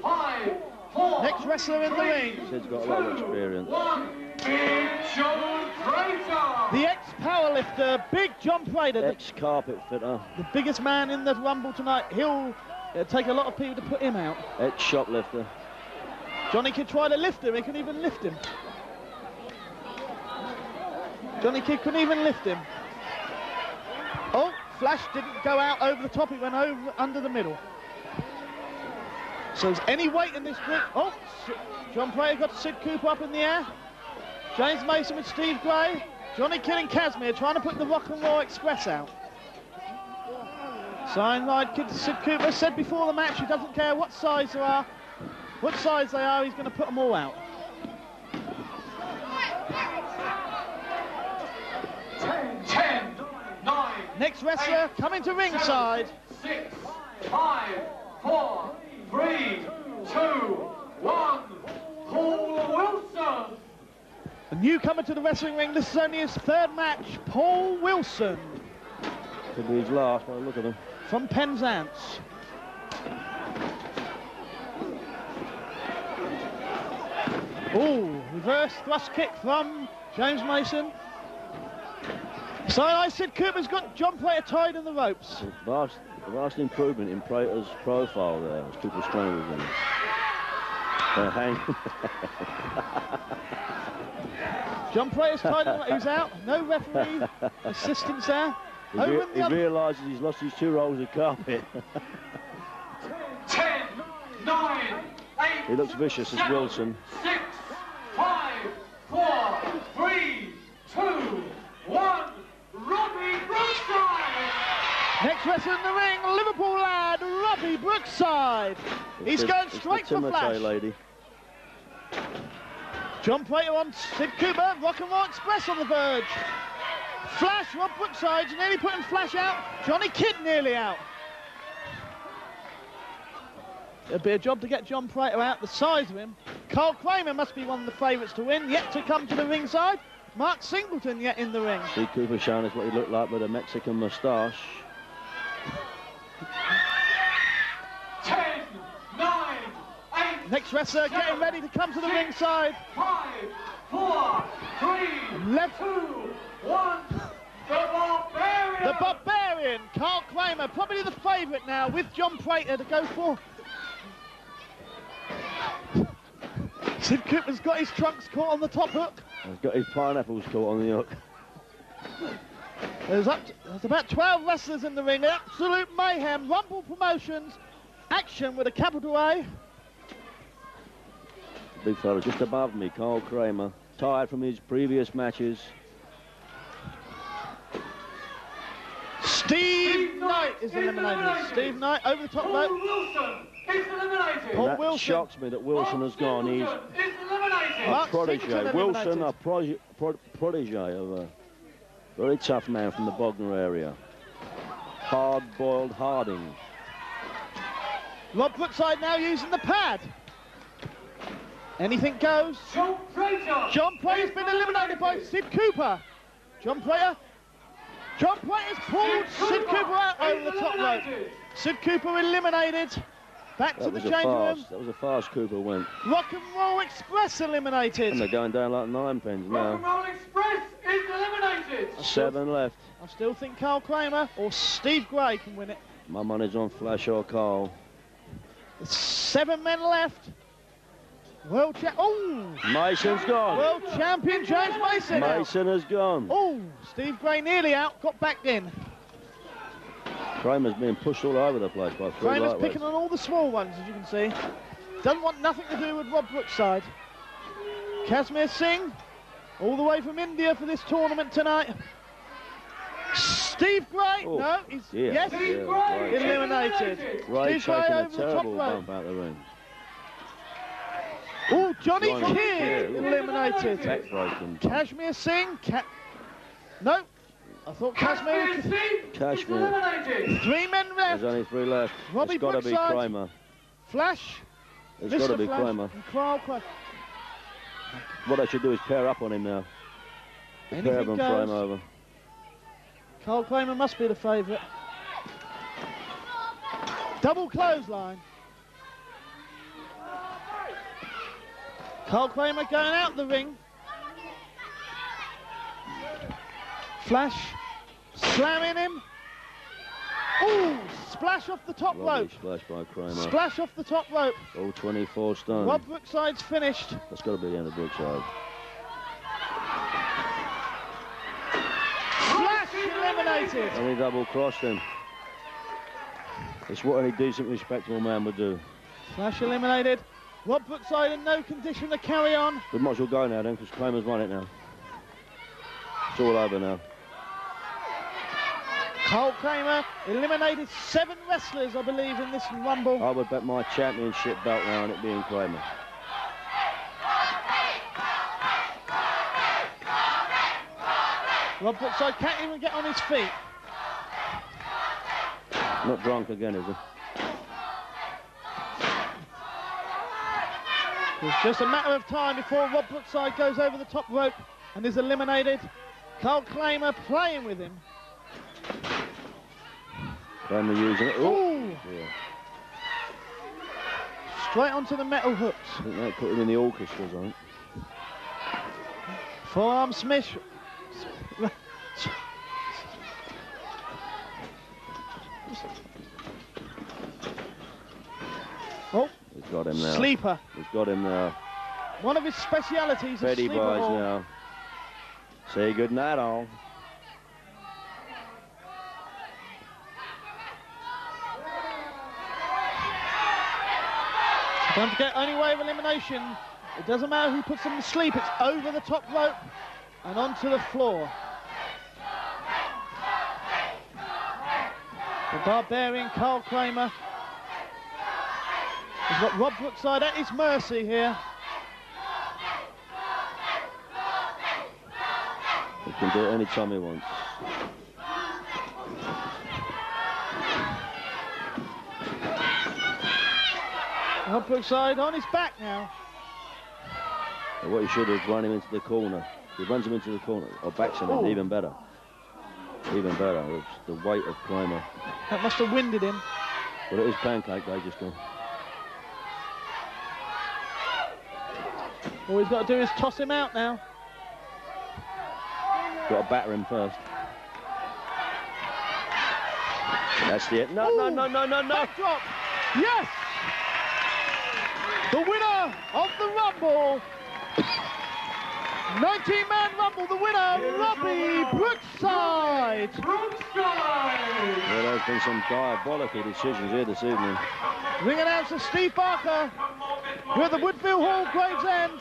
5, 4, Next wrestler in the ring. Sid's got a lot of experience. 1. Big John Prater. The ex-powerlifter, Big John Prater. Ex-carpet fitter. The biggest man in the Rumble tonight. He'll take a lot of people to put him out. Ex-shoplifter. Johnny Kidd tried to lift him. He couldn't even lift him. Johnny Kidd couldn't even lift him. Oh, Flash didn't go out over the top. He went over under the middle. So is any weight in this group? Oh, John Prater got Sid Cooper up in the air. James Mason with Steve Gray. Johnny Kidd and Kashmir trying to put the Rock and Roll Express out. Cyanide Kid Sid Cooper said before the match he doesn't care what size they are. What size they are, he's going to put them all out. 10, 9. Next wrestler coming to ringside. 6, 5, 4, 3, 2, 1. Paul Wilson. A newcomer to the wrestling ring. This is only his 3rd match. Paul Wilson. Could be his last, but look at him. From Penzance. Oh, reverse thrust kick from James Mason. Cyanide Sid Cooper's got John Prater tied in the ropes. Vast improvement in Prater's profile there as Cooper's training with him. Hang. John Prater's title, who's out. No referee assistance there. He realises he's lost his 2 rolls of carpet. 10, 9, 8. He looks vicious as Wilson. 6, 5, 4, 3, 2, 1. Robbie Brookside! Next wrestler in the ring, Liverpool lad, Robbie Brookside. He's going straight for Flash. Lady. John Prater on Sid Cooper, Rock and Roll Express on the verge. Flash, Rob Brookside nearly putting Flash out. Johnny Kidd nearly out. It'll be a job to get John Prater out the size of him. Carl Kramer must be one of the favourites to win, yet to come to the ringside. Mark Singleton yet in the ring. Steve Cooper showing us what he looked like with a Mexican moustache. 10, 9, 8. Next wrestler getting ready to come to the ringside. 5, 4, 3, left 2, 1. The Barbarian! The Barbarian, Carl Kramer, probably the favourite now with John Prater to go for. Sid Cooper's got his trunks caught on the top hook. He's got his pineapples caught on the hook. There's about 12 wrestlers in the ring. Absolute mayhem. Rumble Promotions. Action with a capital A. Big fella just above me, Carl Kramer. Tired from his previous matches. Steve Knight is eliminated. Steve Knight over the top rope. Paul Wilson is eliminated. Paul That Wilson. shocks me that Wilson has gone. He's Is eliminated. a protege. Singleton Wilson, eliminated. a protege of a very tough man from the Bognor area. Hard-boiled Harding. Rob Brookside now using the pad. Anything goes. John Prater. John Prater's been eliminated by Sid Cooper. John Prater's pulled Sid Cooper out over the top rope. Sid Cooper eliminated. Back to the change room. That was a fast Cooper went. Rock and Roll Express eliminated. And they're going down like 9 pins Rock and now. Roll Express is eliminated. 7 left. I still think Carl Kramer or Steve Gray can win it. My money's on Flash or Carl. 7 men left. Mason's gone. World champion James Mason. Mason has gone. Oh, Steve Gray nearly out, got back in. Kramer's being pushed all over the place by 3 Kramer's lightweights. picking on all the small ones, as you can see. Doesn't want nothing to do with Rob Brookside. Kashmir Singh, all the way from India for this tournament tonight. Steve Gray, Oh, no, he's, dear. yes, Steve Yeah, Gray right. is eliminated. Ray Steve Gray taking a over the top terrible rope. bump out the ring. Oh, Johnny Johnny Kidd Kidd. eliminated. Back broken. Kashmir Singh, no, I thought Kashmir. Kashmir Singh is Kashmir. eliminated. 3 men left. There's only 3 left. Robbie It's got to be Brookside. Kramer. Flash. It's got to Mr. be Flash Kramer. and Carl Kramer. What they should do is pair up on him now. Pair Anything of them, throw him goes. over. Carl Kramer must be the favourite. Double clothesline. Carl Kramer going out the ring. Flash slamming him. Ooh, splash off the top rope. Lovely splash by Kramer. Splash off the top rope. All 24 stone. Rob Brookside's finished. That's got to be the end of Brookside. Flash eliminated. And he double crossed him. It's what any decent, respectable man would do. Flash eliminated. Rob Brookside in no condition to carry on. We might as well go now then, because Kramer's won it now. It's all over now. Carl Kramer eliminated 7 wrestlers, I believe, in this Rumble. I would bet my championship belt now on it being Kramer. Rob Brookside can't even get on his feet. Not drunk again, is he? It's just a matter of time before Rob Brookside goes over the top rope and is eliminated. Carl Kramer playing with him. Kramer using it. Ooh. Yeah. Straight onto the metal hooks. I think they put him in the orchestras, I think. Forearm smash. Oh, got him now. Sleeper. He's got him now. One of his specialities is Petty sleeper boys hold. now. Say good night, all. Don't forget, only way of elimination. It doesn't matter who puts them to sleep. It's over the top rope and onto the floor. The barbarian Carl Kramer has got Rob Brookside at his mercy here. He can do it any time he wants. Rob Brookside on his back now. But what he should have run him into the corner. He runs him into the corner or backs him in, even better. Even better. It's the weight of Kramer. That must have winded him. Well, it is pancake day just gone. All he's got to do is toss him out now. Got to batter him first. That's it. No, no, no, no, no, no. Backdrop. Yes! The winner of the Rumble. 19-man Rumble, the winner, Robbie Brookside. Well, there's been some diabolical decisions here this evening. Ring announcer Steve Barker. We're at the Woodville Hall, Gravesend.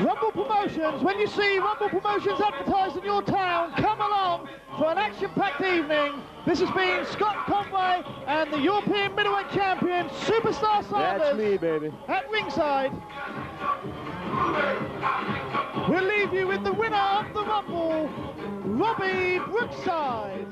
Rumble Promotions. When you see Rumble Promotions advertised in your town, come along for an action-packed evening. This has been Scott Conway and the European middleweight champion, Superstar Sanders. That's me, baby. At ringside. We'll leave you with the winner of the Rumble, Robbie Brookside.